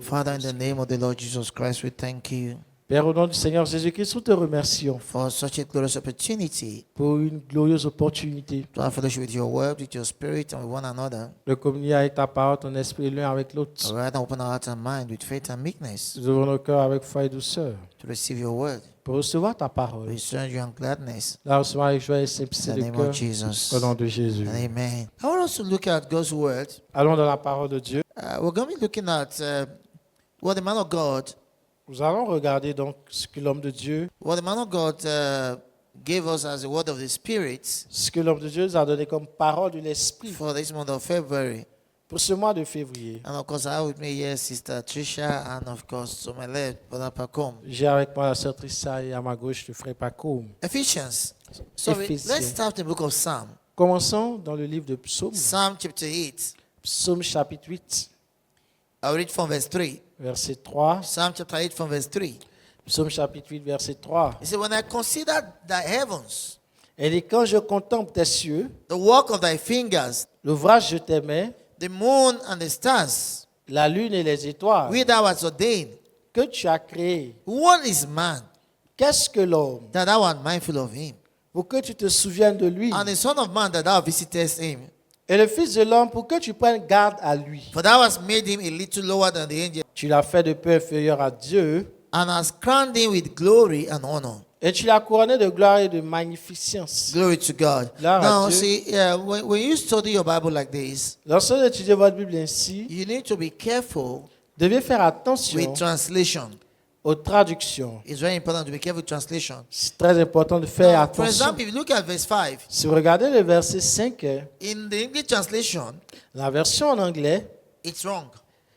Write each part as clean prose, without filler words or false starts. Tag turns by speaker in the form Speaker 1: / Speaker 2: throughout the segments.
Speaker 1: Father, in the name of the Lord Jesus Christ, we thank you
Speaker 2: Père, au nom du Seigneur Jésus-Christ, nous te remercions
Speaker 1: for such a glorious opportunity
Speaker 2: pour une glorieuse opportunité
Speaker 1: to have fellowship with your word, with your spirit, and with one another.
Speaker 2: de communier avec ta parole, ton esprit l'un avec l'autre.
Speaker 1: Rather, open our heart and mind with faith and meekness
Speaker 2: Nous ouvrons nos cœurs avec foi et douceur
Speaker 1: to receive your word.
Speaker 2: pour recevoir ta parole.
Speaker 1: We surrender you in gladness.
Speaker 2: La recevoir avec joie et
Speaker 1: In
Speaker 2: simplicité
Speaker 1: the
Speaker 2: de
Speaker 1: name
Speaker 2: cœur.
Speaker 1: of Jesus.
Speaker 2: Au nom de Jésus.
Speaker 1: And amen. I want us to look at God's word.
Speaker 2: Allons dans la parole de Dieu.
Speaker 1: We're going to be looking at what the man of God,
Speaker 2: Nous allons regarder donc ce que l'homme de Dieu,
Speaker 1: gave us as a word of the Spirit
Speaker 2: ce que l'homme de Dieu nous a donné comme parole de l'esprit
Speaker 1: for this month of February.
Speaker 2: pour ce mois de février.
Speaker 1: And of course, I have with me here Sister Tricia, and of course, to my left, Brother Pacom.
Speaker 2: J'ai avec moi la sœur Trissa et à ma gauche le frère Pacôme.
Speaker 1: Ephesians. So
Speaker 2: Ephésiens.
Speaker 1: let's start the book of Psalm.
Speaker 2: Commençons dans le livre de Psaume,
Speaker 1: Psalm chapter 8.
Speaker 2: Psaume chapitre 8,
Speaker 1: I'll read from verse 3.
Speaker 2: verset 3.
Speaker 1: Psalm chapter 8 from verse 3.
Speaker 2: Psaume chapitre 8, verset 3.
Speaker 1: He said, when I consider thy heavens,
Speaker 2: Elle dit, quand je contemple tes cieux,
Speaker 1: the work of thy fingers,
Speaker 2: l'ouvrage de tes mains,
Speaker 1: the moon and the stars,
Speaker 2: la lune et les étoiles,
Speaker 1: which thou hast ordained,
Speaker 2: que tu as créés,
Speaker 1: what is man
Speaker 2: qu'est-ce que l'homme,
Speaker 1: that thou art mindful of him?
Speaker 2: pour que tu te souviennes de lui,
Speaker 1: And the Son of Man that thou visitest him?
Speaker 2: et le Fils de l'homme, pour que tu prennes garde à lui.
Speaker 1: For thou hast made him a little lower than the angels,
Speaker 2: Tu l'as fait de peu inférieur à Dieu,
Speaker 1: and hast crowned him with glory and honor.
Speaker 2: et tu l'as couronné de gloire et de magnificence.
Speaker 1: Glory to God.
Speaker 2: Gloire à
Speaker 1: Now,
Speaker 2: Dieu.
Speaker 1: see, when you study your Bible like this,
Speaker 2: Lorsque vous étudiez votre Bible ainsi,
Speaker 1: you need to be careful
Speaker 2: vous devez faire attention
Speaker 1: with translation.
Speaker 2: aux traductions.
Speaker 1: It's very important to be careful with translation.
Speaker 2: C'est très important de faire
Speaker 1: Now, for
Speaker 2: attention.
Speaker 1: example, if you look at verse 5,
Speaker 2: Si vous regardez le verset 5,
Speaker 1: in the English translation,
Speaker 2: la version en anglais,
Speaker 1: it's wrong.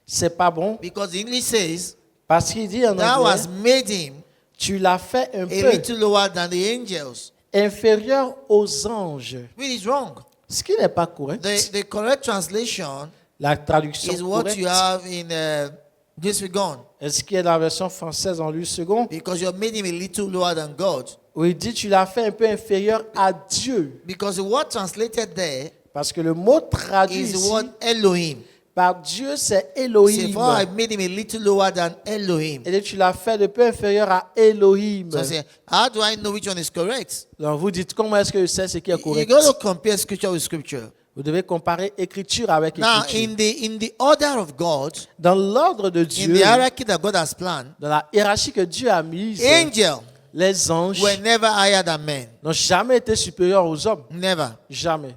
Speaker 2: c'est pas bon
Speaker 1: Because the English says,
Speaker 2: parce qu'il dit en
Speaker 1: thou
Speaker 2: anglais,
Speaker 1: hast made him
Speaker 2: tu l'as fait un
Speaker 1: a
Speaker 2: peu
Speaker 1: little lower than the angels.
Speaker 2: inférieur aux anges.
Speaker 1: Which is wrong.
Speaker 2: Ce qui n'est pas correct.
Speaker 1: The correct translation
Speaker 2: La traduction
Speaker 1: is what
Speaker 2: correcte
Speaker 1: you have in disregard.
Speaker 2: est ce qui est dans la version française en lui second,
Speaker 1: Because you have made him a little lower than God.
Speaker 2: où il dit tu l'as fait un peu inférieur à Dieu.
Speaker 1: Because the word translated there
Speaker 2: Parce que le mot traduit
Speaker 1: is the
Speaker 2: ici
Speaker 1: word Elohim.
Speaker 2: par Dieu, c'est
Speaker 1: Say,
Speaker 2: Elohim.
Speaker 1: for I made him a little lower than Elohim.
Speaker 2: Et tu l'as fait de peu inférieur à Elohim.
Speaker 1: So I say, how do I know which one is correct?
Speaker 2: Donc vous dites comment est-ce que je sais ce qui est
Speaker 1: You
Speaker 2: correct?
Speaker 1: got to compare scripture with scripture.
Speaker 2: Vous devez comparer écriture avec
Speaker 1: Now,
Speaker 2: écriture.
Speaker 1: in the order of God,
Speaker 2: Dans l'ordre de
Speaker 1: in
Speaker 2: Dieu,
Speaker 1: the hierarchy that God has planned,
Speaker 2: dans la hiérarchie que Dieu a mise,
Speaker 1: angels
Speaker 2: les anges
Speaker 1: were never higher than men.
Speaker 2: n'ont jamais été supérieurs aux hommes.
Speaker 1: Never.
Speaker 2: Jamais.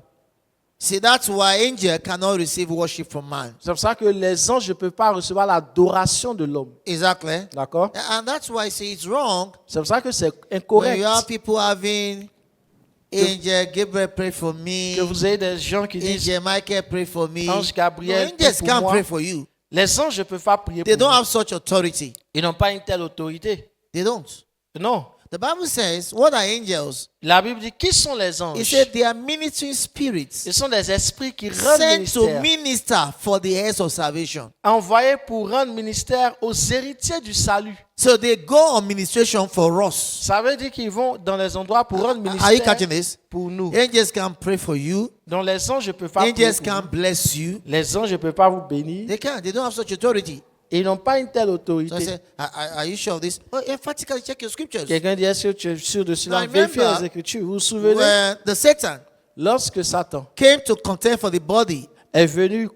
Speaker 1: See, that's why angels cannot receive worship from man.
Speaker 2: C'est pour ça que les anges ne peuvent pas recevoir l'adoration de l'homme.
Speaker 1: Exactly.
Speaker 2: D'accord?
Speaker 1: And that's why, see, it's wrong
Speaker 2: C'est pour ça que c'est
Speaker 1: when
Speaker 2: incorrect
Speaker 1: you have people having angel Gabriel pray for me,
Speaker 2: que vous ayez des gens qui disent
Speaker 1: angel Michael pray for me.
Speaker 2: Ange
Speaker 1: No,
Speaker 2: Gabriel, prie
Speaker 1: angels
Speaker 2: pour
Speaker 1: can't
Speaker 2: moi.
Speaker 1: pray for you.
Speaker 2: Les anges ne peuvent pas prier
Speaker 1: They
Speaker 2: pour
Speaker 1: don't
Speaker 2: vous.
Speaker 1: have such authority.
Speaker 2: Ils n'ont pas une telle autorité.
Speaker 1: They don't.
Speaker 2: Non.
Speaker 1: The Bible says, what are angels?
Speaker 2: La Bible dit, qui sont les
Speaker 1: It
Speaker 2: anges?
Speaker 1: said they are ministering spirits
Speaker 2: Ils sont des esprits qui rendent
Speaker 1: sent to
Speaker 2: ministère,
Speaker 1: minister for the heirs of salvation.
Speaker 2: envoyés pour rendre ministère aux héritiers du salut.
Speaker 1: So they go on ministration for us.
Speaker 2: Ça veut dire qu'ils vont dans les endroits pour rendre
Speaker 1: Are you
Speaker 2: ministère
Speaker 1: catching this?
Speaker 2: pour nous.
Speaker 1: Angels can pray for you.
Speaker 2: Donc les anges ne peuvent pas prier
Speaker 1: Angels
Speaker 2: pour
Speaker 1: can
Speaker 2: vous.
Speaker 1: bless you.
Speaker 2: Les anges ne peuvent pas vous bénir.
Speaker 1: They can't. They don't have such authority.
Speaker 2: Et ils n'ont pas une telle
Speaker 1: So I
Speaker 2: autorité.
Speaker 1: say, are you sure of this? Oh, emphatically check your scriptures.
Speaker 2: Quelqu'un dit, est-ce que tu es sûr de cela?
Speaker 1: Now,
Speaker 2: Vérifiez
Speaker 1: remember,
Speaker 2: les Écritures. Vous vous souvenez?
Speaker 1: When the Satan
Speaker 2: Lorsque Satan
Speaker 1: came to contend for the body
Speaker 2: est venu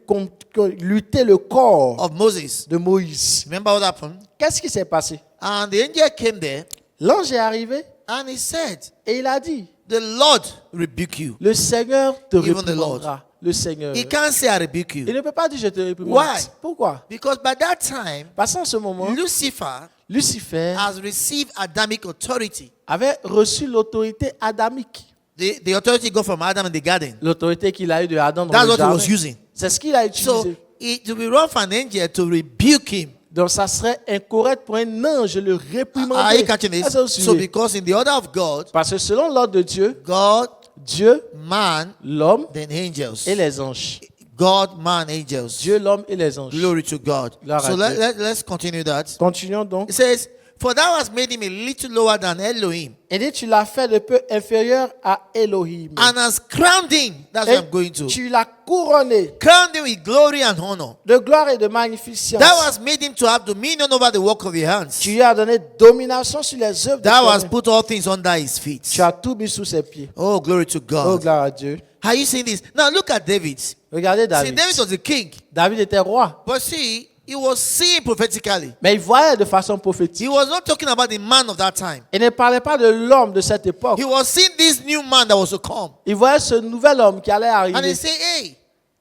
Speaker 2: lutter le corps
Speaker 1: of Moses,
Speaker 2: de Moïse,
Speaker 1: remember what happened?
Speaker 2: qu'est-ce qui s'est passé?
Speaker 1: And the angel came there
Speaker 2: L'ange est arrivé
Speaker 1: and he said,
Speaker 2: et il a dit,
Speaker 1: the Lord rebuke you.
Speaker 2: le Seigneur te
Speaker 1: Even the
Speaker 2: réprimandera. Le Seigneur.
Speaker 1: He can't say I rebuke
Speaker 2: Il
Speaker 1: you.
Speaker 2: ne peut pas dire je te réprimande.
Speaker 1: Why?
Speaker 2: Pourquoi?
Speaker 1: Because by that time,
Speaker 2: Parce qu'en ce moment,
Speaker 1: Lucifer
Speaker 2: Lucifer
Speaker 1: has received Adamic authority.
Speaker 2: avait reçu l'autorité adamique.
Speaker 1: The authority got from Adam in the garden.
Speaker 2: L'autorité qu'il a eue de Adam dans
Speaker 1: That's
Speaker 2: le
Speaker 1: what he was
Speaker 2: jardin.
Speaker 1: using.
Speaker 2: C'est ce qu'il a
Speaker 1: So
Speaker 2: utilisé.
Speaker 1: it will be wrong for an angel to rebuke him.
Speaker 2: Donc ça serait incorrect pour un ange de le
Speaker 1: Are you
Speaker 2: réprimander.
Speaker 1: catching this?
Speaker 2: Est-ce que vous
Speaker 1: So
Speaker 2: suivez?
Speaker 1: because in the order of God,
Speaker 2: Parce que selon l'ordre de Dieu,
Speaker 1: God,
Speaker 2: Dieu,
Speaker 1: man,
Speaker 2: l'homme
Speaker 1: then angels.
Speaker 2: et les anges.
Speaker 1: God, man, angels.
Speaker 2: Dieu, l'homme et les anges.
Speaker 1: Glory to God.
Speaker 2: Gloire
Speaker 1: So
Speaker 2: à Dieu.
Speaker 1: let's continue that.
Speaker 2: Continuons donc.
Speaker 1: It says, for thou hast made him a little lower than Elohim,
Speaker 2: Il dit, tu l'as fait de peu inférieur à Elohim.
Speaker 1: and hast crowned him. That's what I'm going
Speaker 2: Et
Speaker 1: to.
Speaker 2: tu l'as couronné
Speaker 1: Crowned him with glory and honor.
Speaker 2: de gloire et de magnificence.
Speaker 1: Thou hast made him to have dominion over the work of your hands.
Speaker 2: Tu lui as donné domination sur les œuvres de
Speaker 1: Thou
Speaker 2: tes
Speaker 1: hast
Speaker 2: mains.
Speaker 1: put all things under his feet.
Speaker 2: Tu as tout mis sous ses pieds.
Speaker 1: Oh, glory to
Speaker 2: Oh,
Speaker 1: God.
Speaker 2: gloire à Dieu.
Speaker 1: Are you seeing this? Now look at David. See,
Speaker 2: Regardez David.
Speaker 1: David was a king.
Speaker 2: David était roi.
Speaker 1: But see, he was seeing prophetically.
Speaker 2: Mais il voyait de façon prophétique.
Speaker 1: He was not talking about the man of that time.
Speaker 2: Il ne parlait pas de l'homme de cette époque.
Speaker 1: He was seeing this new man that was to come.
Speaker 2: Il voyait ce nouvel homme qui allait
Speaker 1: And he
Speaker 2: arriver.
Speaker 1: said, hey,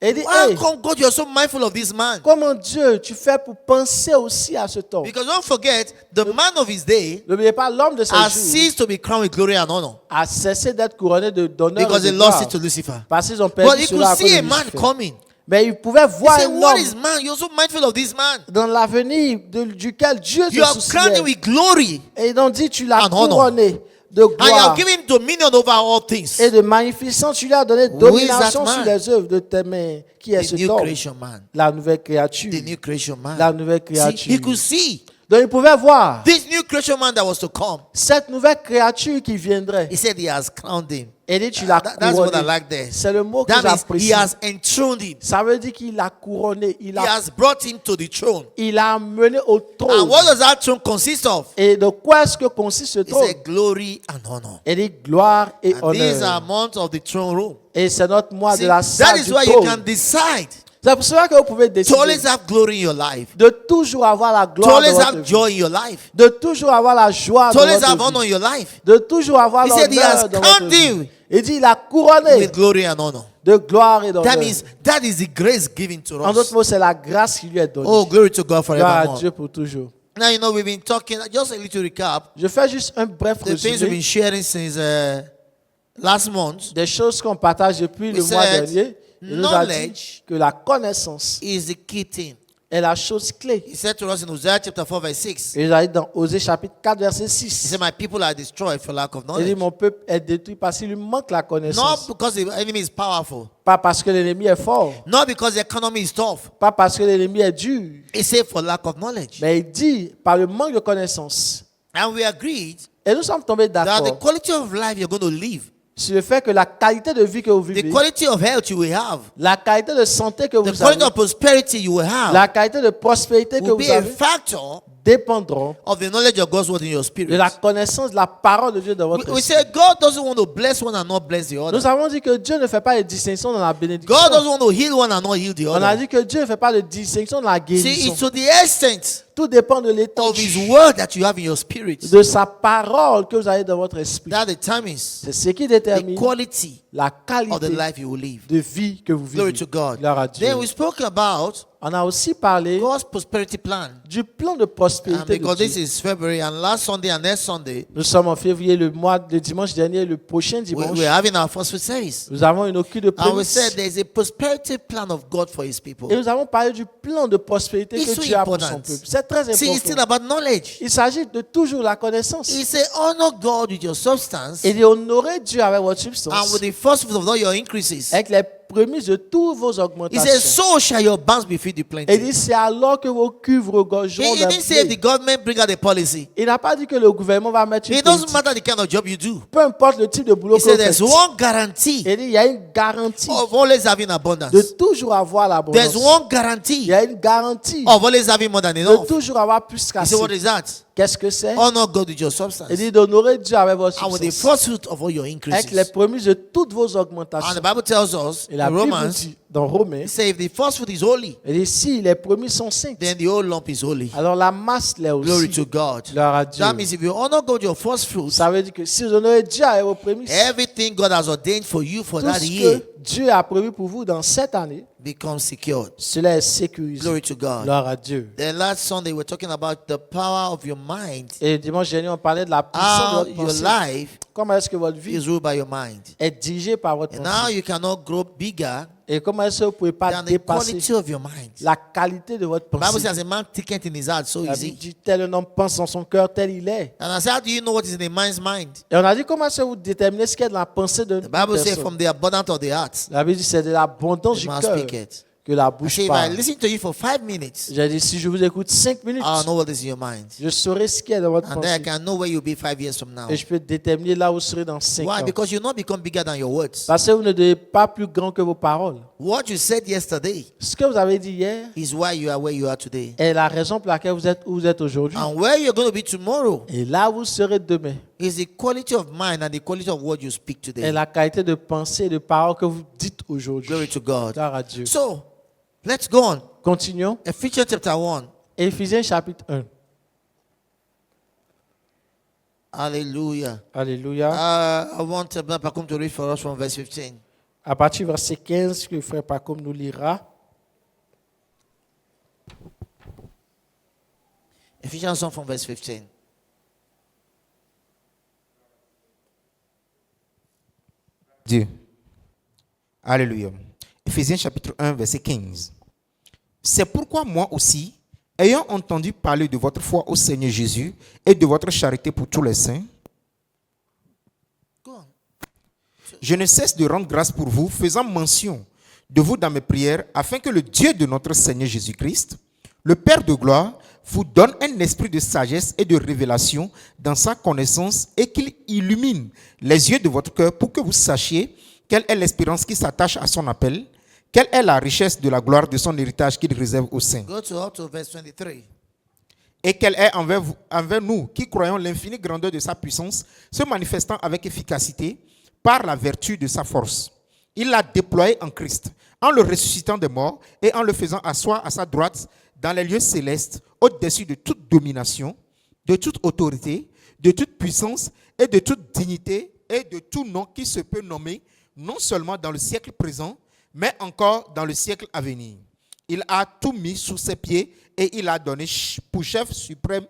Speaker 2: Et il dit,
Speaker 1: how
Speaker 2: hey,
Speaker 1: come God, you're so mindful of this man?
Speaker 2: comment Dieu tu fais pour penser aussi à cet homme?
Speaker 1: Because don't forget, the man of his day
Speaker 2: N'oubliez pas, l'homme de ce
Speaker 1: has
Speaker 2: jour
Speaker 1: ceased to be crowned with glory and honor
Speaker 2: a cessé d'être couronné d'honneur
Speaker 1: because
Speaker 2: et
Speaker 1: they
Speaker 2: de
Speaker 1: lost
Speaker 2: gloire.
Speaker 1: it to Lucifer.
Speaker 2: Parce qu'ils ont
Speaker 1: But
Speaker 2: perdu
Speaker 1: he
Speaker 2: cela
Speaker 1: could
Speaker 2: à cause
Speaker 1: see
Speaker 2: de
Speaker 1: a man
Speaker 2: Lucifer.
Speaker 1: coming.
Speaker 2: Mais il pouvait
Speaker 1: He
Speaker 2: voir
Speaker 1: said,
Speaker 2: un
Speaker 1: what
Speaker 2: homme
Speaker 1: is man? You're so mindful of this man.
Speaker 2: dans l'avenir duquel Dieu
Speaker 1: You
Speaker 2: se
Speaker 1: have crowned him
Speaker 2: souciait.
Speaker 1: with glory
Speaker 2: Et ils ont dit, tu l'as
Speaker 1: and honor.
Speaker 2: couronné de
Speaker 1: and you
Speaker 2: gloire
Speaker 1: have given him dominion over all things.
Speaker 2: et de magnificence. Tu lui as donné
Speaker 1: Who is
Speaker 2: domination
Speaker 1: that
Speaker 2: sur
Speaker 1: man?
Speaker 2: les œuvres de tes mains. Qui est
Speaker 1: The
Speaker 2: cet
Speaker 1: new
Speaker 2: homme?
Speaker 1: creation man.
Speaker 2: La nouvelle créature.
Speaker 1: The new creation man.
Speaker 2: La nouvelle
Speaker 1: See,
Speaker 2: créature.
Speaker 1: he could see
Speaker 2: Donc il pouvait voir
Speaker 1: this new creation man that was to come.
Speaker 2: cette nouvelle créature qui viendrait.
Speaker 1: He said he has crowned him.
Speaker 2: Et dit, tu l'as
Speaker 1: That's what I
Speaker 2: couronné.
Speaker 1: like there.
Speaker 2: C'est le mot que
Speaker 1: That means he
Speaker 2: j'apprécie.
Speaker 1: has enthroned him.
Speaker 2: Ça veut dire qu'il l'a couronné.
Speaker 1: He has brought him to the throne.
Speaker 2: Il l'a amené au
Speaker 1: And
Speaker 2: trône.
Speaker 1: what does that throne consist of?
Speaker 2: Et de quoi est-ce que consiste ce
Speaker 1: He
Speaker 2: trône?
Speaker 1: said glory and honor.
Speaker 2: Il dit gloire et
Speaker 1: And these are
Speaker 2: honneur.
Speaker 1: months of the throne room.
Speaker 2: Et c'est notre mois
Speaker 1: See,
Speaker 2: de la
Speaker 1: that
Speaker 2: salle
Speaker 1: is
Speaker 2: du
Speaker 1: why you can
Speaker 2: trône.
Speaker 1: decide
Speaker 2: C'est pour cela que vous pouvez
Speaker 1: to
Speaker 2: décider
Speaker 1: always have glory in your life,
Speaker 2: de toujours avoir la
Speaker 1: to
Speaker 2: gloire de
Speaker 1: always
Speaker 2: votre
Speaker 1: have
Speaker 2: vie.
Speaker 1: joy in your life,
Speaker 2: De toujours avoir la joie
Speaker 1: to
Speaker 2: de
Speaker 1: always have
Speaker 2: votre
Speaker 1: honor
Speaker 2: vie.
Speaker 1: in your life.
Speaker 2: De toujours avoir
Speaker 1: He said he has
Speaker 2: l'honneur de votre
Speaker 1: crowned
Speaker 2: vie.
Speaker 1: you
Speaker 2: Il dit il a couronné
Speaker 1: with glory and honor.
Speaker 2: de gloire et d'honneur.
Speaker 1: That means that is the grace given to
Speaker 2: En d'autres
Speaker 1: us.
Speaker 2: mots, c'est la grâce qui lui est donnée.
Speaker 1: Oh, glory to God
Speaker 2: Gloire à
Speaker 1: forevermore.
Speaker 2: Dieu pour toujours.
Speaker 1: Now, you know, we've been talking, just a little recap,
Speaker 2: Je fais juste un bref
Speaker 1: the things we've been
Speaker 2: résumé
Speaker 1: sharing since last month
Speaker 2: des choses qu'on partage depuis
Speaker 1: We
Speaker 2: le mois
Speaker 1: said
Speaker 2: dernier. Il nous a dit
Speaker 1: knowledge
Speaker 2: que la connaissance
Speaker 1: is the key thing.
Speaker 2: est la chose clé.
Speaker 1: He said to us in Hosea chapter 4, verse 6,
Speaker 2: Et j'arrive dans Osée chapitre 4, verset
Speaker 1: He
Speaker 2: 6.
Speaker 1: said, my people are destroyed for lack of
Speaker 2: Il dit,
Speaker 1: knowledge.
Speaker 2: mon peuple est détruit parce qu'il lui manque la
Speaker 1: Not
Speaker 2: connaissance.
Speaker 1: because the enemy is powerful,
Speaker 2: Pas parce que l'ennemi est fort.
Speaker 1: not because the economy is tough.
Speaker 2: Pas parce que l'ennemi est dur.
Speaker 1: He said for lack of knowledge.
Speaker 2: Mais il dit, par le manque de connaissance.
Speaker 1: And we agreed
Speaker 2: Et nous sommes tombés
Speaker 1: that the
Speaker 2: d'accord
Speaker 1: quality of life you're going to live,
Speaker 2: sur le fait que la qualité de vie que vous
Speaker 1: the
Speaker 2: vivez,
Speaker 1: quality of health you will have,
Speaker 2: la qualité de santé que
Speaker 1: the
Speaker 2: vous
Speaker 1: quality
Speaker 2: avez,
Speaker 1: of prosperity you will have,
Speaker 2: la qualité de prospérité que
Speaker 1: will be
Speaker 2: vous
Speaker 1: a
Speaker 2: avez,
Speaker 1: factor
Speaker 2: dépendront
Speaker 1: of the knowledge of God's word in your spirit.
Speaker 2: de la connaissance de la parole de Dieu dans votre
Speaker 1: We
Speaker 2: esprit.
Speaker 1: say God doesn't want to bless one and not bless the other.
Speaker 2: Nous avons dit que Dieu ne fait pas de distinction dans la bénédiction.
Speaker 1: God doesn't want to heal one and not heal the
Speaker 2: On a
Speaker 1: other.
Speaker 2: dit que Dieu ne fait pas de distinction dans la
Speaker 1: See,
Speaker 2: guérison.
Speaker 1: it's to the extent
Speaker 2: Tout dépend de
Speaker 1: of His
Speaker 2: l'étendue
Speaker 1: word that you have in your spirit
Speaker 2: de sa parole que vous avez dans votre esprit.
Speaker 1: that determines
Speaker 2: C'est ce qui
Speaker 1: the
Speaker 2: détermine
Speaker 1: quality
Speaker 2: la
Speaker 1: of the
Speaker 2: qualité
Speaker 1: life you will live.
Speaker 2: de vie que vous
Speaker 1: Glory
Speaker 2: vivez.
Speaker 1: to God.
Speaker 2: Gloire à Dieu.
Speaker 1: Then we spoke about
Speaker 2: On a aussi parlé
Speaker 1: God's prosperity plan.
Speaker 2: du plan de
Speaker 1: And
Speaker 2: prospérité de
Speaker 1: because this
Speaker 2: Dieu.
Speaker 1: is February and last Sunday and next Sunday,
Speaker 2: Nous sommes en février, le dimanche dernier, le prochain dimanche.
Speaker 1: we're having our first fruit service.
Speaker 2: Nous avons une occupe de
Speaker 1: And we
Speaker 2: prémices.
Speaker 1: said there's a prosperity plan of God for His people.
Speaker 2: Et nous avons parlé du plan de prospérité
Speaker 1: It's
Speaker 2: que
Speaker 1: so
Speaker 2: Dieu a pour
Speaker 1: important.
Speaker 2: son peuple. C'est très
Speaker 1: See, it's still
Speaker 2: important.
Speaker 1: about knowledge.
Speaker 2: Il s'agit de toujours la connaissance.
Speaker 1: He said, honor God with your substance
Speaker 2: Et d'honorer Dieu avec votre
Speaker 1: and
Speaker 2: substance,
Speaker 1: with the first fruit of all your increases.
Speaker 2: avec les prémices de toutes vos
Speaker 1: He
Speaker 2: augmentations.
Speaker 1: said, so shall your barns be filled with
Speaker 2: Et
Speaker 1: plenty.
Speaker 2: il dit, c'est alors que vos cuves regorgeront
Speaker 1: He
Speaker 2: d'un
Speaker 1: didn't say if
Speaker 2: blé.
Speaker 1: the government bring out a policy.
Speaker 2: Il n'a pas dit que le gouvernement va mettre une
Speaker 1: It doesn't
Speaker 2: politique.
Speaker 1: matter the kind of job you do.
Speaker 2: Peu importe le type de boulot
Speaker 1: He
Speaker 2: que vous
Speaker 1: said there's
Speaker 2: faites.
Speaker 1: one guarantee
Speaker 2: Il dit, il y a une garantie
Speaker 1: of always having
Speaker 2: de
Speaker 1: abundance.
Speaker 2: toujours avoir
Speaker 1: There's
Speaker 2: l'abondance.
Speaker 1: one
Speaker 2: Il
Speaker 1: guarantee
Speaker 2: y a une garantie
Speaker 1: of always having more than
Speaker 2: de
Speaker 1: enough.
Speaker 2: toujours avoir plus
Speaker 1: He
Speaker 2: qu'assez.
Speaker 1: said, what is that?
Speaker 2: Qu'est-ce que c'est?
Speaker 1: Honor God with your
Speaker 2: Il
Speaker 1: substance
Speaker 2: dit d'honorer Dieu avec votre
Speaker 1: and with the
Speaker 2: substance,
Speaker 1: first fruit of all your
Speaker 2: avec les
Speaker 1: increases.
Speaker 2: prémices de toutes vos
Speaker 1: And
Speaker 2: augmentations.
Speaker 1: the Bible tells us
Speaker 2: Et la
Speaker 1: in
Speaker 2: Bible
Speaker 1: Romans,
Speaker 2: dit dans Romains,
Speaker 1: it says if the first fruit is holy,
Speaker 2: il dit si les prémices sont saintes,
Speaker 1: then the whole lump is holy.
Speaker 2: alors la masse l'est
Speaker 1: Glory
Speaker 2: aussi.
Speaker 1: to God.
Speaker 2: Gloire à Dieu.
Speaker 1: That means if you honor God with your first fruits,
Speaker 2: Ça veut dire que si vous honorez Dieu avec vos prémices,
Speaker 1: everything God has ordained for you for
Speaker 2: tout
Speaker 1: that
Speaker 2: ce
Speaker 1: year
Speaker 2: que Dieu a prévu pour vous dans cette année,
Speaker 1: becomes secured.
Speaker 2: cela est sécurisé.
Speaker 1: Glory to God.
Speaker 2: Gloire à Dieu.
Speaker 1: Then last Sunday we're talking about the power of your mind.
Speaker 2: Et dimanche dernier, on parlait de la puissance de
Speaker 1: How
Speaker 2: votre
Speaker 1: your
Speaker 2: pensée.
Speaker 1: life
Speaker 2: Comment est-ce que votre vie
Speaker 1: is ruled by your mind.
Speaker 2: est dirigée par votre
Speaker 1: And now
Speaker 2: pensée?
Speaker 1: you cannot grow bigger
Speaker 2: Et comment est-ce que vous ne pouvez pas
Speaker 1: than the
Speaker 2: dépasser
Speaker 1: quality of your mind.
Speaker 2: la qualité de votre
Speaker 1: The Bible
Speaker 2: pensée?
Speaker 1: says a man thinketh in his heart, so
Speaker 2: La
Speaker 1: is
Speaker 2: Bible
Speaker 1: he.
Speaker 2: dit, tel un homme pense dans son cœur, tel il est.
Speaker 1: And I said, how do you know what is in a man's mind?
Speaker 2: Et on a dit, comment est-ce que vous déterminez ce qu'il y a dans la pensée de
Speaker 1: The Bible says
Speaker 2: personne?
Speaker 1: from the abundance of the heart,
Speaker 2: La Bible dit, c'est de l'abondance
Speaker 1: the
Speaker 2: du
Speaker 1: mouth
Speaker 2: cœur
Speaker 1: speaketh.
Speaker 2: que la
Speaker 1: I
Speaker 2: bouche
Speaker 1: say, if I
Speaker 2: parle.
Speaker 1: listen to you for 5 minutes,
Speaker 2: J'ai dit, si je vous écoute 5 minutes,
Speaker 1: I'll know what is in your mind.
Speaker 2: je saurai ce qu'il y a dans votre
Speaker 1: And then I
Speaker 2: pensée.
Speaker 1: can know where you'll be 5 years from now.
Speaker 2: Et je peux déterminer là où vous serez dans 5
Speaker 1: Why?
Speaker 2: ans.
Speaker 1: Because you not become bigger than your words.
Speaker 2: Parce que vous ne devenez pas plus grand que vos paroles.
Speaker 1: What you said yesterday
Speaker 2: Ce que vous avez dit hier
Speaker 1: is why you are where you are today.
Speaker 2: est la raison pour laquelle vous êtes où vous êtes aujourd'hui.
Speaker 1: And where you're going to be tomorrow
Speaker 2: Et là où vous serez demain
Speaker 1: is the quality of mind and the quality of what you speak
Speaker 2: est
Speaker 1: today.
Speaker 2: la qualité de pensée et de parole que vous dites aujourd'hui.
Speaker 1: Glory to God.
Speaker 2: Gloire à Dieu.
Speaker 1: So, let's go on.
Speaker 2: Continuons.
Speaker 1: Ephesians chapter 1.
Speaker 2: Éphésiens chapitre 1.
Speaker 1: Hallelujah.
Speaker 2: Alléluia.
Speaker 1: I want Brother Pacum to read for us from verse 15.
Speaker 2: À partir du verset 15 que le frère Pacom nous lira.
Speaker 1: Ephesians 1 from verse 15.
Speaker 3: Dieu. Alléluia. Éphésiens chapitre 1, verset 15. C'est pourquoi moi aussi, ayant entendu parler de votre foi au Seigneur Jésus et de votre charité pour tous les saints,
Speaker 1: Go on.
Speaker 3: je ne cesse de rendre grâce pour vous, faisant mention de vous dans mes prières, afin que le Dieu de notre Seigneur Jésus-Christ, le Père de gloire, vous donne un esprit de sagesse et de révélation dans sa connaissance et qu'il illumine les yeux de votre cœur pour que vous sachiez quelle est l'espérance qui s'attache à son appel, quelle est la richesse de la gloire de son héritage qu'il réserve aux saints,
Speaker 1: Go to up to verse 23.
Speaker 3: et quelle est envers nous qui croyons l'infinie grandeur de sa puissance, se manifestant avec efficacité par la vertu de sa force. Il l'a déployé en Christ, en le ressuscitant des morts et en le faisant asseoir à sa droite dans les lieux célestes, au-dessus de toute domination, de toute autorité, de toute puissance et de toute dignité et de tout nom qui se peut nommer, non seulement dans le siècle présent, mais encore dans le siècle à venir. Il a tout mis sous ses pieds et il a donné pour chef suprême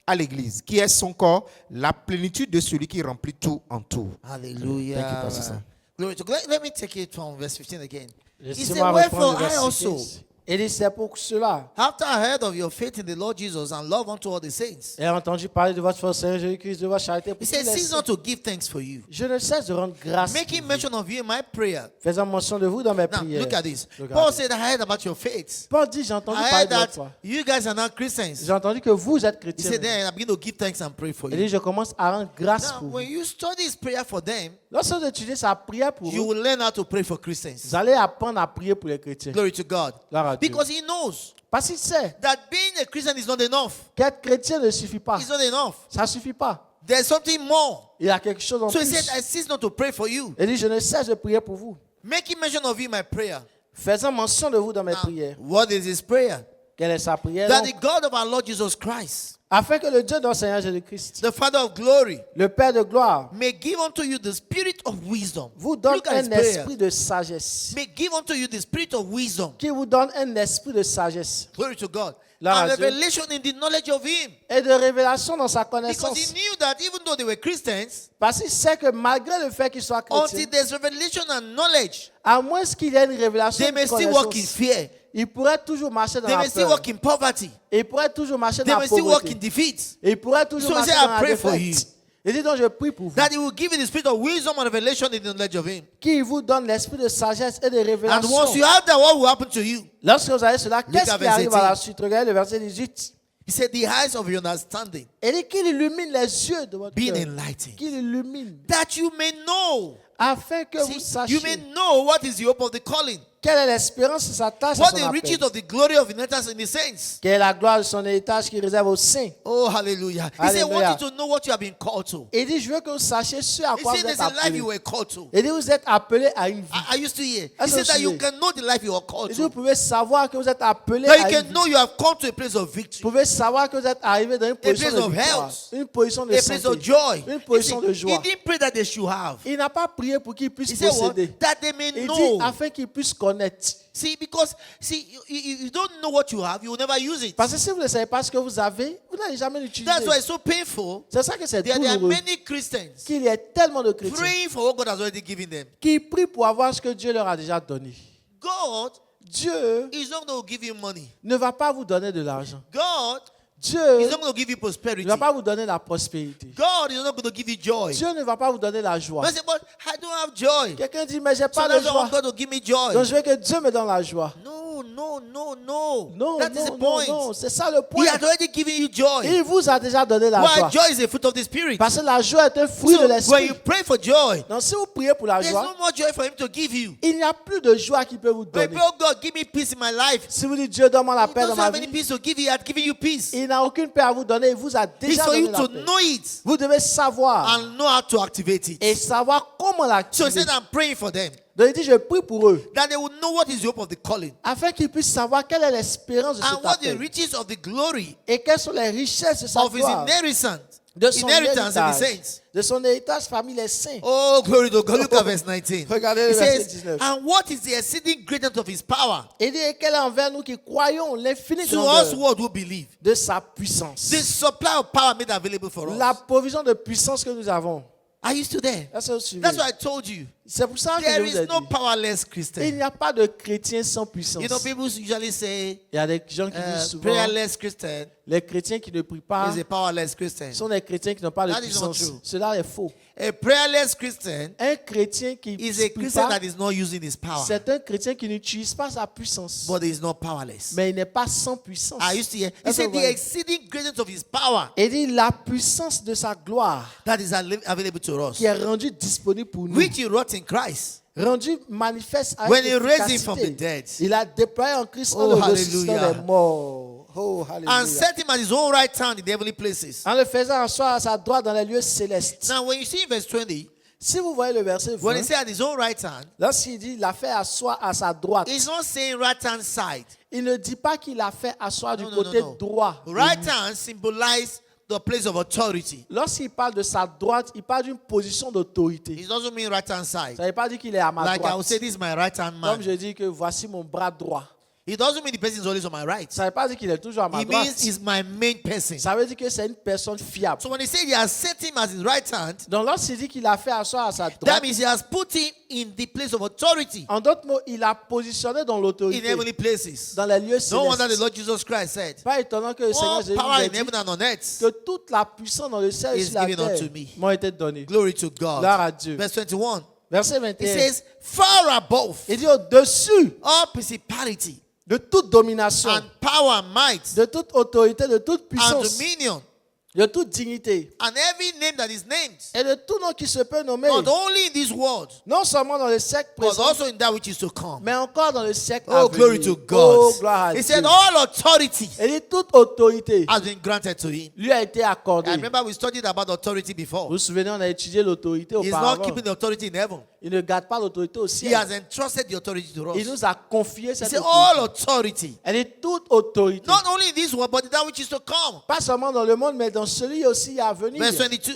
Speaker 3: à l'Église, qui est son corps, la plénitude de celui qui remplit tout en tout.
Speaker 1: Hallelujah.
Speaker 3: Thank you, Pastor Sam.
Speaker 1: Glory to God. Let me take it from verse 15 again. He said,
Speaker 2: Laissez-moi
Speaker 1: wherefore
Speaker 2: reprendre le
Speaker 1: I
Speaker 2: verset
Speaker 1: also,
Speaker 2: 15. Et dit, c'est pour cela.
Speaker 1: after I heard of your faith in the Lord Jesus and love unto all the saints,
Speaker 2: Et entendu parler de votre force Seigneur Jésus-Christ, de votre charité
Speaker 1: he
Speaker 2: pour tous
Speaker 1: said,
Speaker 2: les
Speaker 1: cease
Speaker 2: saints.
Speaker 1: not to give thanks for you,
Speaker 2: Je ne cesse de rendre grâce.
Speaker 1: making
Speaker 2: pour vous,
Speaker 1: mention of you in my prayer.
Speaker 2: faisant mention de vous dans mes
Speaker 1: Now,
Speaker 2: prières.
Speaker 1: look at this.
Speaker 2: Regardez.
Speaker 1: Paul said, I heard about your faith.
Speaker 2: Paul dit, j'ai entendu
Speaker 1: I
Speaker 2: parler
Speaker 1: heard
Speaker 2: de votre
Speaker 1: that
Speaker 2: foi.
Speaker 1: you guys are not Christians.
Speaker 2: J'ai entendu que vous êtes
Speaker 1: He
Speaker 2: chrétiens.
Speaker 1: said, then I begin to give thanks and pray for
Speaker 2: Il dit,
Speaker 1: you.
Speaker 2: je commence à rendre grâce
Speaker 1: Now,
Speaker 2: pour vous.
Speaker 1: when you study his prayer for them,
Speaker 2: Lorsque vous étudiez sa prière pour
Speaker 1: you
Speaker 2: vous,
Speaker 1: will learn how to pray for Christians.
Speaker 2: vous allez apprendre à prier pour les chrétiens.
Speaker 1: Glory to God.
Speaker 2: Gloire à Dieu.
Speaker 1: Because he knows
Speaker 2: Parce qu'il sait
Speaker 1: that being a Christian is not enough.
Speaker 2: qu'être chrétien ne suffit pas.
Speaker 1: It's not enough.
Speaker 2: Ça ne suffit pas.
Speaker 1: There's something more.
Speaker 2: Il y a quelque chose en
Speaker 1: So he
Speaker 2: plus.
Speaker 1: said, I cease not to pray for you,
Speaker 2: Il dit, je ne cesse de prier pour vous.
Speaker 1: making mention of you in my prayer.
Speaker 2: Faisant mention de vous dans mes
Speaker 1: Now,
Speaker 2: prières.
Speaker 1: what is his prayer?
Speaker 2: Quelle est sa prière?
Speaker 1: That
Speaker 2: donc?
Speaker 1: the God of our Lord Jesus Christ,
Speaker 2: Afin que le Dieu de notre Seigneur Jésus-Christ,
Speaker 1: the Father of glory,
Speaker 2: le Père de gloire,
Speaker 1: may give unto you the spirit of wisdom.
Speaker 2: vous donne
Speaker 1: Look at his
Speaker 2: un
Speaker 1: prayer.
Speaker 2: esprit de sagesse.
Speaker 1: May give unto you the spirit of wisdom.
Speaker 2: Qui vous donne un esprit de sagesse
Speaker 1: Glory to God.
Speaker 2: Gloire
Speaker 1: And
Speaker 2: à Dieu.
Speaker 1: revelation in the knowledge of him.
Speaker 2: et de révélation dans sa
Speaker 1: Because
Speaker 2: connaissance.
Speaker 1: he knew that even though they were Christians,
Speaker 2: Parce qu'il sait que malgré le fait qu'il soit chrétien,
Speaker 1: until there's revelation and knowledge,
Speaker 2: à moins qu'il y ait une révélation
Speaker 1: they
Speaker 2: de
Speaker 1: may still walk in
Speaker 2: connaissance,
Speaker 1: fear.
Speaker 2: il pourrait toujours marcher dans
Speaker 1: They
Speaker 2: la
Speaker 1: may still
Speaker 2: peur.
Speaker 1: walk in poverty.
Speaker 2: Il pourrait toujours marcher
Speaker 1: They
Speaker 2: dans
Speaker 1: may
Speaker 2: la
Speaker 1: still walk in
Speaker 2: pauvreté.
Speaker 1: defeat.
Speaker 2: Il pourrait toujours
Speaker 1: So he
Speaker 2: marcher
Speaker 1: said, I
Speaker 2: dans la
Speaker 1: pray for
Speaker 2: défaite. Il dit donc je prie pour vous.
Speaker 1: That he will give you the spirit of wisdom and revelation in the knowledge of him.
Speaker 2: Qui vous donne l'esprit de sagesse et de
Speaker 1: And
Speaker 2: révélation.
Speaker 1: once you have that, what will happen to you?
Speaker 2: Lorsque vous avez cela, qu'est-ce
Speaker 1: at
Speaker 2: qui
Speaker 1: verse
Speaker 2: arrive
Speaker 1: 18.
Speaker 2: à la suite? Regardez le verset 18.
Speaker 1: He said, the eyes of your understanding
Speaker 2: Il dit qu'il illumine les yeux de votre
Speaker 1: being
Speaker 2: cœur.
Speaker 1: enlightened,
Speaker 2: Qu'il illumine.
Speaker 1: that you may know.
Speaker 2: Afin que vous
Speaker 1: See, you may
Speaker 2: sachiez
Speaker 1: know what is the hope of the calling,
Speaker 2: quelle est l'espérance de sa tâche à
Speaker 1: what
Speaker 2: son
Speaker 1: the riches
Speaker 2: appel.
Speaker 1: of the glory of inheritance in the saints.
Speaker 2: Quelle est la gloire de son héritage qu'il réserve aux saints.
Speaker 1: Oh, hallelujah. He said, I
Speaker 2: Hallelujah.
Speaker 1: want you to know what you have been called to.
Speaker 2: Il dit, je veux que vous sachiez ce à
Speaker 1: He
Speaker 2: quoi
Speaker 1: said,
Speaker 2: vous
Speaker 1: there's
Speaker 2: êtes
Speaker 1: a life
Speaker 2: appelés.
Speaker 1: you were called to.
Speaker 2: Il dit, vous êtes appelés à une vie.
Speaker 1: I used to hear.
Speaker 2: Ah,
Speaker 1: He
Speaker 2: ça
Speaker 1: said that
Speaker 2: aussi.
Speaker 1: you can know the life you are called
Speaker 2: Il dit, vous
Speaker 1: to.
Speaker 2: pouvez savoir que vous êtes appelés
Speaker 1: That you
Speaker 2: à une
Speaker 1: can
Speaker 2: vie.
Speaker 1: know you have come to a place of
Speaker 2: Vous
Speaker 1: victory,
Speaker 2: pouvez savoir que vous êtes arrivé dans une position
Speaker 1: place
Speaker 2: de
Speaker 1: of
Speaker 2: victoire,
Speaker 1: health,
Speaker 2: une position de
Speaker 1: a place of
Speaker 2: santé,
Speaker 1: joy.
Speaker 2: une
Speaker 1: He
Speaker 2: position de
Speaker 1: said,
Speaker 2: joie.
Speaker 1: he didn't pray that they should have.
Speaker 2: Il n'a pas prié pour qu'il puisse
Speaker 1: He said what?
Speaker 2: posséder.
Speaker 1: That they may
Speaker 2: Il dit
Speaker 1: know.
Speaker 2: afin qu'il puisse connaître.
Speaker 1: See, because you don't know what you have, you will never use it.
Speaker 2: Parce que si vous ne savez pas ce que vous avez, vous n'allez jamais l'utiliser.
Speaker 1: That's why it's so painful.
Speaker 2: C'est ça que c'est
Speaker 1: There are
Speaker 2: douloureux.
Speaker 1: many Christians
Speaker 2: Qu'il y ait tellement de chrétiens
Speaker 1: praying for what God has already given them.
Speaker 2: qui prient pour avoir ce que Dieu leur a déjà donné.
Speaker 1: God
Speaker 2: Dieu
Speaker 1: is not going to give you money.
Speaker 2: ne va pas vous donner de l'argent.
Speaker 1: God
Speaker 2: Dieu
Speaker 1: is not going to give you
Speaker 2: ne
Speaker 1: prosperity.
Speaker 2: va pas vous donner la prospérité.
Speaker 1: God is not going to give you joy.
Speaker 2: Dieu ne va pas vous donner la joie.
Speaker 1: I say, but I don't have joy.
Speaker 2: Quelqu'un dit, mais j'ai
Speaker 1: So
Speaker 2: pas de
Speaker 1: that's why I
Speaker 2: joie.
Speaker 1: want God to give me joy.
Speaker 2: Donc je veux que Dieu me donne la joie.
Speaker 1: No. No.
Speaker 2: Non,
Speaker 1: That is the
Speaker 2: non,
Speaker 1: point.
Speaker 2: non, c'est ça le
Speaker 1: He
Speaker 2: point.
Speaker 1: had already given you joy.
Speaker 2: Il vous a déjà donné la
Speaker 1: Why?
Speaker 2: joie.
Speaker 1: Joy is a fruit of the Spirit.
Speaker 2: Parce que la joie est un fruit
Speaker 1: So
Speaker 2: de
Speaker 1: when
Speaker 2: l'esprit.
Speaker 1: you pray for joy,
Speaker 2: Donc si vous priez pour la
Speaker 1: there's
Speaker 2: joie,
Speaker 1: no more joy for Him to give you.
Speaker 2: il n'y a plus de joie qu'il peut vous
Speaker 1: When you
Speaker 2: donner.
Speaker 1: pray, oh God, give me peace in my life.
Speaker 2: Si vous dites Dieu, donne-moi la
Speaker 1: He
Speaker 2: paix dans
Speaker 1: doesn't
Speaker 2: ma
Speaker 1: have any
Speaker 2: vie,
Speaker 1: peace to give you. He had given you peace.
Speaker 2: il n'a aucune paix à vous donner. Il vous a
Speaker 1: It's
Speaker 2: déjà
Speaker 1: for you
Speaker 2: donné la
Speaker 1: to
Speaker 2: paix.
Speaker 1: know it
Speaker 2: Vous devez savoir
Speaker 1: and know how to activate it.
Speaker 2: et savoir comment
Speaker 1: So he
Speaker 2: l'activer.
Speaker 1: said, I'm praying for them
Speaker 2: Donc il dit, je prie pour eux,
Speaker 1: that they will know what is the hope of the calling
Speaker 2: afin qu'ils puissent savoir quelle est l'espérance de
Speaker 1: and
Speaker 2: cet
Speaker 1: what the
Speaker 2: appel
Speaker 1: riches of the glory
Speaker 2: et quelles sont les richesses de sa
Speaker 1: of his
Speaker 2: gloire,
Speaker 1: inheritance in the saints.
Speaker 2: de son héritage parmi les saints.
Speaker 1: Oh, glory to God. Look at verse 19.
Speaker 2: Regardez
Speaker 1: He
Speaker 2: le verset
Speaker 1: says,
Speaker 2: 19.
Speaker 1: and what is the exceeding greatness of his power
Speaker 2: Il dit quelle est envers nous qui croyons l'infinie
Speaker 1: to us
Speaker 2: grandeur
Speaker 1: what who believe?
Speaker 2: de sa puissance.
Speaker 1: The supply of power made available for
Speaker 2: La
Speaker 1: us.
Speaker 2: provision de puissance que nous avons.
Speaker 1: Are you still there?
Speaker 2: Est-ce que vous suivez?
Speaker 1: That's why I told you.
Speaker 2: C'est pour ça que je
Speaker 1: There
Speaker 2: vous
Speaker 1: is
Speaker 2: ai
Speaker 1: no
Speaker 2: dit.
Speaker 1: powerless
Speaker 2: Il
Speaker 1: Christian.
Speaker 2: n'y a pas de chrétien sans puissance.
Speaker 1: You know, people usually say
Speaker 2: Il y a des gens qui disent souvent
Speaker 1: prayerless Christian
Speaker 2: les chrétiens qui ne prient pas
Speaker 1: is a powerless Christian.
Speaker 2: sont des chrétiens qui n'ont pas de
Speaker 1: That is not
Speaker 2: puissance.
Speaker 1: true.
Speaker 2: Cela est faux.
Speaker 1: A prayerless Christian
Speaker 2: Un chrétien qui
Speaker 1: is
Speaker 2: ne
Speaker 1: a
Speaker 2: prie
Speaker 1: Christian
Speaker 2: pas,
Speaker 1: that is not using his power,
Speaker 2: c'est un chrétien qui n'utilise pas sa puissance.
Speaker 1: but is not powerless.
Speaker 2: Mais il n'est pas sans puissance.
Speaker 1: I used to hear. He
Speaker 2: That's
Speaker 1: said
Speaker 2: what
Speaker 1: the
Speaker 2: I-
Speaker 1: exceeding greatness of his power
Speaker 2: Il dit la puissance de sa gloire
Speaker 1: that is available to us,
Speaker 2: qui est rendue disponible pour nous,
Speaker 1: which he wrought in Christ.
Speaker 2: rendue manifeste avec
Speaker 1: When he raised him from the
Speaker 2: efficacité.
Speaker 1: dead.
Speaker 2: Il a déployé en Christ en
Speaker 1: Oh,
Speaker 2: le ressuscitant
Speaker 1: hallelujah.
Speaker 2: des morts. Oh,
Speaker 1: And
Speaker 2: hallelujah.
Speaker 1: set him at his own right hand in the heavenly places.
Speaker 2: En le faisant asseoir à sa droite dans les lieux célestes.
Speaker 1: Now, when you see in verse 20,
Speaker 2: Si vous voyez le verset
Speaker 1: when he
Speaker 2: 20,
Speaker 1: said at his own right hand,
Speaker 2: lorsqu'il dit l'a fait asseoir à sa droite,
Speaker 1: he's not saying right hand side.
Speaker 2: il ne dit pas qu'il l'a fait asseoir du
Speaker 1: No, no,
Speaker 2: côté
Speaker 1: no, no.
Speaker 2: droit.
Speaker 1: Right hand symbolizes the place of authority.
Speaker 2: Lorsqu'il parle de sa droite, il parle d'une position d'autorité.
Speaker 1: It doesn't mean right hand side.
Speaker 2: Ça ne veut pas dire qu'il est à ma
Speaker 1: Like I would
Speaker 2: droite.
Speaker 1: say, this is my right hand
Speaker 2: Comme
Speaker 1: man.
Speaker 2: je dis que voici mon bras droit.
Speaker 1: It doesn't mean the person is always on my right.
Speaker 2: Ça ne veut pas dire qu'il est toujours à ma
Speaker 1: It
Speaker 2: droite.
Speaker 1: means he's my main person.
Speaker 2: Ça veut dire que c'est une personne fiable.
Speaker 1: So when he said he has set him as his right hand,
Speaker 2: Donc lorsqu'il dit qu'il a fait asseoir à sa
Speaker 1: that
Speaker 2: droite,
Speaker 1: means he has put him in the place of authority
Speaker 2: en d'autres mots, il a positionné dans
Speaker 1: in
Speaker 2: l'autorité,
Speaker 1: heavenly places.
Speaker 2: dans les lieux
Speaker 1: No wonder the
Speaker 2: célestes.
Speaker 1: Lord Jesus Christ said,
Speaker 2: Pas étonnant que le Seigneur
Speaker 1: all
Speaker 2: Jésus
Speaker 1: power
Speaker 2: nous ait
Speaker 1: in
Speaker 2: dit
Speaker 1: heaven and on earth,
Speaker 2: que toute la puissance dans le ciel et
Speaker 1: is
Speaker 2: sur la
Speaker 1: given
Speaker 2: terre
Speaker 1: unto me.
Speaker 2: m'ont été données.
Speaker 1: glory to
Speaker 2: Gloire
Speaker 1: God.
Speaker 2: à Dieu.
Speaker 1: Verse 21,
Speaker 2: Verset
Speaker 1: it
Speaker 2: 21.
Speaker 1: says, far above
Speaker 2: Il dit au-dessus
Speaker 1: all principality
Speaker 2: de toute domination,
Speaker 1: and power and might
Speaker 2: de toute autorité, de toute
Speaker 1: and
Speaker 2: puissance,
Speaker 1: dominion
Speaker 2: de toute dignité
Speaker 1: and every name that is named,
Speaker 2: et de tout nom qui se peut nommer,
Speaker 1: not only in this world,
Speaker 2: non seulement dans le siècle
Speaker 1: but
Speaker 2: présent,
Speaker 1: also in that which is to come.
Speaker 2: mais encore dans le siècle à
Speaker 1: Oh, glory
Speaker 2: venir.
Speaker 1: to
Speaker 2: Oh,
Speaker 1: God.
Speaker 2: gloire à
Speaker 1: He
Speaker 2: Dieu.
Speaker 1: said, all authority
Speaker 2: Il dit toute autorité
Speaker 1: has been granted to him.
Speaker 2: lui a été accordée.
Speaker 1: I remember we studied about authority before.
Speaker 2: Vous vous souvenez, on a étudié l'autorité
Speaker 1: He's not
Speaker 2: auparavant.
Speaker 1: keeping the authority in heaven.
Speaker 2: Il ne garde pas l'autorité au
Speaker 1: He
Speaker 2: ciel.
Speaker 1: has entrusted the authority to
Speaker 2: Il
Speaker 1: us.
Speaker 2: nous a confié
Speaker 1: He
Speaker 2: cette
Speaker 1: said,
Speaker 2: autorité.
Speaker 1: all authority,
Speaker 2: Elle est toute autorité.
Speaker 1: not only in this world, but in that which is to come.
Speaker 2: Pas seulement dans le monde, mais dans celui aussi à venir.
Speaker 1: Verse 22.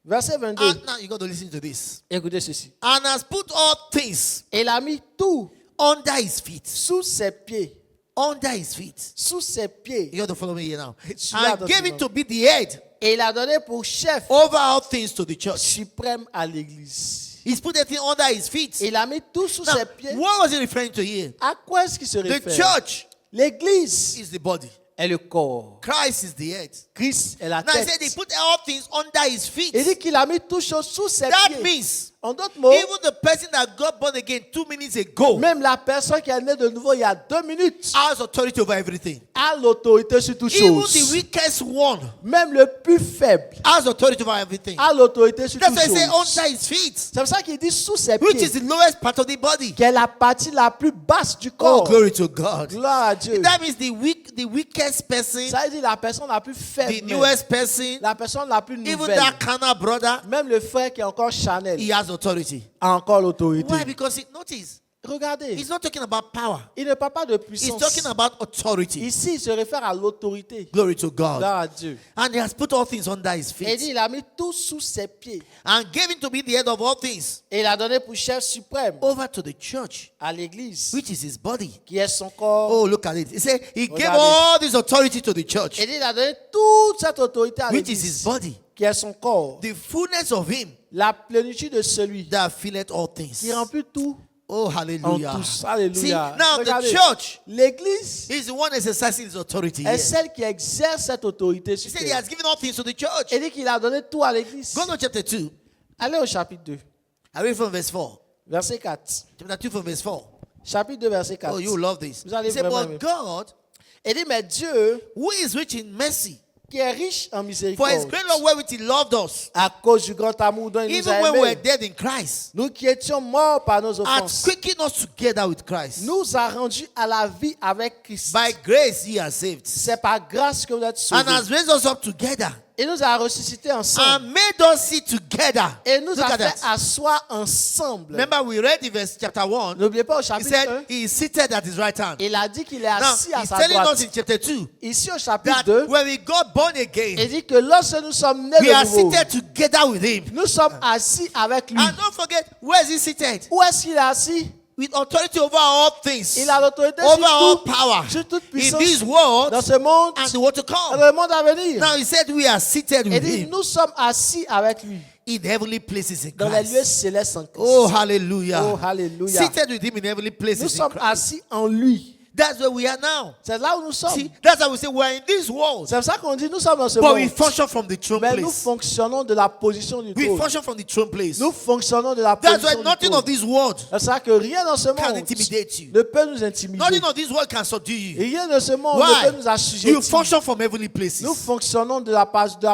Speaker 2: Verset 22.
Speaker 1: And now you got to listen to this.
Speaker 2: Écoutez ceci.
Speaker 1: And has put all things
Speaker 2: Il a mis tout
Speaker 1: under his feet.
Speaker 2: sous ses pieds.
Speaker 1: Under his feet.
Speaker 2: Sous ses pieds.
Speaker 1: You got to follow me here now.
Speaker 2: Je suis là,
Speaker 1: And gave
Speaker 2: attentivement.
Speaker 1: him to be the head
Speaker 2: Et il a donné pour chef
Speaker 1: over all things to the church.
Speaker 2: suprême à l'église.
Speaker 1: He's put everything under his feet.
Speaker 2: Il a mis tout sous
Speaker 1: Now,
Speaker 2: ses pieds.
Speaker 1: what was he referring to here?
Speaker 2: À quoi est-ce qu'il se
Speaker 1: The
Speaker 2: réfère?
Speaker 1: church
Speaker 2: L'église
Speaker 1: is the body.
Speaker 2: est le corps.
Speaker 1: Christ is the head.
Speaker 2: Christ est la
Speaker 1: Now he said he
Speaker 2: tête.
Speaker 1: put all things under his feet.
Speaker 2: Il dit qu'il a mis toutes choses sous ses
Speaker 1: That
Speaker 2: pieds.
Speaker 1: means
Speaker 2: En d'autres mots,
Speaker 1: even the person that got born again 2 minutes ago
Speaker 2: même la personne qui est née de nouveau il y a 2 minutes
Speaker 1: has authority over everything.
Speaker 2: a l'autorité sur toutes
Speaker 1: Even
Speaker 2: choses.
Speaker 1: the weakest one
Speaker 2: Même le plus faible
Speaker 1: has authority over everything.
Speaker 2: a l'autorité sur
Speaker 1: That's
Speaker 2: toutes
Speaker 1: why he said
Speaker 2: choses.
Speaker 1: under his feet,
Speaker 2: C'est pour ça qu'il dit sous ses
Speaker 1: which is
Speaker 2: pieds,
Speaker 1: the lowest part of the body.
Speaker 2: qui est la partie la plus basse du
Speaker 1: Oh,
Speaker 2: corps.
Speaker 1: glory to God.
Speaker 2: Gloire à Dieu.
Speaker 1: That means the weakest person,
Speaker 2: Ça veut dire la personne la plus
Speaker 1: the
Speaker 2: faible, même.
Speaker 1: newest person,
Speaker 2: La personne la plus
Speaker 1: even
Speaker 2: nouvelle.
Speaker 1: that carnal brother,
Speaker 2: Même le frère qui est encore Chanel
Speaker 1: he has authority.
Speaker 2: a encore l'autorité.
Speaker 1: Why? Because notice,
Speaker 2: Regardez,
Speaker 1: he's not talking about power.
Speaker 2: il ne parle pas de
Speaker 1: He's
Speaker 2: puissance.
Speaker 1: talking about authority.
Speaker 2: Ici, il se réfère à l'autorité.
Speaker 1: Glory to God.
Speaker 2: Gloire à Dieu.
Speaker 1: And he has put all things under his
Speaker 2: Et il dit,
Speaker 1: feet.
Speaker 2: il a mis tout sous ses pieds.
Speaker 1: And gave him to be the head of all things
Speaker 2: Et il a donné pour chef suprême
Speaker 1: over to the church,
Speaker 2: à l'église,
Speaker 1: which is his body.
Speaker 2: qui est son corps.
Speaker 1: Oh, look at it. He said he gave
Speaker 2: Regardez.
Speaker 1: all this authority to the church,
Speaker 2: Et il a donné toute cette autorité à
Speaker 1: which is his
Speaker 2: l'église,
Speaker 1: body.
Speaker 2: qui est son corps.
Speaker 1: The fullness of him
Speaker 2: La plénitude de celui
Speaker 1: that filleth all things.
Speaker 2: qui remplit tout
Speaker 1: Oh,
Speaker 2: en
Speaker 1: hallelujah.
Speaker 2: tous.
Speaker 1: See,
Speaker 2: Alléluia.
Speaker 1: now the
Speaker 2: Regardez,
Speaker 1: church
Speaker 2: l'église
Speaker 1: is the one exercising his authority
Speaker 2: est
Speaker 1: here.
Speaker 2: celle qui exerce cette autorité
Speaker 1: He
Speaker 2: sur
Speaker 1: said he
Speaker 2: terre.
Speaker 1: has given all things to the church.
Speaker 2: Il dit qu'il a donné tout à l'église.
Speaker 1: Go to chapter 2.
Speaker 2: Allez au chapitre 2,
Speaker 1: I read from verse 4.
Speaker 2: verset 4.
Speaker 1: Chapter 2 from verse 4.
Speaker 2: chapitre 2, verset 4.
Speaker 1: Oh, you love this.
Speaker 2: Vous allez
Speaker 1: He said,
Speaker 2: vraiment
Speaker 1: but
Speaker 2: aimer.
Speaker 1: God,
Speaker 2: Il dit, mais Dieu,
Speaker 1: who is rich in mercy,
Speaker 2: qui est riche en
Speaker 1: for his
Speaker 2: miséricorde,
Speaker 1: great love wherewith he loved us,
Speaker 2: à cause du grand amour dont il nous
Speaker 1: even
Speaker 2: a
Speaker 1: when we were
Speaker 2: aimés,
Speaker 1: dead in Christ,
Speaker 2: nous qui étions morts par nos
Speaker 1: hath
Speaker 2: offenses,
Speaker 1: quickened us together with Christ.
Speaker 2: nous a rendus à la vie avec Christ.
Speaker 1: By grace ye are saved,
Speaker 2: C'est par grâce que vous êtes
Speaker 1: and
Speaker 2: sauvés.
Speaker 1: has raised us up together,
Speaker 2: Il nous a ressuscités ensemble.
Speaker 1: and made us sit together.
Speaker 2: Et nous
Speaker 1: Look
Speaker 2: a
Speaker 1: at
Speaker 2: fait
Speaker 1: that.
Speaker 2: asseoir ensemble.
Speaker 1: Remember, we read in verse chapter 1,
Speaker 2: N'oubliez pas au
Speaker 1: he
Speaker 2: chapitre
Speaker 1: said
Speaker 2: 1,
Speaker 1: he is seated at his right hand.
Speaker 2: il a dit qu'il est
Speaker 1: Now,
Speaker 2: assis à
Speaker 1: he's
Speaker 2: sa
Speaker 1: telling us
Speaker 2: droite.
Speaker 1: in chapter 2
Speaker 2: Ici au chapitre
Speaker 1: that
Speaker 2: 2,
Speaker 1: when we got born
Speaker 2: il
Speaker 1: again,
Speaker 2: dit que lorsque nous sommes nés
Speaker 1: we
Speaker 2: de
Speaker 1: are
Speaker 2: nouveau,
Speaker 1: seated together with him.
Speaker 2: nous sommes assis avec lui.
Speaker 1: And don't forget, where is he seated?
Speaker 2: Où est-ce qu'il est assis?
Speaker 1: With authority over all things,
Speaker 2: Il a l'autorité
Speaker 1: over all
Speaker 2: sur tout,
Speaker 1: power,
Speaker 2: sur toute
Speaker 1: in
Speaker 2: puissance
Speaker 1: this world
Speaker 2: dans ce monde,
Speaker 1: and the world to
Speaker 2: dans
Speaker 1: come.
Speaker 2: le monde à venir.
Speaker 1: Now he said we are seated
Speaker 2: Il
Speaker 1: with
Speaker 2: dit,
Speaker 1: him
Speaker 2: nous sommes assis avec lui
Speaker 1: in heavenly places in
Speaker 2: dans les lieux
Speaker 1: Christ.
Speaker 2: célestes en Christ.
Speaker 1: Oh, hallelujah.
Speaker 2: Oh, hallelujah.
Speaker 1: Seated with him in heavenly
Speaker 2: Nous
Speaker 1: places in
Speaker 2: sommes
Speaker 1: Christ.
Speaker 2: assis en lui.
Speaker 1: That's where we are now.
Speaker 2: C'est là où nous sommes.
Speaker 1: See, that's how we say we are in this world,
Speaker 2: C'est pour ça qu'on dit nous sommes dans ce
Speaker 1: but we
Speaker 2: monde.
Speaker 1: function from the throne
Speaker 2: Mais nous
Speaker 1: place.
Speaker 2: fonctionnons de la position du
Speaker 1: We
Speaker 2: trône.
Speaker 1: function from the throne place.
Speaker 2: Nous fonctionnons de la
Speaker 1: That's
Speaker 2: position
Speaker 1: why
Speaker 2: du
Speaker 1: nothing
Speaker 2: trône.
Speaker 1: of this world
Speaker 2: C'est ça que rien dans ce
Speaker 1: can
Speaker 2: monde
Speaker 1: intimidate you.
Speaker 2: ne peut nous intimider.
Speaker 1: Nothing of this world can subdue you.
Speaker 2: Rien de ce monde
Speaker 1: Why?
Speaker 2: ne peut nous
Speaker 1: You
Speaker 2: assujettir.
Speaker 1: function from heavenly places.
Speaker 2: Nous fonctionnons de la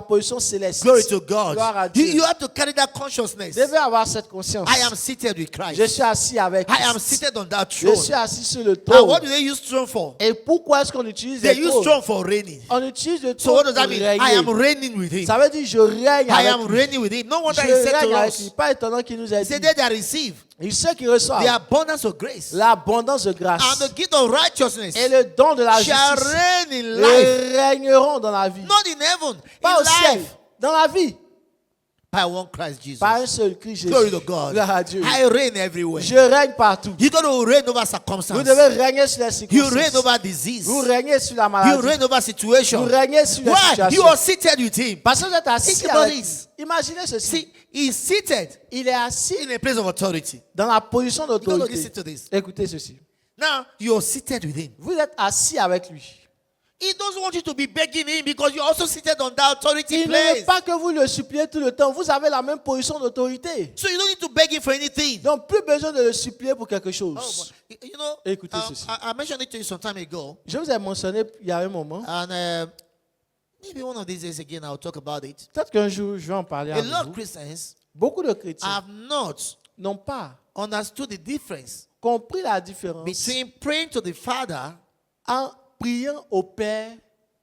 Speaker 2: position céleste.
Speaker 1: Glory to God.
Speaker 2: Gloire à
Speaker 1: You,
Speaker 2: Dieu.
Speaker 1: you have to carry that consciousness.
Speaker 2: Vous devez avoir cette conscience.
Speaker 1: I am seated with Christ.
Speaker 2: Je suis assis avec
Speaker 1: I am
Speaker 2: Christ.
Speaker 1: seated on that
Speaker 2: Je
Speaker 1: throne.
Speaker 2: suis assis sur le
Speaker 1: And
Speaker 2: trône.
Speaker 1: what do they use throne for?
Speaker 2: Et pourquoi est-ce qu'on utilise
Speaker 1: They
Speaker 2: les
Speaker 1: use
Speaker 2: trônes?
Speaker 1: throne for reigning.
Speaker 2: On utilise le
Speaker 1: So
Speaker 2: trône
Speaker 1: what does
Speaker 2: pour
Speaker 1: that mean? I
Speaker 2: régner.
Speaker 1: am reigning with him.
Speaker 2: Ça veut dire je règne
Speaker 1: I
Speaker 2: avec
Speaker 1: am
Speaker 2: lui.
Speaker 1: reigning with him. No wonder
Speaker 2: Je
Speaker 1: he said
Speaker 2: règne
Speaker 1: to
Speaker 2: avec lui.
Speaker 1: us,
Speaker 2: Pas étonnant qu'il nous ait
Speaker 1: he
Speaker 2: dit.
Speaker 1: said they that receive
Speaker 2: Et ceux qui reçoivent
Speaker 1: the abundance of grace
Speaker 2: l'abondance de grâce
Speaker 1: and the gift of righteousness
Speaker 2: et le don de la
Speaker 1: shall
Speaker 2: justice
Speaker 1: reign in life,
Speaker 2: régneront dans la vie.
Speaker 1: not in heaven,
Speaker 2: Pas au
Speaker 1: in
Speaker 2: ciel,
Speaker 1: life,
Speaker 2: dans la vie.
Speaker 1: by one Christ Jesus.
Speaker 2: Par un seul Christ Jésus.
Speaker 1: Glory to God.
Speaker 2: Gloire à Dieu.
Speaker 1: I reign everywhere.
Speaker 2: Je règne partout.
Speaker 1: You got to reign over
Speaker 2: Vous
Speaker 1: circumstances.
Speaker 2: devez régner sur les
Speaker 1: You reign
Speaker 2: circonstances.
Speaker 1: over disease.
Speaker 2: Vous régnez sur la
Speaker 1: You
Speaker 2: maladie.
Speaker 1: reign over
Speaker 2: Vous
Speaker 1: situation.
Speaker 2: régnez sur les
Speaker 1: Why? You
Speaker 2: situations.
Speaker 1: are seated with him.
Speaker 2: Parce que vous êtes assis
Speaker 1: Think about
Speaker 2: avec lui.
Speaker 1: this.
Speaker 2: Imaginez ceci.
Speaker 1: See, he's seated
Speaker 2: Il est assis
Speaker 1: in a place of authority.
Speaker 2: dans la position
Speaker 1: You got to
Speaker 2: d'autorité.
Speaker 1: listen to this.
Speaker 2: Écoutez ceci.
Speaker 1: Now, you are seated with him.
Speaker 2: Vous êtes assis avec lui.
Speaker 1: He doesn't want you to be begging him because you're also seated on that authority
Speaker 2: Il ne veut
Speaker 1: place.
Speaker 2: pas que vous le suppliez tout le temps. Vous avez la même position d'autorité.
Speaker 1: So you don't need to beg him for anything.
Speaker 2: Donc, plus besoin de le supplier pour quelque
Speaker 1: Oh,
Speaker 2: chose.
Speaker 1: but, you know,
Speaker 2: Écoutez ceci.
Speaker 1: I mentioned it to you some time ago,
Speaker 2: Je vous ai mentionné il y a un moment.
Speaker 1: and maybe one of these days again I'll talk about it.
Speaker 2: Peut-être qu'un jour, je vais en parler
Speaker 1: A
Speaker 2: avec
Speaker 1: lot of
Speaker 2: vous.
Speaker 1: Christians
Speaker 2: Beaucoup de chrétiens
Speaker 1: have not
Speaker 2: n'ont pas
Speaker 1: understood the difference
Speaker 2: compris la différence
Speaker 1: between praying to the Father
Speaker 2: en priant au Père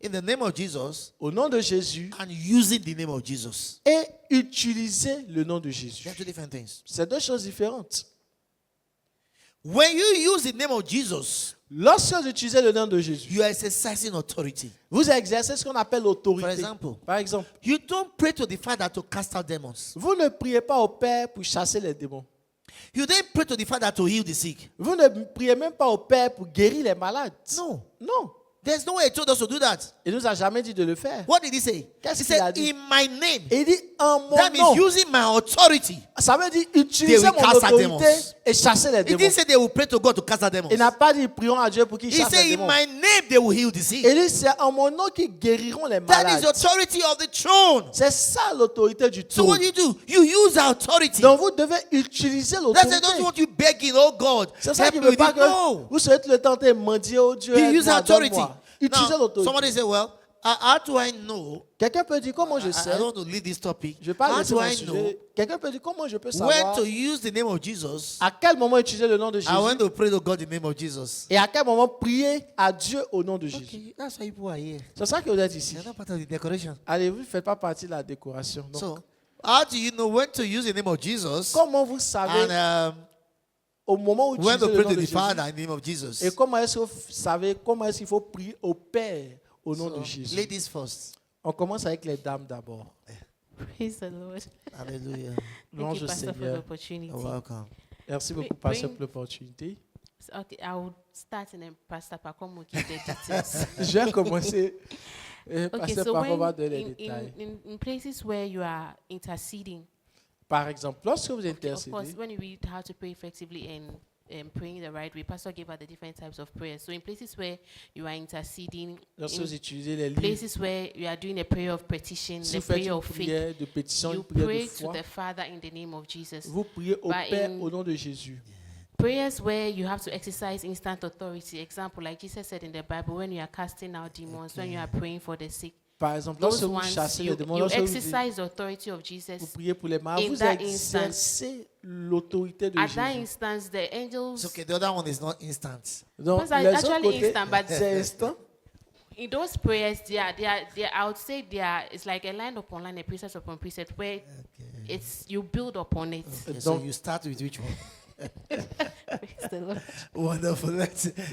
Speaker 1: in the name of Jesus
Speaker 2: au nom de Jésus
Speaker 1: and using the name of Jesus.
Speaker 2: et utiliser le nom de Jésus.
Speaker 1: They're two different things.
Speaker 2: C'est deux choses différentes.
Speaker 1: When you use the name of Jesus,
Speaker 2: Lorsque vous utilisez le nom de Jésus,
Speaker 1: you are exercising authority.
Speaker 2: vous exercez ce qu'on appelle l'autorité.
Speaker 1: For example.
Speaker 2: Par exemple,
Speaker 1: You don't pray to the Father to cast out demons.
Speaker 2: vous ne priez pas au Père pour chasser les démons.
Speaker 1: You don't pray to the Father to heal the sick.
Speaker 2: Vous ne priez même pas au Père pour guérir les malades.
Speaker 1: No.
Speaker 2: Non.
Speaker 1: There's no way he told us to do that.
Speaker 2: Il nous a jamais dit de le faire.
Speaker 1: What did he say?
Speaker 2: Qu'est-ce
Speaker 1: He
Speaker 2: qu'il a
Speaker 1: said,
Speaker 2: dit?
Speaker 1: in my name.
Speaker 2: Il dit en mon
Speaker 1: That
Speaker 2: nom.
Speaker 1: means using my authority.
Speaker 2: Ça veut dire utiliser
Speaker 1: They will
Speaker 2: mon
Speaker 1: cast out
Speaker 2: autorité
Speaker 1: demons.
Speaker 2: et chasser les
Speaker 1: He
Speaker 2: démons.
Speaker 1: didn't say they will pray to God to cast out demons.
Speaker 2: Il n'a pas dit prions à Dieu pour qu'il
Speaker 1: He
Speaker 2: chasse
Speaker 1: said,
Speaker 2: les
Speaker 1: in
Speaker 2: démons.
Speaker 1: my name they will heal the sick.
Speaker 2: Il dit c'est en mon nom qu'ils guériront les
Speaker 1: That is
Speaker 2: malades.
Speaker 1: the authority of the throne.
Speaker 2: C'est ça l'autorité du
Speaker 1: So what
Speaker 2: trône.
Speaker 1: do? You use authority.
Speaker 2: Donc vous devez utiliser
Speaker 1: That's
Speaker 2: l'autorité.
Speaker 1: why I don't want you begging, oh God,
Speaker 2: C'est ça
Speaker 1: help
Speaker 2: qui
Speaker 1: me
Speaker 2: ne veut
Speaker 1: with
Speaker 2: pas
Speaker 1: it.
Speaker 2: que
Speaker 1: No.
Speaker 2: vous soyez tout le temps en train de mendier au Dieu.
Speaker 1: You use
Speaker 2: aide-moi,
Speaker 1: authority.
Speaker 2: donne-moi. Utilisez
Speaker 1: Now,
Speaker 2: l'autorité.
Speaker 1: somebody say, well, how do I know?
Speaker 2: Quelqu'un peut dire comment je
Speaker 1: I
Speaker 2: sais.
Speaker 1: don't want to lead this topic.
Speaker 2: Je vais pas
Speaker 1: How
Speaker 2: laisser
Speaker 1: do
Speaker 2: mon
Speaker 1: I know
Speaker 2: sujet. Quelqu'un peut dire comment je peux
Speaker 1: when
Speaker 2: savoir
Speaker 1: to use the name of Jesus
Speaker 2: à quel moment utiliser le nom de Jésus
Speaker 1: and when to pray to God in the name of Jesus?
Speaker 2: et à quel moment prier à Dieu au nom de Jésus.
Speaker 1: Okay, that's why people are here.
Speaker 2: C'est ça que vous êtes ici.
Speaker 1: They're not part of the decoration.
Speaker 2: Allez, vous ne faites pas partie de la décoration. Donc,
Speaker 1: So, how do you know when to use the name of Jesus
Speaker 2: comment vous savez
Speaker 1: and
Speaker 2: au moment où vous
Speaker 1: when
Speaker 2: utilisez
Speaker 1: to
Speaker 2: le
Speaker 1: pray
Speaker 2: nom
Speaker 1: to
Speaker 2: de
Speaker 1: the
Speaker 2: Jésus
Speaker 1: Father in the name of Jesus?
Speaker 2: et comment est-ce que vous savez comment est-ce qu'il faut prier au Père au nom de Jésus.
Speaker 1: Ladies first.
Speaker 2: On commence avec les dames d'abord.
Speaker 4: Praise the Lord.
Speaker 1: Hallelujah.
Speaker 4: Thank
Speaker 2: Louange
Speaker 4: you,
Speaker 2: au
Speaker 4: Pastor, for the
Speaker 2: Seigneur.
Speaker 4: opportunity.
Speaker 1: You're welcome.
Speaker 2: Merci beaucoup,
Speaker 4: Bring-
Speaker 2: Pasteur, pour l'opportunité.
Speaker 4: Okay, I will start and then Pastor Pakom will give the details.
Speaker 2: Je vais commencer.
Speaker 4: Okay,
Speaker 2: Pasteur
Speaker 4: so
Speaker 2: Papa va
Speaker 4: when
Speaker 2: donner les détails.
Speaker 4: in places where you are interceding,
Speaker 2: Par exemple, lorsque vous
Speaker 4: of course,
Speaker 2: intercédez,
Speaker 4: when you read how to pray effectively and praying the right way, Pastor gave us the different types of prayers. So in places where you are interceding,
Speaker 2: lorsque
Speaker 4: in
Speaker 2: vous utilisez les livres,
Speaker 4: places where you are doing a prayer of petition,
Speaker 2: si
Speaker 4: the
Speaker 2: vous faites
Speaker 4: prayer
Speaker 2: une
Speaker 4: of faith,
Speaker 2: prière de pétition,
Speaker 4: you
Speaker 2: une prière
Speaker 4: pray
Speaker 2: de
Speaker 4: to
Speaker 2: foi,
Speaker 4: the Father in the name of Jesus.
Speaker 2: vous priez au
Speaker 4: But
Speaker 2: Père
Speaker 4: in-
Speaker 2: au nom de Jésus.
Speaker 4: prayers where you have to exercise instant authority. Example, like Jesus said in the Bible, when you are casting out demons, when you are praying for the sick.
Speaker 2: Par exemple,
Speaker 4: Those
Speaker 2: lorsque vous
Speaker 4: ones,
Speaker 2: chassez les
Speaker 4: you,
Speaker 2: démons,
Speaker 4: you
Speaker 2: lorsque vous
Speaker 4: exercise the authority of
Speaker 2: vous
Speaker 4: Jesus.
Speaker 2: priez pour les malades,
Speaker 4: in
Speaker 2: vous
Speaker 4: that
Speaker 2: exercez l'autorité de
Speaker 4: At that
Speaker 2: Jésus.
Speaker 4: instance, the angels,
Speaker 1: It's okay. The other one is not instant.
Speaker 2: Donc,
Speaker 4: Because I
Speaker 2: les
Speaker 4: actually
Speaker 2: autres côtés,
Speaker 4: instant, but-
Speaker 2: c'est instant.
Speaker 4: in those prayers, I would say it's like a line upon line, a precept upon precept, where it's you build upon it.
Speaker 1: Okay, so
Speaker 2: Donc-
Speaker 1: you start with which one?
Speaker 4: Praise the Lord.
Speaker 1: Wonderful.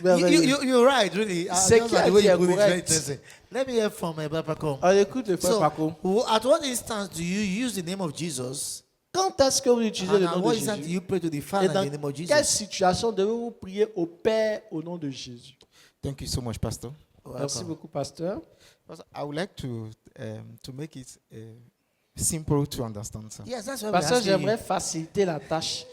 Speaker 2: Well,
Speaker 1: You're right, really.
Speaker 2: C'est
Speaker 1: Just
Speaker 2: qui a
Speaker 1: the way
Speaker 2: dit
Speaker 1: you
Speaker 2: est
Speaker 1: put it is very
Speaker 2: correct.
Speaker 1: interesting. Let me hear from Brother Paco.
Speaker 2: On écoute le frère
Speaker 1: So,
Speaker 2: Paco.
Speaker 1: at what instance do you use the name of Jesus?
Speaker 2: Quand est-ce que vous utilisez
Speaker 1: And
Speaker 2: le
Speaker 1: at
Speaker 2: nom
Speaker 1: what
Speaker 2: de
Speaker 1: instance do
Speaker 2: Jésus?
Speaker 1: you pray to the
Speaker 2: Et
Speaker 1: Father
Speaker 2: dans
Speaker 1: in the name of
Speaker 2: quelle
Speaker 1: Jesus?
Speaker 2: situation devez-vous prier au Père au nom de Jésus?
Speaker 3: Thank you so much, Pastor.
Speaker 2: Merci
Speaker 1: Welcome.
Speaker 2: beaucoup, pasteur.
Speaker 3: Pastor, I would like to make it simple to understand, sir.
Speaker 1: Yes, that's what we're
Speaker 2: Pasteur,
Speaker 1: asking you.
Speaker 2: j'aimerais faciliter la tâche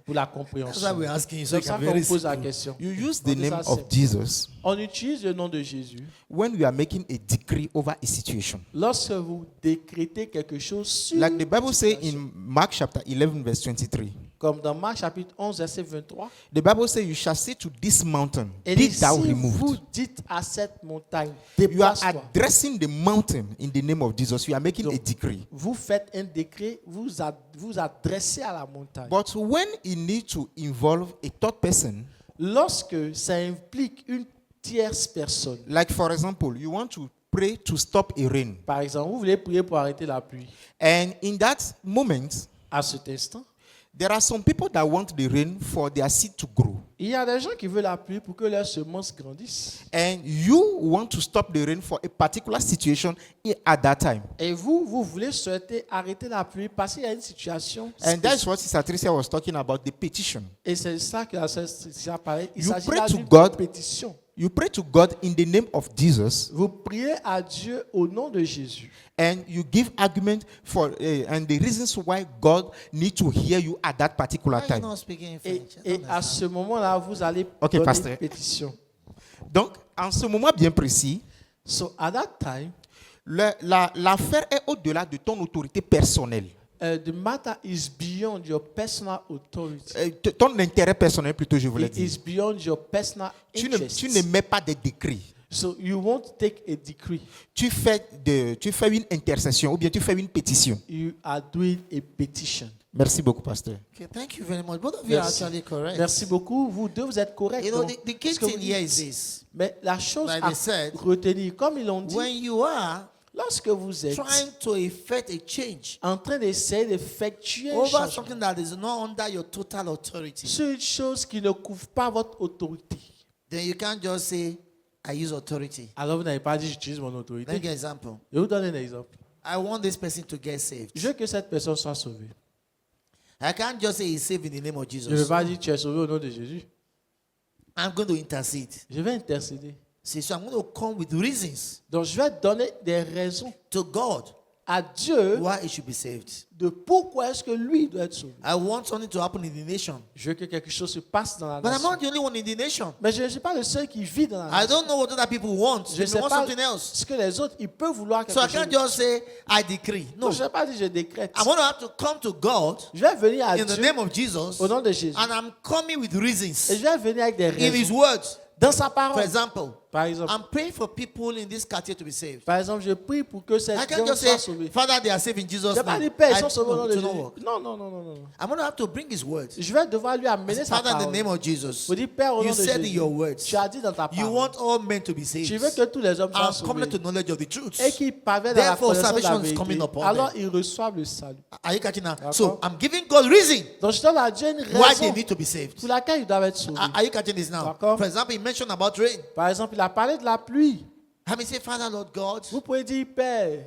Speaker 2: pour la
Speaker 1: That's why
Speaker 2: compréhension.
Speaker 1: we're asking you. So
Speaker 2: C'est
Speaker 1: it
Speaker 2: ça
Speaker 1: can be
Speaker 2: qu'on
Speaker 1: very
Speaker 2: vous pose la
Speaker 1: simple.
Speaker 2: question.
Speaker 3: You use the
Speaker 2: Donc,
Speaker 3: name
Speaker 2: ça,
Speaker 3: of
Speaker 2: c'est-
Speaker 3: Jesus
Speaker 2: On utilise le nom de Jésus
Speaker 3: when we are making a decree over a situation.
Speaker 2: lorsque vous décrétez quelque chose sur
Speaker 3: Like the Bible
Speaker 2: une
Speaker 3: says
Speaker 2: situation.
Speaker 3: in Mark chapter 11, verse 23.
Speaker 2: Comme dans Marc chapitre 11, verset 23.
Speaker 3: The Bible says, you shall say to this mountain,
Speaker 2: Et
Speaker 3: be
Speaker 2: dit,
Speaker 3: thou
Speaker 2: si vous
Speaker 3: removed.
Speaker 2: dites à cette montagne,
Speaker 3: You are
Speaker 2: déplace-toi.
Speaker 3: addressing the mountain in the name of Jesus. You are making a
Speaker 2: Donc,
Speaker 3: decree.
Speaker 2: Vous faites un décret, vous adressez à la montagne.
Speaker 3: But when you need to involve a third person,
Speaker 2: Lorsque ça implique une tierce personne,
Speaker 3: like for example, you want to pray to stop a rain,
Speaker 2: par exemple, vous voulez prier pour arrêter la pluie.
Speaker 3: and in that moment,
Speaker 2: À cet instant,
Speaker 3: there are some people that want the rain for their seed to grow,
Speaker 2: il y a des gens qui veulent la pluie pour que leurs semences grandissent.
Speaker 3: and you want to stop the rain for a particular situation at that time.
Speaker 2: Et vous voulez souhaiter arrêter la pluie parce qu'il y a une situation.
Speaker 3: And that's
Speaker 2: spécifique.
Speaker 3: what Sister Tricia was talking about, the petition.
Speaker 2: Et c'est ça que la sœur Tricia parlait. Il
Speaker 3: You
Speaker 2: s'agit
Speaker 3: pray
Speaker 2: là
Speaker 3: to
Speaker 2: d'une
Speaker 3: God.
Speaker 2: pétition.
Speaker 3: You pray to God in the name of Jesus,
Speaker 2: Vous priez à Dieu au nom de Jésus.
Speaker 3: and you give argument for and the reasons why God needs to hear you at that particular
Speaker 1: Why are you
Speaker 3: time.
Speaker 1: not speaking in
Speaker 2: Et,
Speaker 1: French? I
Speaker 2: et
Speaker 1: don't
Speaker 2: à
Speaker 1: understand.
Speaker 2: ce moment-là, vous allez
Speaker 3: Ok,
Speaker 2: donner
Speaker 3: pasteur.
Speaker 2: une pétition.
Speaker 3: Donc, en ce moment bien précis,
Speaker 2: So at that time,
Speaker 3: l'affaire est au-delà de ton autorité personnelle,
Speaker 2: the matter is beyond your personal authority.
Speaker 3: ton intérêt personnel plutôt, je voulais
Speaker 2: It
Speaker 3: dire.
Speaker 2: is beyond your personal
Speaker 3: Tu
Speaker 2: interest.
Speaker 3: ne mets pas des décrets.
Speaker 2: So you won't take a decree.
Speaker 3: Tu fais une intercession ou bien tu fais une pétition.
Speaker 2: You are doing a petition.
Speaker 3: Merci beaucoup, pasteur.
Speaker 1: Okay, thank you very much. Both of you are
Speaker 2: Merci.
Speaker 1: actually correct.
Speaker 2: Merci beaucoup. Vous deux, vous êtes corrects.
Speaker 1: You know,
Speaker 2: Donc,
Speaker 1: the key
Speaker 2: ce que vous
Speaker 1: thing here
Speaker 2: dites-
Speaker 1: is this.
Speaker 2: Mais la chose
Speaker 1: Like
Speaker 2: à
Speaker 1: they said,
Speaker 2: retenir, comme ils l'ont dit,
Speaker 1: When you are
Speaker 2: lorsque vous êtes
Speaker 1: trying to effect a change
Speaker 2: en train d'essayer d'effectuer un
Speaker 1: over
Speaker 2: changement
Speaker 1: something that is not under your total authority,
Speaker 2: sur une chose qui ne couvre pas votre autorité,
Speaker 1: then you can't just say, I use authority.
Speaker 2: alors vous n'avez pas dit j'utilise mon
Speaker 1: Let me
Speaker 2: autorité.
Speaker 1: give an example.
Speaker 2: Je vous donne un exemple.
Speaker 1: I want this person to get saved.
Speaker 2: Je veux que cette personne soit sauvée.
Speaker 1: I can't just say he's saved in the name of
Speaker 2: Je ne vais
Speaker 1: Jesus.
Speaker 2: pas dire tu es sauvé au nom de Jésus.
Speaker 1: I'm going to intercede.
Speaker 2: Je vais intercéder.
Speaker 1: See, so I'm going to come with reasons
Speaker 2: Donc je vais donner des raisons
Speaker 1: to God
Speaker 2: à Dieu
Speaker 1: why he should be saved.
Speaker 2: de pourquoi est-ce que lui doit être sauvé.
Speaker 1: I want something to happen in the nation.
Speaker 2: Je veux que quelque chose se passe dans la
Speaker 1: But I'm
Speaker 2: nation.
Speaker 1: not the only one in the nation.
Speaker 2: Mais je ne suis pas le seul qui vit dans la
Speaker 1: I
Speaker 2: nation.
Speaker 1: don't know what other people want.
Speaker 2: Je
Speaker 1: They
Speaker 2: ne sais
Speaker 1: want
Speaker 2: pas
Speaker 1: something else.
Speaker 2: ce que les autres, ils peuvent vouloir quelque
Speaker 1: So I
Speaker 2: chose.
Speaker 1: can't just say, I decree. No.
Speaker 2: Non, je ne vais pas dire je décrète.
Speaker 1: I'm going to have to come to God
Speaker 2: Je vais venir à
Speaker 1: in the
Speaker 2: Dieu
Speaker 1: name of Jesus,
Speaker 2: au nom de Jésus.
Speaker 1: and I'm coming with
Speaker 2: Et
Speaker 1: reasons
Speaker 2: je vais venir avec des
Speaker 1: in His
Speaker 2: raisons.
Speaker 1: words.
Speaker 2: Dans sa
Speaker 1: For
Speaker 2: parole.
Speaker 1: example,
Speaker 2: Par exemple,
Speaker 1: I'm praying for people in this quartier to be saved.
Speaker 2: par exemple, je prie pour que ces
Speaker 1: I
Speaker 2: gens
Speaker 1: can't just
Speaker 2: soient
Speaker 1: say,
Speaker 2: sauvés.
Speaker 1: Father, they are saved in
Speaker 2: Je
Speaker 1: Jesus'
Speaker 2: ne vais pas
Speaker 1: name.
Speaker 2: dire Père, ils
Speaker 1: I-
Speaker 2: sont sauvés au nom
Speaker 1: no,
Speaker 2: de
Speaker 1: to not
Speaker 2: Jésus.
Speaker 1: work.
Speaker 2: Non, non, non, non, non.
Speaker 1: I'm going to have to bring His words.
Speaker 2: Je vais devoir lui amener sa
Speaker 1: Father, in the
Speaker 2: parole.
Speaker 1: name of Jesus,
Speaker 2: Vous dites, Père, au
Speaker 1: you
Speaker 2: nom de
Speaker 1: said in
Speaker 2: Jésus,
Speaker 1: your words,
Speaker 2: tu as dit dans ta
Speaker 1: you
Speaker 2: parole,
Speaker 1: want all men to be saved
Speaker 2: tu veux que tous les hommes soient
Speaker 1: and come
Speaker 2: sauvés
Speaker 1: to knowledge of the truth.
Speaker 2: et qu'ils parviennent à la
Speaker 1: Therefore,
Speaker 2: connaissance de la
Speaker 1: salvation is
Speaker 2: vérité.
Speaker 1: coming upon
Speaker 2: Alors,
Speaker 1: them.
Speaker 2: ils reçoivent le salut.
Speaker 1: Are you catching that?
Speaker 2: D'accord.
Speaker 1: So I'm giving God reason
Speaker 2: Donc, je donne à Dieu une
Speaker 1: why they
Speaker 2: raison
Speaker 1: need to be saved.
Speaker 2: pour laquelle ils doivent être sauvés.
Speaker 1: Are you catching this now?
Speaker 2: D'accord.
Speaker 1: For example, he mentioned about rain.
Speaker 2: Par exemple, il a parlé de la pluie.
Speaker 1: I mean, say, Father, Lord God,
Speaker 2: Vous pouvez dire, Père,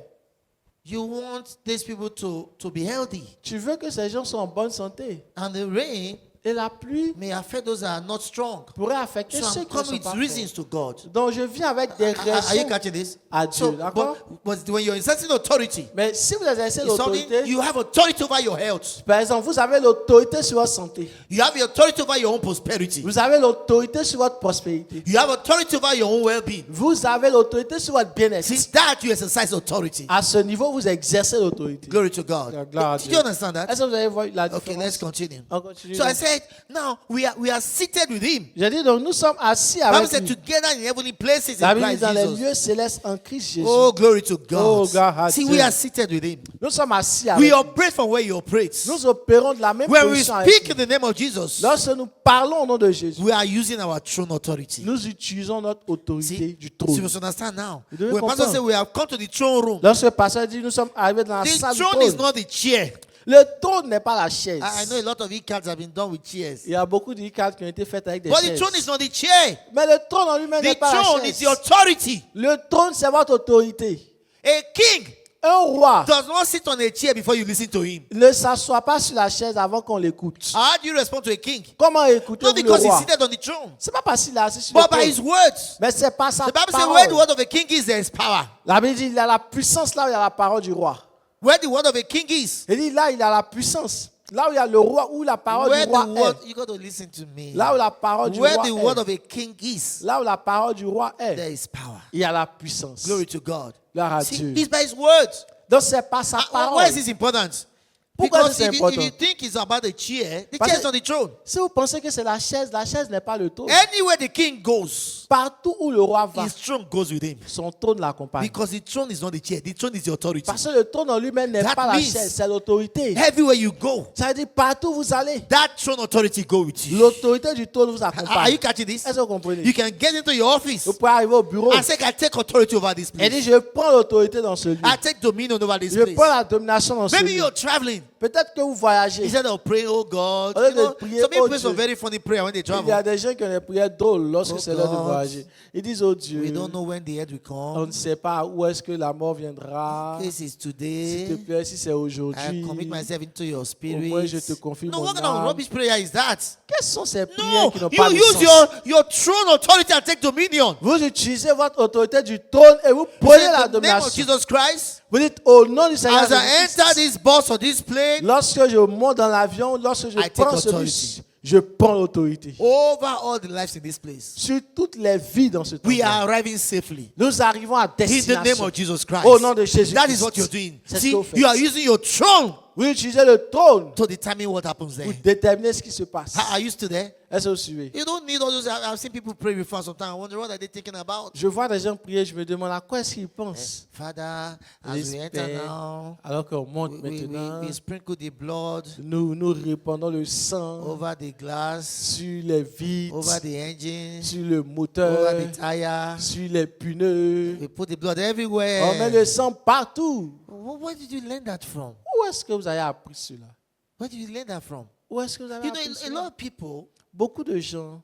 Speaker 1: you want these people to be healthy.
Speaker 2: tu veux que ces gens soient en bonne santé.
Speaker 1: And the rain
Speaker 2: Et la pluie
Speaker 1: may affect those that are not strong.
Speaker 2: pourrait affecter
Speaker 1: So
Speaker 2: ceux
Speaker 1: I'm
Speaker 2: qui ne sont
Speaker 1: coming
Speaker 2: pas
Speaker 1: with reasons
Speaker 2: forts.
Speaker 1: to God.
Speaker 2: Donc, je viens avec des
Speaker 1: Are you
Speaker 2: raisons
Speaker 1: catching this?
Speaker 2: à Dieu.
Speaker 1: So,
Speaker 2: D'accord?
Speaker 1: but when you're exercising authority,
Speaker 2: Mais si vous exercez
Speaker 1: it's something
Speaker 2: l'autorité,
Speaker 1: you have authority over your health.
Speaker 2: par exemple, vous avez l'autorité sur votre santé.
Speaker 1: You have the authority over your own prosperity.
Speaker 2: Vous avez l'autorité sur votre prospérité.
Speaker 1: You have authority over your own well-being.
Speaker 2: Vous avez l'autorité sur votre bien-être.
Speaker 1: Since that you exercise authority.
Speaker 2: À ce niveau, vous exercexercez l'autorité.
Speaker 1: Glory to God.
Speaker 2: Gloire à
Speaker 1: Did
Speaker 2: Dieu.
Speaker 1: you understand that?
Speaker 2: Est-ce que vous avez vu la
Speaker 1: Okay,
Speaker 2: différence?
Speaker 1: let's continue.
Speaker 2: On continue.
Speaker 1: So I said said, now we are seated with him.
Speaker 2: J'ai dit, donc nous sommes assis
Speaker 1: The Bible
Speaker 2: avec
Speaker 1: said
Speaker 2: lui.
Speaker 1: together in heavenly places
Speaker 2: La
Speaker 1: in
Speaker 2: Bible dit
Speaker 1: Christ
Speaker 2: dans les
Speaker 1: Jesus.
Speaker 2: lieux célestes en Christ Jésus.
Speaker 1: Oh, glory to
Speaker 2: Oh,
Speaker 1: God.
Speaker 2: God,
Speaker 1: See,
Speaker 2: Dieu.
Speaker 1: we are seated with him.
Speaker 2: Nous sommes assis avec
Speaker 1: We
Speaker 2: lui.
Speaker 1: operate from where he operates.
Speaker 2: Nous opérons de la même
Speaker 1: When we
Speaker 2: position avec
Speaker 1: speak
Speaker 2: lui.
Speaker 1: in the name of Jesus,
Speaker 2: Lorsque nous parlons au nom de Jésus,
Speaker 1: we are using our throne authority.
Speaker 2: nous utilisons notre autorité
Speaker 1: See,
Speaker 2: du
Speaker 1: so you
Speaker 2: trône.
Speaker 1: must understand now.
Speaker 2: Vous devez
Speaker 1: When Pastor
Speaker 2: comprendre.
Speaker 1: said we have come to the throne room,
Speaker 2: Lorsque le pasteur dit nous sommes arrivés dans la
Speaker 1: the
Speaker 2: salle du
Speaker 1: throne is
Speaker 2: trône,
Speaker 1: not the chair.
Speaker 2: le trône n'est pas la chaise.
Speaker 1: I know a lot of e-cards have been done with chairs.
Speaker 2: Il y a beaucoup de cartes qui ont été faites avec des
Speaker 1: But the
Speaker 2: chaises.
Speaker 1: throne is not the chair.
Speaker 2: Mais le trône en lui-même
Speaker 1: The
Speaker 2: n'est pas la
Speaker 1: throne is
Speaker 2: chaise.
Speaker 1: the authority.
Speaker 2: Le trône, c'est votre autorité.
Speaker 1: A king
Speaker 2: Un roi
Speaker 1: does not sit on a chair before you listen to him.
Speaker 2: ne s'assoit pas sur la chaise avant qu'on l'écoute.
Speaker 1: How do you respond to a king?
Speaker 2: Comment écouter
Speaker 1: Not
Speaker 2: le
Speaker 1: because he's
Speaker 2: roi?
Speaker 1: seated on the throne,
Speaker 2: C'est pas parce qu'il est assis sur le
Speaker 1: but by his
Speaker 2: trône.
Speaker 1: words.
Speaker 2: Mais c'est pas sa
Speaker 1: The Bible says where the
Speaker 2: parole.
Speaker 1: word of a king is, there is power.
Speaker 2: La Bible dit il y a la puissance là où il y a la parole du roi.
Speaker 1: Where the word of a king is,
Speaker 2: Il dit là il y a la puissance. Là où il y a le roi, où la parole
Speaker 1: where
Speaker 2: du
Speaker 1: the
Speaker 2: roi
Speaker 1: word,
Speaker 2: est.
Speaker 1: you got to listen to me.
Speaker 2: Là où la parole du
Speaker 1: Where
Speaker 2: roi
Speaker 1: the word
Speaker 2: est.
Speaker 1: of a king is,
Speaker 2: Là où la parole du roi
Speaker 1: there
Speaker 2: est.
Speaker 1: is power.
Speaker 2: Il y a la puissance.
Speaker 1: Glory to God.
Speaker 2: Gloire à
Speaker 1: See,
Speaker 2: Dieu.
Speaker 1: it's by his words.
Speaker 2: Donc c'est pas sa
Speaker 1: Why
Speaker 2: parole.
Speaker 1: is this important?
Speaker 2: Pourquoi
Speaker 1: Because
Speaker 2: c'est
Speaker 1: if
Speaker 2: important?
Speaker 1: you think it's about the chair
Speaker 2: Parce
Speaker 1: is
Speaker 2: que-
Speaker 1: on the throne.
Speaker 2: Si vous pensez que c'est la chaise n'est pas le trône.
Speaker 1: Anywhere the king goes,
Speaker 2: Partout où le roi va,
Speaker 1: his throne goes with him.
Speaker 2: son trône l'accompagne.
Speaker 1: Because the throne is not the chair, the throne is the authority.
Speaker 2: Parce que le trône en lui-même n'est
Speaker 1: That
Speaker 2: pas la
Speaker 1: means-
Speaker 2: chaise, c'est l'autorité.
Speaker 1: Everywhere you go,
Speaker 2: Ça veut dire partout où vous allez,
Speaker 1: that throne authority go with you.
Speaker 2: l'autorité du trône vous
Speaker 1: Are you
Speaker 2: accompagne.
Speaker 1: catching this?
Speaker 2: Est-ce que vous comprenez?
Speaker 1: You can get into your office
Speaker 2: Vous pouvez arriver au bureau
Speaker 1: and say, I take authority over this
Speaker 2: et dire
Speaker 1: place.
Speaker 2: je prends l'autorité dans ce lieu.
Speaker 1: I take dominion over this
Speaker 2: Je prends
Speaker 1: place.
Speaker 2: la domination dans ce
Speaker 1: Maybe
Speaker 2: lieu.
Speaker 1: you're traveling.
Speaker 2: Peut-être que vous voyagez.
Speaker 1: Instead of praying, oh God.
Speaker 2: Au lieu
Speaker 1: You know,
Speaker 2: de prier,
Speaker 1: some people
Speaker 2: oh
Speaker 1: pray some
Speaker 2: Dieu.
Speaker 1: very funny prayer when they
Speaker 2: Il y a
Speaker 1: travel.
Speaker 2: des gens qui ont des prières drôles lorsque
Speaker 1: Oh
Speaker 2: c'est l'heure de
Speaker 1: God.
Speaker 2: voyager. Ils disent, oh Dieu,
Speaker 1: We don't know when the end will
Speaker 2: on
Speaker 1: come.
Speaker 2: ne sait pas où est-ce que la mort viendra.
Speaker 1: This is
Speaker 2: S'il te
Speaker 1: today.
Speaker 2: plaît, si c'est
Speaker 1: I
Speaker 2: aujourd'hui.
Speaker 1: commit myself into your spirit.
Speaker 2: moins je te confie
Speaker 1: No,
Speaker 2: mon
Speaker 1: what kind of
Speaker 2: âme.
Speaker 1: rubbish prayer is that?
Speaker 2: Quelles sont ces prières
Speaker 1: No,
Speaker 2: qui n'ont
Speaker 1: you
Speaker 2: pas de
Speaker 1: use
Speaker 2: sens?
Speaker 1: your throne authority and take dominion.
Speaker 2: Vous utilisez votre autorité du trône et vous
Speaker 1: You
Speaker 2: prenez
Speaker 1: say,
Speaker 2: la
Speaker 1: in the name of
Speaker 2: domination.
Speaker 1: Jesus Christ,
Speaker 2: Vous dites au nom du Seigneur
Speaker 1: as I
Speaker 2: Jésus-Christ,
Speaker 1: enter this bus or this plane,
Speaker 2: lorsque je monte dans l'avion, lorsque je
Speaker 1: I take
Speaker 2: prends ce
Speaker 1: authority.
Speaker 2: bus, je prends l'autorité.
Speaker 1: over all the lives in this place,
Speaker 2: Sur toutes les vies dans ce
Speaker 1: we
Speaker 2: temple.
Speaker 1: are arriving safely.
Speaker 2: Nous arrivons à
Speaker 1: In the name
Speaker 2: destination.
Speaker 1: of Jesus Christ.
Speaker 2: Au nom de Jésus.
Speaker 1: That is what you're doing.
Speaker 2: C'est ce
Speaker 1: See,
Speaker 2: que vous faites.
Speaker 1: you are using your throne
Speaker 2: Vous utilisez le trône
Speaker 1: to determine what happens there.
Speaker 2: pour déterminer ce qui se passe.
Speaker 1: Are you still there?
Speaker 2: Est-ce que vous suivez?
Speaker 1: You don't need all those. I've seen people pray before sometimes. I wonder what are they thinking about.
Speaker 2: Je vois des gens prier, je me demande à quoi est-ce qu'ils pensent.
Speaker 1: Father, as we enter
Speaker 2: J'espère,
Speaker 1: now,
Speaker 2: alors qu'on monte
Speaker 1: we
Speaker 2: maintenant,
Speaker 1: sprinkle the blood
Speaker 2: nous répandons le sang
Speaker 1: over the glass,
Speaker 2: sur les vitres,
Speaker 1: over the engine,
Speaker 2: sur le
Speaker 1: over
Speaker 2: moteur,
Speaker 1: the tire.
Speaker 2: sur les pneus.
Speaker 1: We put the blood
Speaker 2: On met
Speaker 1: everywhere.
Speaker 2: le sang partout.
Speaker 1: Where did you learn that from?
Speaker 2: Où est-ce que vous avez appris cela?
Speaker 1: Where did you learn that from?
Speaker 2: Où est-ce que vous avez
Speaker 1: You know,
Speaker 2: appris
Speaker 1: a lot
Speaker 2: cela?
Speaker 1: of people,
Speaker 2: Beaucoup de gens,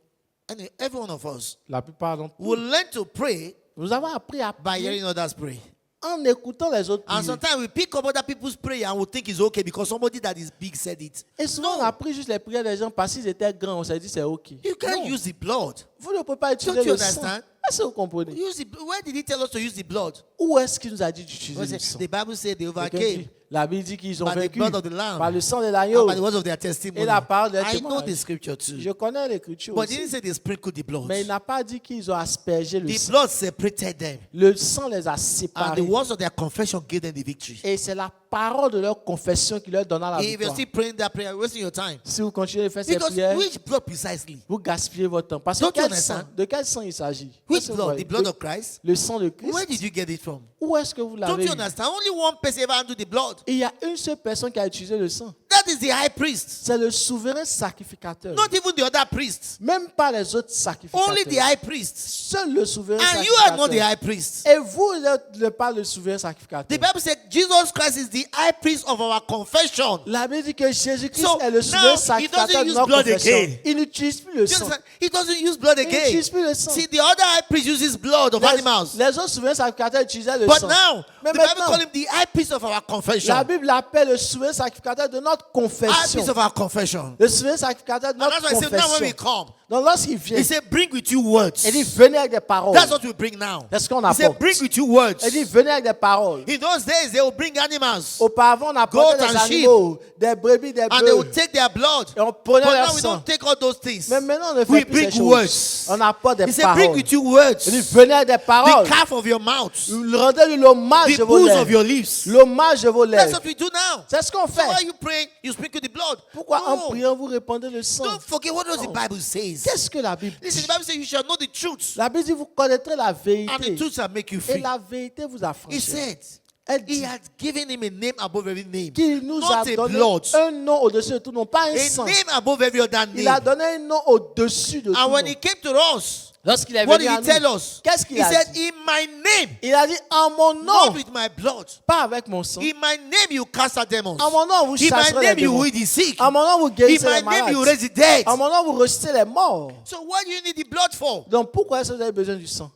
Speaker 1: and every one of us,
Speaker 2: la plupart d'entre
Speaker 1: will
Speaker 2: nous,
Speaker 1: learn to pray
Speaker 2: nous avons appris à
Speaker 1: by
Speaker 2: prier
Speaker 1: hearing others pray.
Speaker 2: en écoutant les autres
Speaker 1: And
Speaker 2: prier.
Speaker 1: sometimes we pick up other people's prayer and we think it's okay because somebody that is big said it.
Speaker 2: Et souvent, on a pris juste les prières des gens parce qu'ils étaient grands. On s'est dit, c'est OK.
Speaker 1: You can't
Speaker 2: Non.
Speaker 1: use the blood.
Speaker 2: Vous ne pouvez pas utiliser
Speaker 1: Don't you
Speaker 2: le sang.
Speaker 1: understand?
Speaker 2: Est-ce que vous comprenez?
Speaker 1: Where did he tell us to use the blood?
Speaker 2: Où est-ce qu'il nous a dit
Speaker 1: Well,
Speaker 2: d'utiliser le sang?
Speaker 1: the Bible said they
Speaker 2: Quelqu'un
Speaker 1: overcame
Speaker 2: dit, la Bible dit qu'ils ont
Speaker 1: by the
Speaker 2: vaincu
Speaker 1: blood of the Lamb
Speaker 2: par le sang de
Speaker 1: and
Speaker 2: l'agneau.
Speaker 1: by the words of their testimony.
Speaker 2: Et la parole de leur
Speaker 1: I know
Speaker 2: témoignage.
Speaker 1: the scripture too.
Speaker 2: Je connais l'écriture
Speaker 1: But he
Speaker 2: aussi.
Speaker 1: didn't say they sprinkled the blood.
Speaker 2: Mais il n'a pas dit qu'ils ont aspergé le
Speaker 1: The
Speaker 2: sang.
Speaker 1: blood separated them.
Speaker 2: Le sang les a
Speaker 1: And the
Speaker 2: séparés.
Speaker 1: words of their confession gave them the victory.
Speaker 2: Et c'est la parole de leur confession qui leur donna la
Speaker 1: If you're
Speaker 2: victoire.
Speaker 1: still praying that prayer, you're wasting your time.
Speaker 2: Si vous continuez de faire ces
Speaker 1: Because
Speaker 2: prières,
Speaker 1: which blood precisely?
Speaker 2: vous gaspillez votre temps. Parce que
Speaker 1: Don't you
Speaker 2: quel
Speaker 1: understand?
Speaker 2: sang, de quel sang il s'agit?
Speaker 1: Which
Speaker 2: Est-ce que vous
Speaker 1: blood?
Speaker 2: voyez?
Speaker 1: The blood of Christ?
Speaker 2: Le sang de
Speaker 1: Where did
Speaker 2: Christ.
Speaker 1: you get it from?
Speaker 2: Où est-ce que vous
Speaker 1: Don't
Speaker 2: l'avez
Speaker 1: you
Speaker 2: eu?
Speaker 1: understand? Only one person ever handled the blood.
Speaker 2: Il y a une seule personne qui a utilisé le sang.
Speaker 1: That is the high priest.
Speaker 2: C'est le souverain sacrificateur.
Speaker 1: Not even the other priests.
Speaker 2: Même pas les autres sacrificateurs.
Speaker 1: Only the high priest.
Speaker 2: Seul le souverain
Speaker 1: And you are not the
Speaker 2: sacrificateur.
Speaker 1: high priest.
Speaker 2: Et vous n'êtes pas le souverain sacrificateur.
Speaker 1: The Bible said Jesus Christ is the high priest of our confession.
Speaker 2: La Bible dit que Jésus-Christ
Speaker 1: So,
Speaker 2: est le
Speaker 1: now,
Speaker 2: souverain
Speaker 1: he
Speaker 2: sacrificateur
Speaker 1: doesn't
Speaker 2: de
Speaker 1: use
Speaker 2: notre
Speaker 1: blood
Speaker 2: confession.
Speaker 1: again.
Speaker 2: Il n'utilise plus le
Speaker 1: Do you
Speaker 2: sang.
Speaker 1: understand? He doesn't use blood
Speaker 2: Il
Speaker 1: again.
Speaker 2: n'utilise plus le sang.
Speaker 1: See, the other high priest uses blood of animals.
Speaker 2: Les autres souverains sacrificateurs utilisaient le
Speaker 1: But
Speaker 2: sang.
Speaker 1: now,
Speaker 2: Mais
Speaker 1: the Bible
Speaker 2: maintenant,
Speaker 1: calls him the high priest of our confession.
Speaker 2: la Bible l'appelle le souverain sacrificateur de notre
Speaker 1: High
Speaker 2: confession.
Speaker 1: priest of our confession.
Speaker 2: Le souverain sacrificateur de
Speaker 1: And
Speaker 2: notre
Speaker 1: that's why I say now when we
Speaker 2: confession.
Speaker 1: come,
Speaker 2: Donc lorsqu'il vient,
Speaker 1: He said, bring with you words.
Speaker 2: il dit venez avec des paroles.
Speaker 1: That's what we bring now.
Speaker 2: C'est ce qu'on
Speaker 1: He said,
Speaker 2: apporte.
Speaker 1: bring with you words.
Speaker 2: Il dit venez avec des paroles.
Speaker 1: In those days, they will bring animals
Speaker 2: Auparavant, on apportait
Speaker 1: Goat
Speaker 2: des
Speaker 1: and
Speaker 2: animaux, des brebis, des
Speaker 1: and they will
Speaker 2: bœufs.
Speaker 1: take their blood.
Speaker 2: Et on
Speaker 1: But
Speaker 2: prenait
Speaker 1: now
Speaker 2: leur
Speaker 1: we
Speaker 2: sang.
Speaker 1: don't take all those things.
Speaker 2: Mais maintenant, on ne
Speaker 1: We
Speaker 2: fait plus ces
Speaker 1: bring
Speaker 2: choses.
Speaker 1: words.
Speaker 2: On apporte des
Speaker 1: He said, bring
Speaker 2: paroles.
Speaker 1: with you words.
Speaker 2: Il dit venez avec des paroles.
Speaker 1: The calf of your mouth.
Speaker 2: Rendez-lui l'hommage
Speaker 1: The
Speaker 2: de vos
Speaker 1: booze of your
Speaker 2: lèvres.
Speaker 1: lips.
Speaker 2: L'hommage de vos
Speaker 1: That's
Speaker 2: lèvres.
Speaker 1: what we do now.
Speaker 2: C'est ce qu'on
Speaker 1: So while
Speaker 2: fait.
Speaker 1: you pray, you sprinkle the blood.
Speaker 2: Pourquoi en
Speaker 1: No.
Speaker 2: priant, vous répandez le sang?
Speaker 1: Don't forget what does the
Speaker 2: No.
Speaker 1: Bible says.
Speaker 2: Qu'est-ce que la Bible
Speaker 1: Listen,
Speaker 2: dit?
Speaker 1: the Bible says you shall know the truth,
Speaker 2: La Bible dit vous connaîtrez la
Speaker 1: and the
Speaker 2: vérité.
Speaker 1: truth shall make you
Speaker 2: Et
Speaker 1: free.
Speaker 2: la vérité vous
Speaker 1: He
Speaker 2: affranchira.
Speaker 1: said
Speaker 2: Elle
Speaker 1: he
Speaker 2: dit
Speaker 1: had given him a name above every name.
Speaker 2: qu'il nous
Speaker 1: Not
Speaker 2: a
Speaker 1: a
Speaker 2: donné
Speaker 1: blood.
Speaker 2: un nom au-dessus de tout nom, pas un
Speaker 1: A
Speaker 2: sang.
Speaker 1: name above every other
Speaker 2: Il a
Speaker 1: name.
Speaker 2: donné un nom au-dessus de tout
Speaker 1: And
Speaker 2: nom.
Speaker 1: when he came to us,
Speaker 2: Lorsqu'il est
Speaker 1: what
Speaker 2: venu
Speaker 1: did
Speaker 2: à
Speaker 1: he tell
Speaker 2: nous,
Speaker 1: us?
Speaker 2: qu'est-ce qu'il
Speaker 1: He
Speaker 2: a
Speaker 1: said,
Speaker 2: dit?
Speaker 1: in my name,
Speaker 2: Il a dit en mon
Speaker 1: not
Speaker 2: nom,
Speaker 1: with my blood.
Speaker 2: pas avec mon sang.
Speaker 1: In my name you cast out demons.
Speaker 2: En mon nom, vous
Speaker 1: In my
Speaker 2: chasserez les
Speaker 1: name you
Speaker 2: démons.
Speaker 1: heal the sick.
Speaker 2: En mon nom, vous
Speaker 1: In
Speaker 2: guérissez
Speaker 1: my
Speaker 2: les
Speaker 1: name you
Speaker 2: malades.
Speaker 1: raise the dead.
Speaker 2: En mon nom, vous ressuscitez les morts.
Speaker 1: So what do you need the blood for?
Speaker 2: Donc pourquoi est-ce que vous avez besoin du sang?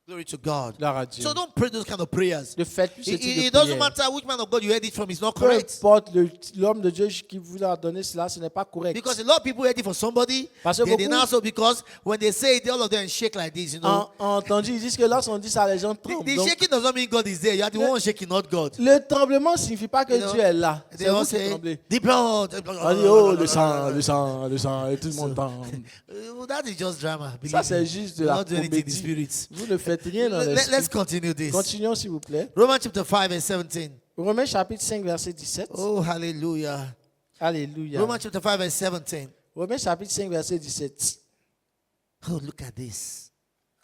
Speaker 1: Glory to God.
Speaker 2: Gloire à Dieu.
Speaker 1: So don't pray those kind of prayers.
Speaker 2: Ne faites plus ce type
Speaker 1: It
Speaker 2: de
Speaker 1: doesn't
Speaker 2: prière.
Speaker 1: matter which man of God you heard it from, it's not
Speaker 2: Peu
Speaker 1: correct.
Speaker 2: importe l'homme de Dieu qui vous a donné cela, ce n'est pas correct.
Speaker 1: Because a lot of people heard it from somebody.
Speaker 2: Parce que
Speaker 1: They didn't
Speaker 2: beaucoup-
Speaker 1: also because when they say it, all of them shake like this, you know.
Speaker 2: Entendu, ils disent que lorsqu'on dit ça, les gens tremblent.
Speaker 1: The
Speaker 2: Donc,
Speaker 1: shaking doesn't mean God is there. You are the one shaking, not God.
Speaker 2: le tremblement ne signifie pas que
Speaker 1: You know,
Speaker 2: Dieu est là.
Speaker 1: They
Speaker 2: C'est vous
Speaker 1: all
Speaker 2: qui
Speaker 1: say,
Speaker 2: tremblez.
Speaker 1: the blood, the blood.
Speaker 2: On dit, oh, le sang, le sang, le sang, et tout le monde tremble.
Speaker 1: That is just drama.
Speaker 2: Ça,
Speaker 1: Believe
Speaker 2: c'est
Speaker 1: me.
Speaker 2: juste de
Speaker 1: You
Speaker 2: la
Speaker 1: not do anything in the
Speaker 2: comédie.
Speaker 1: spirit.
Speaker 2: Vous ne faites rien dans
Speaker 1: Let's
Speaker 2: l'esprit.
Speaker 1: continue this.
Speaker 2: Continuons, s'il vous plaît.
Speaker 1: Romans chapter 5 verse 17.
Speaker 2: Romains chapitre 5, verset 17.
Speaker 1: Oh, hallelujah.
Speaker 2: Alléluia.
Speaker 1: Romans chapter 5 verse 17.
Speaker 2: Romains chapitre 5, verset 17.
Speaker 1: Oh, look at this.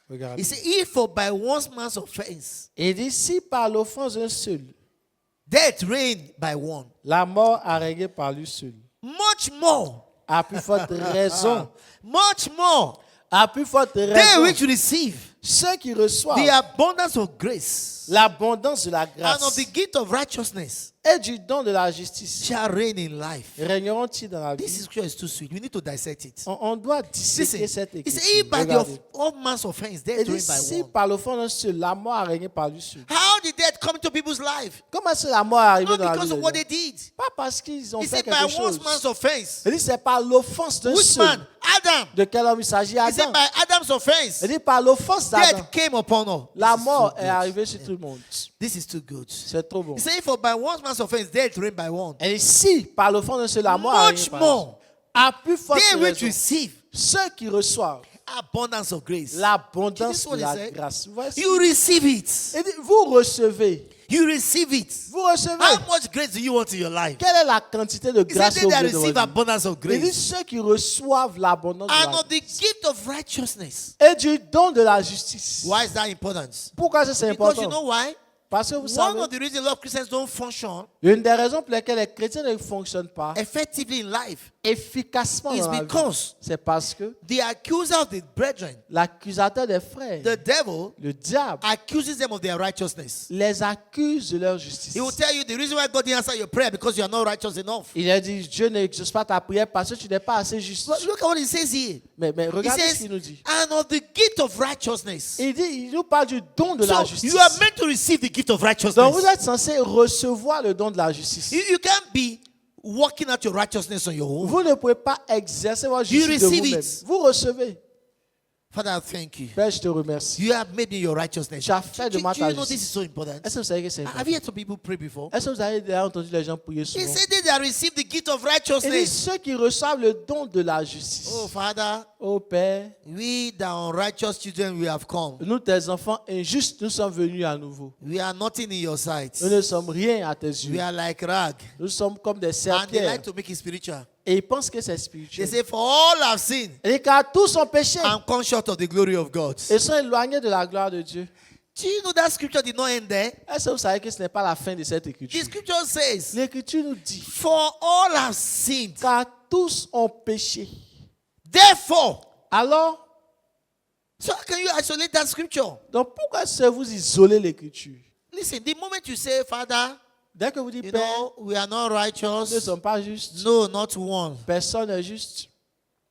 Speaker 2: Regardez.
Speaker 1: He said, if for by one man's offense,
Speaker 2: Et il dit, si par l'offense d'un seul,
Speaker 1: death reigned by one,
Speaker 2: la mort a régné par lui seul,
Speaker 1: much more,
Speaker 2: à plus forte raison,
Speaker 1: much more,
Speaker 2: à plus forte
Speaker 1: they
Speaker 2: raison,
Speaker 1: which receive
Speaker 2: ceux qui reçoivent
Speaker 1: the abundance of grace
Speaker 2: l'abondance de la
Speaker 1: and of
Speaker 2: grâce
Speaker 1: the gift of righteousness
Speaker 2: et du don de la justice
Speaker 1: shall reign in life.
Speaker 2: régneront-ils dans la
Speaker 1: This
Speaker 2: vie.
Speaker 1: scripture is too sweet. We need to dissect it.
Speaker 2: On doit disséquer
Speaker 1: Listen,
Speaker 2: cette
Speaker 1: he said,
Speaker 2: écriture.
Speaker 1: if by the
Speaker 2: Regardez.
Speaker 1: of man's offense,
Speaker 2: Il
Speaker 1: death
Speaker 2: dit,
Speaker 1: reigned by
Speaker 2: si
Speaker 1: one.
Speaker 2: par l'offense d'un seul, la mort a régné par lui seul.
Speaker 1: How did death come into people's life?
Speaker 2: Comment est-ce que la mort est arrivée
Speaker 1: Not
Speaker 2: dans la vie
Speaker 1: because
Speaker 2: des
Speaker 1: of what
Speaker 2: gens?
Speaker 1: they did.
Speaker 2: Pas parce qu'ils ont
Speaker 1: He
Speaker 2: fait
Speaker 1: said, by
Speaker 2: quelque
Speaker 1: one
Speaker 2: chose.
Speaker 1: man's offense.
Speaker 2: Il dit, c'est par l'offense d'un
Speaker 1: Which
Speaker 2: seul.
Speaker 1: man? Adam.
Speaker 2: De quel homme il s'agit?
Speaker 1: He said,
Speaker 2: Adam.
Speaker 1: by Adam's offense,
Speaker 2: Il dit, par l'offense d'Adam,
Speaker 1: death came upon all.
Speaker 2: la
Speaker 1: This is
Speaker 2: mort
Speaker 1: too
Speaker 2: est
Speaker 1: good.
Speaker 2: arrivée sur tout le monde.
Speaker 1: This is too good.
Speaker 2: C'est trop bon.
Speaker 1: He said, for by one man's offense, death reigned by one.
Speaker 2: Et si, par l'offense d'un seul, la mort a régné
Speaker 1: Much
Speaker 2: par lui.
Speaker 1: more,
Speaker 2: À plus forte
Speaker 1: they which
Speaker 2: raison,
Speaker 1: receive
Speaker 2: ceux qui reçoivent
Speaker 1: abundance of grace.
Speaker 2: l'abondance
Speaker 1: This is what
Speaker 2: de
Speaker 1: he
Speaker 2: la
Speaker 1: said.
Speaker 2: grâce. Vous voyez ça?
Speaker 1: You receive it.
Speaker 2: Il dit, vous recevez.
Speaker 1: You receive it.
Speaker 2: Vous recevez.
Speaker 1: How much grace do you want in your life?
Speaker 2: Quelle est la quantité de
Speaker 1: He said,
Speaker 2: grâce
Speaker 1: they
Speaker 2: que vous
Speaker 1: that
Speaker 2: voulez dans
Speaker 1: receive
Speaker 2: votre vie?
Speaker 1: abundance of
Speaker 2: Il dit,
Speaker 1: grace
Speaker 2: ceux qui reçoivent l'abondance de
Speaker 1: and
Speaker 2: la
Speaker 1: of the gift of righteousness.
Speaker 2: et du don de la justice.
Speaker 1: Why is that important?
Speaker 2: Pourquoi ça c'est
Speaker 1: Because you
Speaker 2: important?
Speaker 1: know why?
Speaker 2: Parce que vous
Speaker 1: One
Speaker 2: savez,
Speaker 1: of the reasons a lot of Christians don't function
Speaker 2: une des raisons pour lesquelles les chrétiens ne fonctionnent pas
Speaker 1: effectively in life
Speaker 2: efficacement
Speaker 1: is
Speaker 2: dans la vie,
Speaker 1: because
Speaker 2: c'est parce que
Speaker 1: the accuser of the brethren,
Speaker 2: l'accusateur des frères,
Speaker 1: the devil,
Speaker 2: le diable,
Speaker 1: accuses them of their righteousness.
Speaker 2: les accuse de leur justice.
Speaker 1: He will tell you the reason why God didn't answer your prayer because you are not righteous enough.
Speaker 2: Il a dit, Dieu n'exauce pas ta prière parce que tu n'es pas assez juste.
Speaker 1: But look at what he says here.
Speaker 2: Mais
Speaker 1: He
Speaker 2: regardez ce
Speaker 1: says,
Speaker 2: qu'il nous dit.
Speaker 1: and of the gift of righteousness.
Speaker 2: Il dit, il nous parle du don de la
Speaker 1: So
Speaker 2: justice.
Speaker 1: you are meant to receive the gift of
Speaker 2: Donc
Speaker 1: righteousness.
Speaker 2: vous êtes censé recevoir le don de la justice.
Speaker 1: You can't be working out your righteousness on your own.
Speaker 2: Vous ne pouvez pas exercer votre
Speaker 1: You
Speaker 2: justice de
Speaker 1: receive
Speaker 2: vous-même.
Speaker 1: it.
Speaker 2: Vous recevez.
Speaker 1: Father, I thank you.
Speaker 2: Père, je te remercie.
Speaker 1: You have made me your righteousness.
Speaker 2: Tu as fait de
Speaker 1: Do
Speaker 2: moi ta
Speaker 1: you know this
Speaker 2: justice.
Speaker 1: is so important?
Speaker 2: Est-ce que vous savez que c'est
Speaker 1: Have
Speaker 2: important?
Speaker 1: you heard some people pray before?
Speaker 2: Est-ce que vous avez déjà entendu les gens prier
Speaker 1: He
Speaker 2: souvent?
Speaker 1: said they that receive the gift of
Speaker 2: Il dit
Speaker 1: righteousness.
Speaker 2: ceux qui reçoivent le don de la justice.
Speaker 1: Oh, Father,
Speaker 2: Ô Père,
Speaker 1: we the unrighteous children we have come.
Speaker 2: nous tes enfants injustes, nous sommes venus à nouveau.
Speaker 1: We are nothing in your sight.
Speaker 2: Nous ne sommes rien à tes
Speaker 1: We
Speaker 2: yeux.
Speaker 1: are like rag.
Speaker 2: Nous sommes comme des
Speaker 1: And they
Speaker 2: serpillères.
Speaker 1: like to make it spiritual.
Speaker 2: Et ils pensent que c'est
Speaker 1: They
Speaker 2: spirituel.
Speaker 1: say, for all have sinned
Speaker 2: Et car tous sont péchés
Speaker 1: and come short of the glory of God.
Speaker 2: et sont éloignés de la gloire de Dieu.
Speaker 1: Do you know that scripture did not end there?
Speaker 2: Est-ce que vous savez que ce n'est pas la fin de cette
Speaker 1: The
Speaker 2: écriture?
Speaker 1: scripture says,
Speaker 2: L'écriture nous dit,
Speaker 1: for all have sinned.
Speaker 2: car tous ont péché.
Speaker 1: Therefore,
Speaker 2: Alors,
Speaker 1: so how can you isolate that scripture?
Speaker 2: donc pourquoi est-ce que vous isolez l'écriture?
Speaker 1: Listen, the moment you say, Father,
Speaker 2: Dès que vous dites,
Speaker 1: you
Speaker 2: Père,
Speaker 1: know, we are not
Speaker 2: nous ne
Speaker 1: righteous.
Speaker 2: sommes pas justes,
Speaker 1: No, not one.
Speaker 2: personne n'est juste.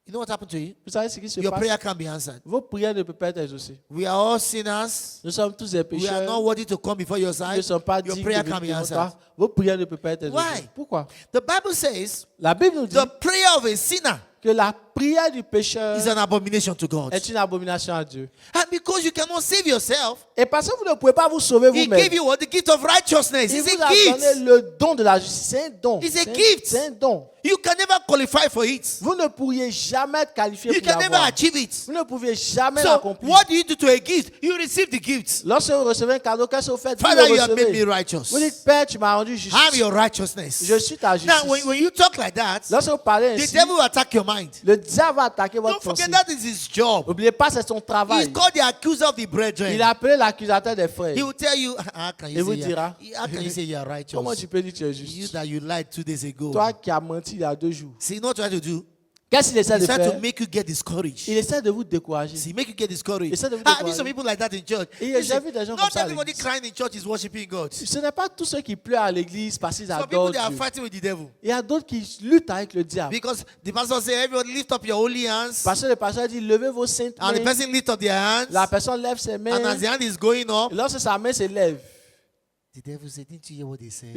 Speaker 1: You know what happened to you?
Speaker 2: Vous savez ce qui se
Speaker 1: Your
Speaker 2: passe?
Speaker 1: prayer can't be answered.
Speaker 2: Vos prières ne peuvent pas être exaucées.
Speaker 1: We are all sinners.
Speaker 2: Nous sommes tous des
Speaker 1: We are
Speaker 2: pécheurs.
Speaker 1: not worthy to come before your
Speaker 2: Nous ne
Speaker 1: side.
Speaker 2: sommes pas
Speaker 1: Your
Speaker 2: dignes
Speaker 1: prayer
Speaker 2: de
Speaker 1: can't be
Speaker 2: venir devant
Speaker 1: answered.
Speaker 2: toi. Vos prières ne peuvent pas être exaucées.
Speaker 1: Why?
Speaker 2: Pourquoi?
Speaker 1: The Bible says
Speaker 2: La Bible nous dit
Speaker 1: the prayer of a sinner
Speaker 2: que la prière du pécheur
Speaker 1: is an abomination to God.
Speaker 2: est une abomination à Dieu.
Speaker 1: And because you cannot save yourself,
Speaker 2: Et parce que vous ne pouvez pas vous sauver
Speaker 1: He
Speaker 2: vous-même,
Speaker 1: gave you what? The gift of righteousness.
Speaker 2: il
Speaker 1: It's
Speaker 2: vous
Speaker 1: a
Speaker 2: a donné
Speaker 1: gift.
Speaker 2: le don de la justice. C'est un don.
Speaker 1: It's a
Speaker 2: C'est un-
Speaker 1: gift.
Speaker 2: C'est un don.
Speaker 1: You can never qualify for it.
Speaker 2: Vous ne pourriez jamais être qualifié
Speaker 1: You
Speaker 2: pour
Speaker 1: can never
Speaker 2: l'avoir.
Speaker 1: achieve it.
Speaker 2: Vous ne pouvez jamais
Speaker 1: So,
Speaker 2: l'accomplir.
Speaker 1: what do you do to a gift? You receive the gift.
Speaker 2: Lorsque vous recevez un cadeau, qu'est-ce que vous faites? Vous
Speaker 1: Father,
Speaker 2: le
Speaker 1: you have made me
Speaker 2: recevez.
Speaker 1: righteous.
Speaker 2: Vous dites, Père, tu m'as rendu juste.
Speaker 1: I'm your righteousness.
Speaker 2: Je suis ta justice.
Speaker 1: Now, when you talk like that,
Speaker 2: Lorsque vous parlez
Speaker 1: the
Speaker 2: ainsi,
Speaker 1: devil will attack your mind.
Speaker 2: le diable va attaquer votre
Speaker 1: Don't
Speaker 2: pensée.
Speaker 1: forget that is his job.
Speaker 2: N'oubliez pas, c'est son
Speaker 1: He's
Speaker 2: travail.
Speaker 1: called the accuser of the brethren.
Speaker 2: Il a appelé l'accusateur des frères.
Speaker 1: He will tell you, how can
Speaker 2: Il
Speaker 1: you
Speaker 2: vous
Speaker 1: say you
Speaker 2: dira,
Speaker 1: are, how can you say you are righteous?
Speaker 2: Comment tu peux dire que tu es
Speaker 1: You
Speaker 2: juste?
Speaker 1: that you lied 2 days ago.
Speaker 2: Toi qui as menti il y a 2 jours.
Speaker 1: See, you know what try to do?
Speaker 2: Qu'est-ce qu'il essaie de
Speaker 1: He's trying to
Speaker 2: faire?
Speaker 1: make you get discouraged.
Speaker 2: Il essaie de vous décourager.
Speaker 1: See, make you get discouraged.
Speaker 2: Essaie de vous
Speaker 1: I mean, some
Speaker 2: décourager.
Speaker 1: people like that in church.
Speaker 2: Et j'ai
Speaker 1: Listen,
Speaker 2: vu des gens
Speaker 1: not
Speaker 2: comme ça à
Speaker 1: everybody
Speaker 2: l'église.
Speaker 1: crying in church is worshiping God.
Speaker 2: Ce n'est pas tous ceux qui pleurent à l'église parce qu'ils
Speaker 1: Some people
Speaker 2: adorent
Speaker 1: they are
Speaker 2: Dieu.
Speaker 1: fighting with the devil
Speaker 2: Il y a d'autres qui luttent avec le diable.
Speaker 1: because the pastor say, "Everybody lift up your holy hands,"
Speaker 2: Parce que le pasteur dit, levez vos saintes
Speaker 1: and the
Speaker 2: mains.
Speaker 1: person lift up their hands,
Speaker 2: La personne lève ses
Speaker 1: and
Speaker 2: mains.
Speaker 1: as the hand is going up,
Speaker 2: Et lorsque sa main se lève,
Speaker 1: the devil said, "Didn't you hear what they said?"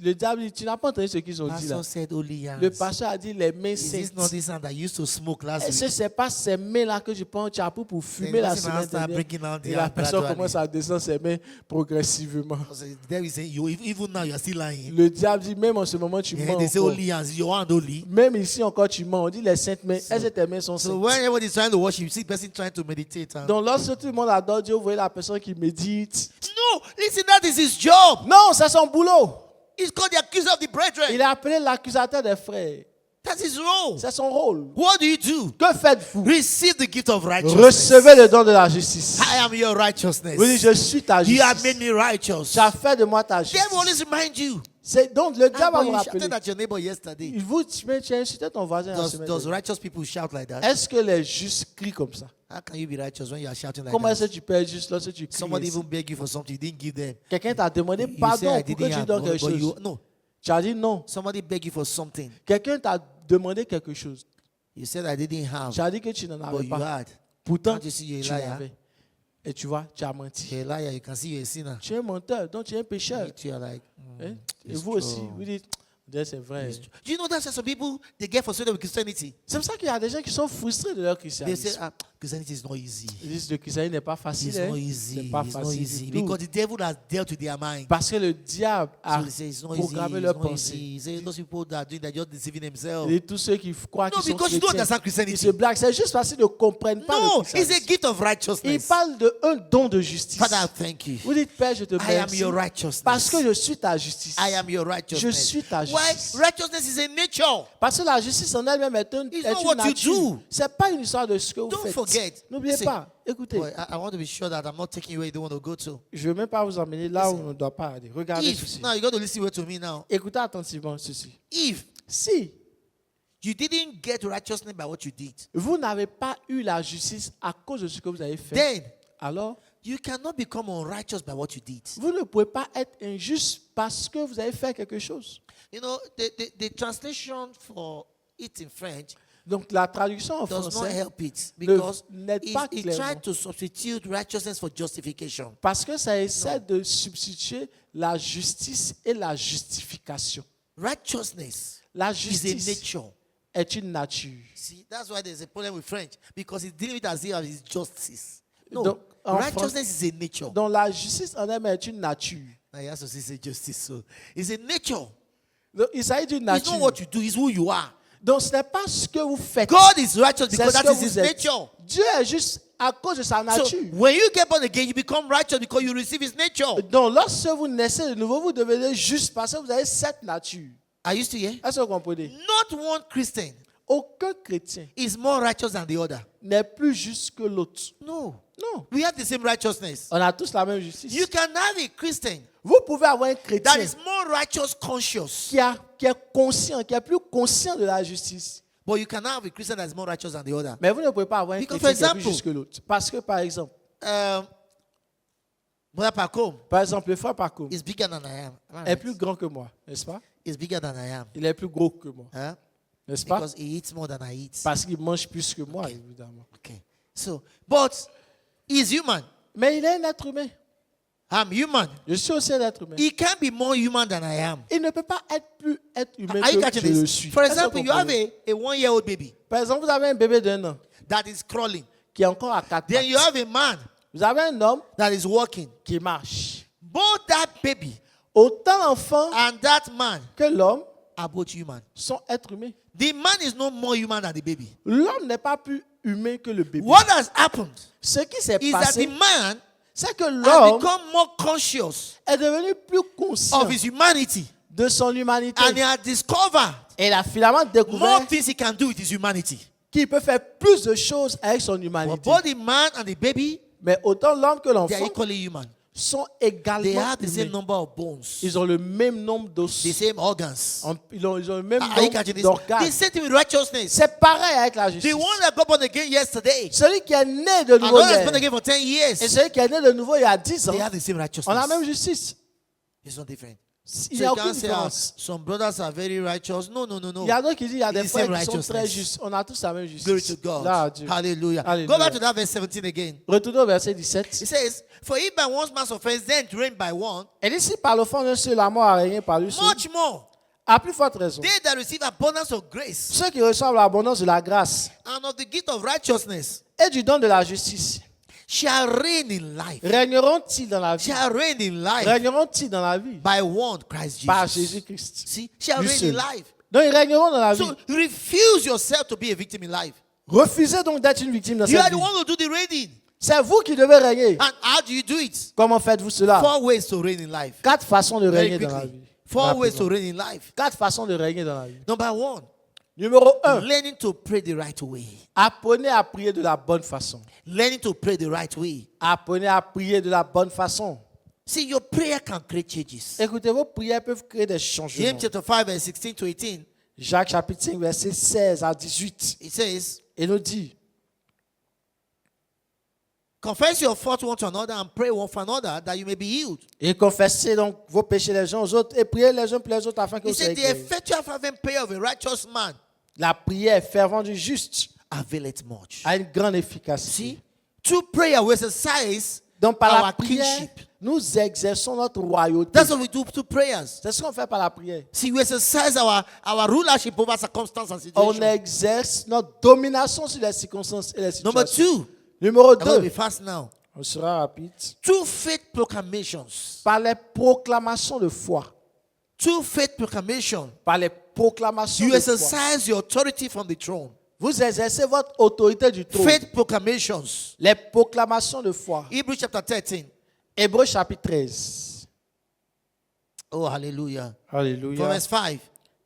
Speaker 2: le diable dit, tu n'as pas entendu ce qu'ils ont dit là.
Speaker 1: Pastor said, "Holy hands."
Speaker 2: Le pasteur a dit les mains
Speaker 1: Is this not
Speaker 2: saintes.
Speaker 1: this hand that used to smoke last
Speaker 2: Est-ce que
Speaker 1: week?
Speaker 2: ce n'est pas ces mains-là que je prends tu as pour fumer
Speaker 1: Then
Speaker 2: la
Speaker 1: the person
Speaker 2: semaine
Speaker 1: start
Speaker 2: dernière?
Speaker 1: breaking out the
Speaker 2: Et la
Speaker 1: hand
Speaker 2: personne
Speaker 1: gradually.
Speaker 2: commence à descendre ses mains progressivement.
Speaker 1: So the devil is saying, "You even now you are still lying."
Speaker 2: Le diable dit, même en ce moment, tu
Speaker 1: Yeah,
Speaker 2: mens
Speaker 1: they say
Speaker 2: encore.
Speaker 1: holy hands. Your hand holy.
Speaker 2: Même ici encore, tu mens. On dit les saintes mains. Est-ce que tes mains sont
Speaker 1: So
Speaker 2: saintes?
Speaker 1: when everybody is trying to worship, you see the person trying to meditate.
Speaker 2: Donc lorsque tout le monde adore Dieu, vous voyez la personne qui médite.
Speaker 1: No, listen, that is his job.
Speaker 2: Non, c'est son boulot.
Speaker 1: He's called the accuser of the brethren.
Speaker 2: Il a appelé l'accusateur des frères.
Speaker 1: That's his role.
Speaker 2: C'est son rôle.
Speaker 1: What do you do?
Speaker 2: Que faites-vous?
Speaker 1: Receive the gift of righteousness.
Speaker 2: Recevez le don de la justice.
Speaker 1: I am your righteousness.
Speaker 2: Vous dites, je suis ta
Speaker 1: You have
Speaker 2: justice.
Speaker 1: made me righteous.
Speaker 2: Tu as fait de moi ta
Speaker 1: Devil always
Speaker 2: justice.
Speaker 1: remind you.
Speaker 2: C'est donc le diable va
Speaker 1: But
Speaker 2: vous
Speaker 1: you
Speaker 2: rappeler.
Speaker 1: shouted at your neighbor yesterday.
Speaker 2: Tu as insulté ton voisin la semaine
Speaker 1: Does
Speaker 2: dernière.
Speaker 1: righteous people shout like that?
Speaker 2: Est-ce que les justes crient comme ça?
Speaker 1: How can you be righteous when you are shouting like
Speaker 2: Comment est-ce
Speaker 1: that?
Speaker 2: que tu peux être juste lorsque tu cries?
Speaker 1: Somebody
Speaker 2: ainsi?
Speaker 1: even beg you for something you didn't give them.
Speaker 2: Quelqu'un t'a demandé
Speaker 1: You say
Speaker 2: pardon
Speaker 1: I
Speaker 2: pour que
Speaker 1: didn't
Speaker 2: tu
Speaker 1: have,
Speaker 2: donnes quelque
Speaker 1: but you
Speaker 2: chose.
Speaker 1: no.
Speaker 2: Tu as dit non.
Speaker 1: Somebody beg you for something.
Speaker 2: Quelqu'un t'a demandé quelque chose.
Speaker 1: You said I didn't have,
Speaker 2: Tu as dit que tu n'en
Speaker 1: but
Speaker 2: avais
Speaker 1: you
Speaker 2: pas.
Speaker 1: had.
Speaker 2: Pourtant,
Speaker 1: Can't you see you're
Speaker 2: tu
Speaker 1: a liar?
Speaker 2: l'avais. Et tu vois, tu as menti.
Speaker 1: You're a liar. You can see you're a sinner.
Speaker 2: Tu es un menteur, donc tu es un pécheur.
Speaker 1: You are like,
Speaker 2: Hein? Et
Speaker 1: it's
Speaker 2: vous aussi,
Speaker 1: true.
Speaker 2: vous dites, c'est vrai.
Speaker 1: Do you know that some people they get frustrated with Christianity?
Speaker 2: C'est pour ça qu'il y a des gens qui sont frustrés de leur
Speaker 1: They say,
Speaker 2: christianisme.
Speaker 1: Christianity is not easy.
Speaker 2: Ils disent que le christianisme n'est pas facile.
Speaker 1: It's
Speaker 2: hein.
Speaker 1: not easy.
Speaker 2: C'est pas
Speaker 1: It's not
Speaker 2: facile
Speaker 1: easy
Speaker 2: du tout.
Speaker 1: because the devil has dealt with their mind.
Speaker 2: Parce que le diable a
Speaker 1: So they say it's not easy.
Speaker 2: programmé
Speaker 1: It's
Speaker 2: leur
Speaker 1: not
Speaker 2: pensée.
Speaker 1: easy. He say those people that are doing that just deceiving themselves.
Speaker 2: Et tous ceux qui croient
Speaker 1: No,
Speaker 2: qu'ils sont
Speaker 1: because you don't
Speaker 2: chrétiens,
Speaker 1: understand
Speaker 2: ils se
Speaker 1: Christianity.
Speaker 2: blaguent. C'est juste parce qu'ils ne comprennent pas
Speaker 1: No,
Speaker 2: le
Speaker 1: it's a
Speaker 2: christianisme.
Speaker 1: gift of
Speaker 2: Il
Speaker 1: righteousness.
Speaker 2: parle d'un don de justice.
Speaker 1: Father, thank you.
Speaker 2: Vous dites, Père, je te
Speaker 1: I am
Speaker 2: remercie
Speaker 1: your righteousness.
Speaker 2: parce que je suis ta justice.
Speaker 1: I am your
Speaker 2: Je
Speaker 1: righteousness.
Speaker 2: suis ta
Speaker 1: Why?
Speaker 2: justice.
Speaker 1: Righteousness is a nature.
Speaker 2: Parce que la justice en elle-même est
Speaker 1: not
Speaker 2: une
Speaker 1: what you
Speaker 2: nature.
Speaker 1: do.
Speaker 2: Ce n'est pas une histoire de ce que vous
Speaker 1: Don't
Speaker 2: faites.
Speaker 1: forget.
Speaker 2: N'oubliez
Speaker 1: Listen.
Speaker 2: pas. Écoutez,
Speaker 1: Boy, I want to be sure that I'm not taking you where you don't want to go to.
Speaker 2: je ne veux même pas vous emmener là où on ne doit pas aller. Regardez
Speaker 1: If,
Speaker 2: ceci.
Speaker 1: now you got to listen well to me now.
Speaker 2: Écoutez attentivement ceci.
Speaker 1: If
Speaker 2: Si
Speaker 1: you didn't get righteousness by what you did,
Speaker 2: vous n'avez pas eu la justice à cause de ce que vous avez fait,
Speaker 1: then
Speaker 2: alors
Speaker 1: you cannot become unrighteous by what you did.
Speaker 2: vous ne pouvez pas être injuste parce que vous avez fait quelque chose.
Speaker 1: You know, the translation for it in French
Speaker 2: Donc la traduction en
Speaker 1: does not
Speaker 2: français,
Speaker 1: help it because
Speaker 2: n'aide pas
Speaker 1: it
Speaker 2: clairement.
Speaker 1: tried to substitute righteousness for justification.
Speaker 2: Parce que ça essaie de substituer la justice et la justification.
Speaker 1: Righteousness
Speaker 2: La
Speaker 1: is a
Speaker 2: justice
Speaker 1: nature.
Speaker 2: est une nature.
Speaker 1: See, that's why there's a problem with French because it's dealing with as if it's justice. No,
Speaker 2: Donc, en
Speaker 1: righteousness is a nature.
Speaker 2: Donc la justice en elle-même est une nature.
Speaker 1: Now, he has to say justice, so it's a nature.
Speaker 2: Donc, il s'agit d'une
Speaker 1: It's
Speaker 2: nature.
Speaker 1: not what you do, it's who you are.
Speaker 2: Donc ce n'est pas ce que vous faites.
Speaker 1: God is righteous
Speaker 2: C'est
Speaker 1: because
Speaker 2: ce
Speaker 1: that
Speaker 2: que
Speaker 1: is his
Speaker 2: vous êtes.
Speaker 1: nature.
Speaker 2: Dieu est juste à cause de sa
Speaker 1: So
Speaker 2: nature.
Speaker 1: when you get born again, you become righteous because you receive his nature.
Speaker 2: Donc lorsque vous naissez de nouveau, vous devenez juste parce que vous avez cette nature.
Speaker 1: Are you still here?
Speaker 2: Est-ce que vous comprenez?
Speaker 1: Not one Christian
Speaker 2: Aucun chrétien
Speaker 1: is more righteous than the other.
Speaker 2: n'est plus juste que l'autre.
Speaker 1: No.
Speaker 2: Non.
Speaker 1: We have the same righteousness.
Speaker 2: On a tous la même justice.
Speaker 1: You can have a Christian
Speaker 2: Vous pouvez avoir un chrétien
Speaker 1: that is more righteous conscious,
Speaker 2: qui est conscient, qui est plus conscient de la justice.
Speaker 1: but you can have a Christian that is more righteous than the other.
Speaker 2: Mais vous ne pouvez pas avoir un
Speaker 1: Because,
Speaker 2: chrétien qui est
Speaker 1: for
Speaker 2: plus
Speaker 1: example,
Speaker 2: juste que l'autre. Parce que, par exemple,
Speaker 1: Brother Pacom
Speaker 2: le frère Paco
Speaker 1: is bigger than I am. Am I
Speaker 2: est
Speaker 1: right?
Speaker 2: plus grand que moi, n'est-ce pas?
Speaker 1: Is bigger than I am.
Speaker 2: Il est plus gros que moi,
Speaker 1: Huh?
Speaker 2: n'est-ce pas?
Speaker 1: Because he eats more than I eat.
Speaker 2: Parce qu'il mange plus que moi, évidemment.
Speaker 1: Okay. So, but he's human.
Speaker 2: Mais il est un être humain.
Speaker 1: I'm human.
Speaker 2: Je suis aussi un être humain.
Speaker 1: He can't be more human than I am.
Speaker 2: Il ne peut pas être plus être humain
Speaker 1: Are you
Speaker 2: que
Speaker 1: catching
Speaker 2: je le
Speaker 1: this?
Speaker 2: suis.
Speaker 1: For
Speaker 2: Est-ce que vous
Speaker 1: example, you have
Speaker 2: comprenez?
Speaker 1: a 1-year-old baby
Speaker 2: Par exemple, vous avez un bébé d'1 an
Speaker 1: that is crawling.
Speaker 2: qui est encore à 4
Speaker 1: Then you
Speaker 2: pattes.
Speaker 1: have a man
Speaker 2: Vous avez un homme
Speaker 1: that is walking.
Speaker 2: qui marche.
Speaker 1: Both that baby
Speaker 2: Autant l'enfant
Speaker 1: and that man
Speaker 2: que l'homme
Speaker 1: are both human.
Speaker 2: sont êtres humains.
Speaker 1: The man is no more human than the baby.
Speaker 2: L'homme n'est pas plus humain que le bébé.
Speaker 1: What has happened
Speaker 2: Ce qui s'est
Speaker 1: is that the
Speaker 2: passé,
Speaker 1: man
Speaker 2: c'est que
Speaker 1: has
Speaker 2: l'homme
Speaker 1: become more conscious
Speaker 2: est devenu plus conscient
Speaker 1: of his humanity
Speaker 2: de son humanité.
Speaker 1: and he has discovered
Speaker 2: Et il a finalement découvert
Speaker 1: more things he can do with his humanity.
Speaker 2: qu'il peut faire plus de choses avec son
Speaker 1: But
Speaker 2: humanité.
Speaker 1: both the man and the baby,
Speaker 2: Mais autant l'homme que
Speaker 1: they are
Speaker 2: l'enfant
Speaker 1: equally human.
Speaker 2: sont
Speaker 1: They
Speaker 2: également
Speaker 1: have the same
Speaker 2: humains.
Speaker 1: number of bones,
Speaker 2: Ils ont le même nombre d'os.
Speaker 1: the same organs.
Speaker 2: Ils ont le même
Speaker 1: Are you
Speaker 2: nombre
Speaker 1: catching this?
Speaker 2: d'organes.
Speaker 1: The same thing with righteousness.
Speaker 2: C'est pareil avec la justice.
Speaker 1: The one that got born again yesterday
Speaker 2: Celui qui est né de
Speaker 1: and
Speaker 2: nouveau
Speaker 1: one that's
Speaker 2: hier
Speaker 1: been again for 10
Speaker 2: et
Speaker 1: years,
Speaker 2: celui qui est né de nouveau il y a 10 ans,
Speaker 1: they have the same
Speaker 2: on a la
Speaker 1: righteousness.
Speaker 2: même justice.
Speaker 1: It's not different.
Speaker 2: Il
Speaker 1: So
Speaker 2: n'y a
Speaker 1: you
Speaker 2: aucune
Speaker 1: can't say,
Speaker 2: différence.
Speaker 1: some brothers are very righteous. No.
Speaker 2: Il y a d'autres qui disent il y a des
Speaker 1: It's the
Speaker 2: frères
Speaker 1: same
Speaker 2: qui sont très
Speaker 1: righteousness.
Speaker 2: justes. On a tous la même justice.
Speaker 1: Glory to God.
Speaker 2: Là, à Dieu.
Speaker 1: Hallelujah.
Speaker 2: Hallelujah.
Speaker 1: Go back to that verse 17 again.
Speaker 2: Retournons au verset 17.
Speaker 1: It says, for if by one man's offense, then it reigned by one,
Speaker 2: Et ici, par le fond d'un seul, la mort a régné par lui seul.
Speaker 1: much more,
Speaker 2: À plus forte raison.
Speaker 1: they that receive abundance of grace
Speaker 2: Ceux qui reçoivent l'abondance de la grâce
Speaker 1: and of the gift of righteousness
Speaker 2: et du don de la justice
Speaker 1: shall reign in life.
Speaker 2: régneront-ils dans la vie?
Speaker 1: Shall reign in life
Speaker 2: Régneront-ils dans la vie?
Speaker 1: by one Christ
Speaker 2: Par
Speaker 1: Jesus.
Speaker 2: Jésus-Christ.
Speaker 1: See, shall
Speaker 2: Lui
Speaker 1: reign
Speaker 2: seul.
Speaker 1: in life.
Speaker 2: Donc ils régneront dans la vie.
Speaker 1: So refuse yourself to be a victim in life.
Speaker 2: Refusez donc d'être une victime dans
Speaker 1: You
Speaker 2: cette
Speaker 1: are the
Speaker 2: vie.
Speaker 1: one who do the reigning.
Speaker 2: C'est vous qui devez régner.
Speaker 1: And how do you do it?
Speaker 2: Comment faites-vous cela?
Speaker 1: 4 ways to reign in life.
Speaker 2: 4 façons de
Speaker 1: Very
Speaker 2: régner dans la
Speaker 1: quickly.
Speaker 2: vie.
Speaker 1: 4 ways to
Speaker 2: Rapidement.
Speaker 1: reign in life.
Speaker 2: 4 façons de régner dans la vie.
Speaker 1: Number 1,
Speaker 2: Numéro 1.
Speaker 1: learning to pray the right way.
Speaker 2: Apprenez à prier de la bonne façon.
Speaker 1: Learning to pray the right way.
Speaker 2: Apprenez à prier de la bonne façon.
Speaker 1: See, your prayer can create changes.
Speaker 2: Écoutez, vos prières peuvent créer des changements.
Speaker 1: James chapter 5, verse 16 to 18,
Speaker 2: Jacques chapitre 5, verset 16 à 18.
Speaker 1: it says,
Speaker 2: Il nous dit,
Speaker 1: confess your fault one to another and pray one for another that you may be healed.
Speaker 2: et confessez donc vos péchés les uns aux autres et priez les uns pour les autres afin que
Speaker 1: He
Speaker 2: vous soyez
Speaker 1: said, the
Speaker 2: guéris.
Speaker 1: effectual fervent prayer of a righteous man
Speaker 2: La prière fervente du juste
Speaker 1: availeth much.
Speaker 2: a une grande efficacité.
Speaker 1: See, through prayer we exercise
Speaker 2: Donc par la
Speaker 1: our
Speaker 2: prière,
Speaker 1: kingship.
Speaker 2: nous exerçons notre royauté.
Speaker 1: That's what we do through prayers.
Speaker 2: C'est ce qu'on fait par la prière.
Speaker 1: See, we exercise our rulership over circumstances and
Speaker 2: On
Speaker 1: situations.
Speaker 2: exerce notre domination sur les circonstances et les
Speaker 1: Number
Speaker 2: situations.
Speaker 1: 2,
Speaker 2: Numéro
Speaker 1: I'm going to be
Speaker 2: 2,
Speaker 1: fast now.
Speaker 2: on sera rapide.
Speaker 1: Through faith proclamations.
Speaker 2: Par les proclamations de foi.
Speaker 1: Through faith proclamation,
Speaker 2: Par les proclamations
Speaker 1: you
Speaker 2: de foi.
Speaker 1: exercise your authority from the throne.
Speaker 2: Vous exercez votre autorité du trône.
Speaker 1: Faith proclamations.
Speaker 2: Les proclamations de foi.
Speaker 1: Hebrews chapter 13.
Speaker 2: Hébreux chapitre 13.
Speaker 1: Oh, hallelujah. From
Speaker 2: Alléluia.
Speaker 1: verse 5.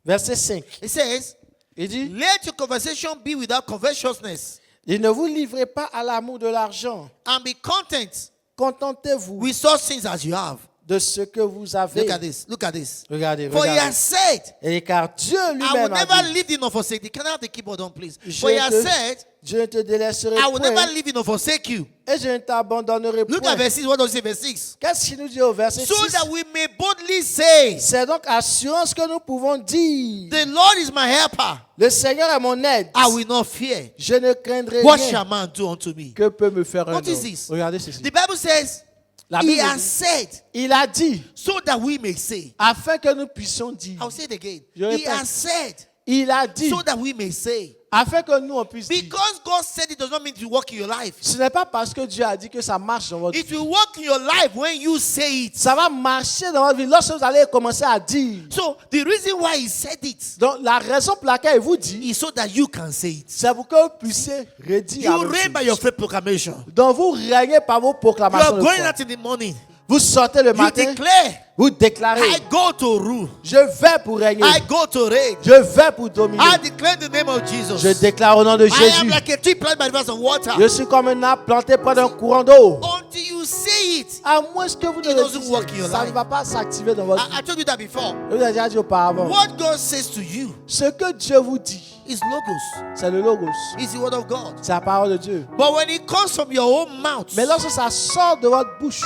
Speaker 2: Verset 5.
Speaker 1: It says,
Speaker 2: Il dit,
Speaker 1: let your conversation be without covetousness,
Speaker 2: et ne vous livrez pas à l'amour de l'argent.
Speaker 1: and be content
Speaker 2: Contentez-vous
Speaker 1: with such things as you have.
Speaker 2: de ce que vous avez.
Speaker 1: Look at this. Look at this.
Speaker 2: Regardez,
Speaker 1: For he
Speaker 2: regardez.
Speaker 1: has said,
Speaker 2: Et car Dieu
Speaker 1: I will
Speaker 2: lui-même a
Speaker 1: never
Speaker 2: dit,
Speaker 1: leave thee nor forsake thee. Can I have the keyboard on, please?
Speaker 2: Je
Speaker 1: For he has
Speaker 2: te-
Speaker 1: said,
Speaker 2: je ne te délaisserai
Speaker 1: I will never
Speaker 2: point
Speaker 1: leave you nor forsake you.
Speaker 2: et je ne t'abandonnerai
Speaker 1: Look
Speaker 2: point.
Speaker 1: at verse 6. What does it say, verse 6?
Speaker 2: Qu'est-ce qu'il nous dit au verset
Speaker 1: So
Speaker 2: 6?
Speaker 1: that we may boldly say,
Speaker 2: C'est donc assurance que nous pouvons dire,
Speaker 1: the Lord is my helper.
Speaker 2: le Seigneur est mon aide.
Speaker 1: I will not fear.
Speaker 2: Je ne craindrai
Speaker 1: What
Speaker 2: rien.
Speaker 1: shall man do unto me?
Speaker 2: Que peut me faire un
Speaker 1: What is
Speaker 2: homme?
Speaker 1: this?
Speaker 2: Regardez ceci.
Speaker 1: The Bible says,
Speaker 2: La
Speaker 1: he
Speaker 2: Bible
Speaker 1: has
Speaker 2: dit,
Speaker 1: said,
Speaker 2: il a dit,
Speaker 1: so that we may say.
Speaker 2: afin que nous puissions dire.
Speaker 1: I'll say it again.
Speaker 2: Je
Speaker 1: He
Speaker 2: répète.
Speaker 1: has said,
Speaker 2: Il a dit,
Speaker 1: so that we may say.
Speaker 2: afin que nous on puisse dire.
Speaker 1: Because God said it does not mean to work in your life.
Speaker 2: Ce n'est pas parce que Dieu a dit que ça marche dans votre vie.
Speaker 1: It will work in your life when you say it.
Speaker 2: Ça va marcher dans votre vie lorsque vous allez commencer à dire.
Speaker 1: So the reason why he said it
Speaker 2: Donc la raison pour laquelle il vous dit,
Speaker 1: is so that you can say it.
Speaker 2: c'est pour que vous puissiez redire. la
Speaker 1: You
Speaker 2: même
Speaker 1: reign
Speaker 2: chose.
Speaker 1: by your faith proclamation.
Speaker 2: Donc vous régnez par vos
Speaker 1: You
Speaker 2: proclamations
Speaker 1: are
Speaker 2: de
Speaker 1: going
Speaker 2: foi.
Speaker 1: out in the morning.
Speaker 2: Vous sortez le
Speaker 1: You
Speaker 2: matin,
Speaker 1: declare,
Speaker 2: vous déclarez,
Speaker 1: I go to rule.
Speaker 2: je vais pour régner,
Speaker 1: I go to reign.
Speaker 2: je vais pour dominer.
Speaker 1: I declare the name of
Speaker 2: Je
Speaker 1: Jesus.
Speaker 2: déclare au nom de
Speaker 1: I am
Speaker 2: Jésus,
Speaker 1: like a tree planted by the rivers of water.
Speaker 2: je suis comme un arbre planté près d'un courant d'eau.
Speaker 1: Until you say it.
Speaker 2: À moins que vous ne
Speaker 1: It
Speaker 2: le
Speaker 1: doesn't work in
Speaker 2: disiez,
Speaker 1: your
Speaker 2: ça ne
Speaker 1: life.
Speaker 2: va pas s'activer dans votre vie.
Speaker 1: I told you that before.
Speaker 2: Je vous ai déjà dit auparavant.
Speaker 1: What God says to you
Speaker 2: Ce que Dieu vous dit,
Speaker 1: is logos.
Speaker 2: c'est le logos.
Speaker 1: It's the word of God.
Speaker 2: C'est la parole de Dieu.
Speaker 1: But when it comes from your own mouth,
Speaker 2: Mais lorsque ça sort de votre bouche,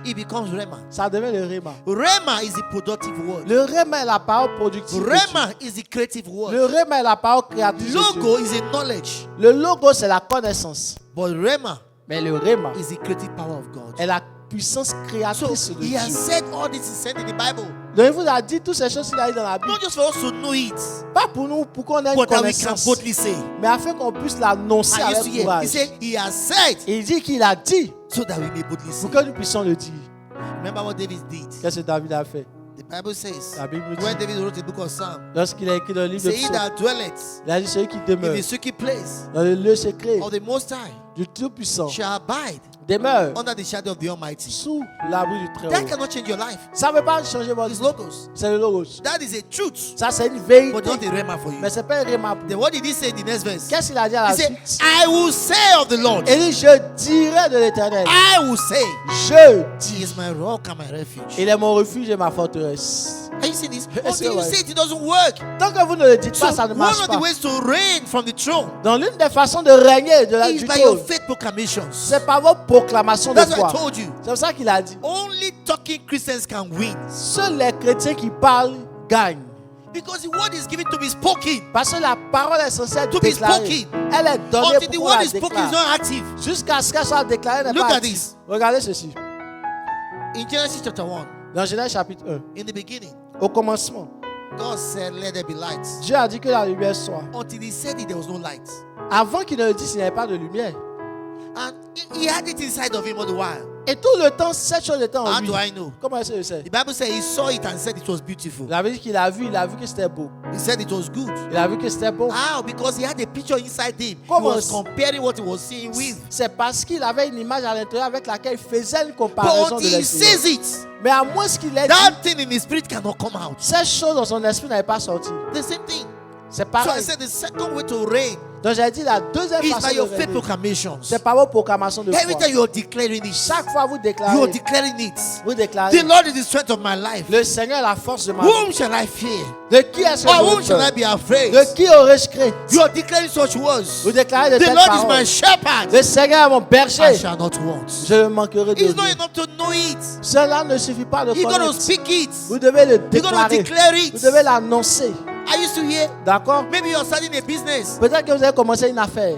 Speaker 1: it becomes rema.
Speaker 2: ça devient le rhéma.
Speaker 1: Rema is the productive word.
Speaker 2: Le rhéma est la parole productive de Dieu.
Speaker 1: Rema is the creative word.
Speaker 2: Le rhéma est la parole créatrice de Dieu.
Speaker 1: Logo is a knowledge.
Speaker 2: Le logo, c'est la connaissance.
Speaker 1: But rema
Speaker 2: Mais le rhéma
Speaker 1: is the creative power of God.
Speaker 2: est la puissance
Speaker 1: So
Speaker 2: créatrice de
Speaker 1: he has
Speaker 2: Dieu.
Speaker 1: said all this is said in the Bible.
Speaker 2: Donc il vous a dit toutes ces choses qu'il a dit dans la Bible.
Speaker 1: Not just for us to know it,
Speaker 2: Pas pour nous, pour qu'on ait une
Speaker 1: but that we can
Speaker 2: connaissance,
Speaker 1: boldly say.
Speaker 2: mais afin qu'on puisse l'annoncer
Speaker 1: I used to
Speaker 2: avec
Speaker 1: hear. He
Speaker 2: courage.
Speaker 1: said he has said
Speaker 2: Et il dit qu'il a dit
Speaker 1: so that we may boldly say.
Speaker 2: pour que nous puissions le dire.
Speaker 1: Remember what David did.
Speaker 2: Qu'est-ce que David a fait?
Speaker 1: The Bible says
Speaker 2: La Bible
Speaker 1: when
Speaker 2: dit,
Speaker 1: David wrote the book of Psalms,
Speaker 2: lorsqu'il a écrit dans le
Speaker 1: he
Speaker 2: livre de
Speaker 1: said, "He
Speaker 2: Psaumes,
Speaker 1: that dwelleth
Speaker 2: il a dit celui qui
Speaker 1: in
Speaker 2: demeure
Speaker 1: the secret place
Speaker 2: dans le lieu secret
Speaker 1: of the Most High
Speaker 2: du Tout-Puissant
Speaker 1: shall abide
Speaker 2: demeure
Speaker 1: under the shadow of the Almighty."
Speaker 2: sous l'abri du
Speaker 1: That
Speaker 2: Très-Haut.
Speaker 1: cannot change your life.
Speaker 2: Ça ne veut pas changer votre
Speaker 1: It's
Speaker 2: vie.
Speaker 1: logos.
Speaker 2: C'est le logos.
Speaker 1: That is a truth,
Speaker 2: Ça, c'est une
Speaker 1: but
Speaker 2: vérité.
Speaker 1: not a rhema for you.
Speaker 2: Mais ce n'est pas un rhéma.
Speaker 1: Then what did he say in the next verse?
Speaker 2: Qu'est-ce qu'il a dit à
Speaker 1: He
Speaker 2: la
Speaker 1: said,
Speaker 2: suite?
Speaker 1: "I will say of the Lord,
Speaker 2: Il dit, je dirai de l'Éternel.
Speaker 1: I will say,
Speaker 2: Je
Speaker 1: He
Speaker 2: dis.
Speaker 1: is my rock and my refuge."
Speaker 2: Il est mon refuge et ma forteresse.
Speaker 1: Are you seeing this?
Speaker 2: Yes,
Speaker 1: Until you
Speaker 2: right.
Speaker 1: say it, it doesn't work.
Speaker 2: Tant que vous ne le dites
Speaker 1: So
Speaker 2: pas, ça ne
Speaker 1: one
Speaker 2: marche
Speaker 1: of
Speaker 2: pas.
Speaker 1: the ways to reign from the throne
Speaker 2: Dans l'une des façons de régner de la
Speaker 1: is
Speaker 2: du
Speaker 1: by your
Speaker 2: trône,
Speaker 1: faith proclamations.
Speaker 2: c'est par vos proclamations de
Speaker 1: That's what I
Speaker 2: foi.
Speaker 1: told you.
Speaker 2: C'est pour ça qu'il a dit,
Speaker 1: Only talking Christians can win.
Speaker 2: seuls les chrétiens qui parlent gagnent.
Speaker 1: Because the word is given to be spoken.
Speaker 2: Parce que la parole est censée être
Speaker 1: To be
Speaker 2: déclarée.
Speaker 1: spoken.
Speaker 2: Elle est donnée
Speaker 1: Until the
Speaker 2: pour qu'on
Speaker 1: word
Speaker 2: la
Speaker 1: is spoken, is
Speaker 2: déclare.
Speaker 1: not active.
Speaker 2: Jusqu'à ce qu'elle soit déclarée, elle n'est
Speaker 1: Look
Speaker 2: pas
Speaker 1: at
Speaker 2: active.
Speaker 1: this.
Speaker 2: Regardez ceci.
Speaker 1: In Genesis chapter 1,
Speaker 2: Dans Genèse chapitre 1,
Speaker 1: in the beginning,
Speaker 2: au commencement,
Speaker 1: God said, "Let there be light."
Speaker 2: Dieu a dit que la lumière soit.
Speaker 1: Until he said it, there was no light.
Speaker 2: Avant qu'il ne le dise, il n'y avait pas de lumière.
Speaker 1: And he had it inside of him all the while.
Speaker 2: Et tout le temps, cette chose était en
Speaker 1: How
Speaker 2: lui.
Speaker 1: do I know?
Speaker 2: Comment est-ce que je sais?
Speaker 1: The Bible said he saw it and said it was beautiful.
Speaker 2: Il avait dit qu'il a vu que c'était beau.
Speaker 1: He said it was good.
Speaker 2: Il a vu que c'était bon.
Speaker 1: How? Because he had a picture inside him. He
Speaker 2: Comment?
Speaker 1: was comparing what he was seeing with.
Speaker 2: C'est parce qu'il avait une image à l'intérieur avec laquelle il faisait une
Speaker 1: But
Speaker 2: comparaison de
Speaker 1: until he
Speaker 2: l'extérieur.
Speaker 1: says it,
Speaker 2: Mais à moins qu'il ait dit,
Speaker 1: that thing in his spirit cannot come out.
Speaker 2: cette chose dans son esprit n'avait pas sorti.
Speaker 1: The same thing.
Speaker 2: C'est
Speaker 1: So I
Speaker 2: pareil.
Speaker 1: said the second way to reign
Speaker 2: Donc j'ai dit la deuxième
Speaker 1: is
Speaker 2: façon
Speaker 1: by
Speaker 2: de
Speaker 1: your faith
Speaker 2: régner,
Speaker 1: proclamations.
Speaker 2: c'est par vos proclamations de
Speaker 1: Every
Speaker 2: foi.
Speaker 1: time you are declaring it,
Speaker 2: Chaque fois vous
Speaker 1: you are
Speaker 2: déclarez,
Speaker 1: declaring it.
Speaker 2: vous déclarez,
Speaker 1: The Lord is the strength of my life.
Speaker 2: le Seigneur est la force de ma vie.
Speaker 1: Whom shall I fear?
Speaker 2: De qui est-ce que
Speaker 1: Or
Speaker 2: je
Speaker 1: whom shall I
Speaker 2: peur?
Speaker 1: be afraid?
Speaker 2: De qui aurais-je crainte?
Speaker 1: You are declaring such words.
Speaker 2: Vous déclarez de
Speaker 1: The
Speaker 2: telles
Speaker 1: Lord is my
Speaker 2: paroles.
Speaker 1: shepherd.
Speaker 2: Le Seigneur est mon
Speaker 1: I
Speaker 2: berger.
Speaker 1: shall not want.
Speaker 2: Je ne manquerai de
Speaker 1: It's not
Speaker 2: rien.
Speaker 1: enough to know it.
Speaker 2: Cela ne suffit pas de
Speaker 1: You got to
Speaker 2: connaître.
Speaker 1: speak it.
Speaker 2: Vous devez le
Speaker 1: You got to
Speaker 2: déclarer.
Speaker 1: declare it.
Speaker 2: Vous devez l'annoncer.
Speaker 1: I used to hear.
Speaker 2: D'accord?
Speaker 1: Maybe you're starting a business.
Speaker 2: Peut-être que vous avez commencé une affaire.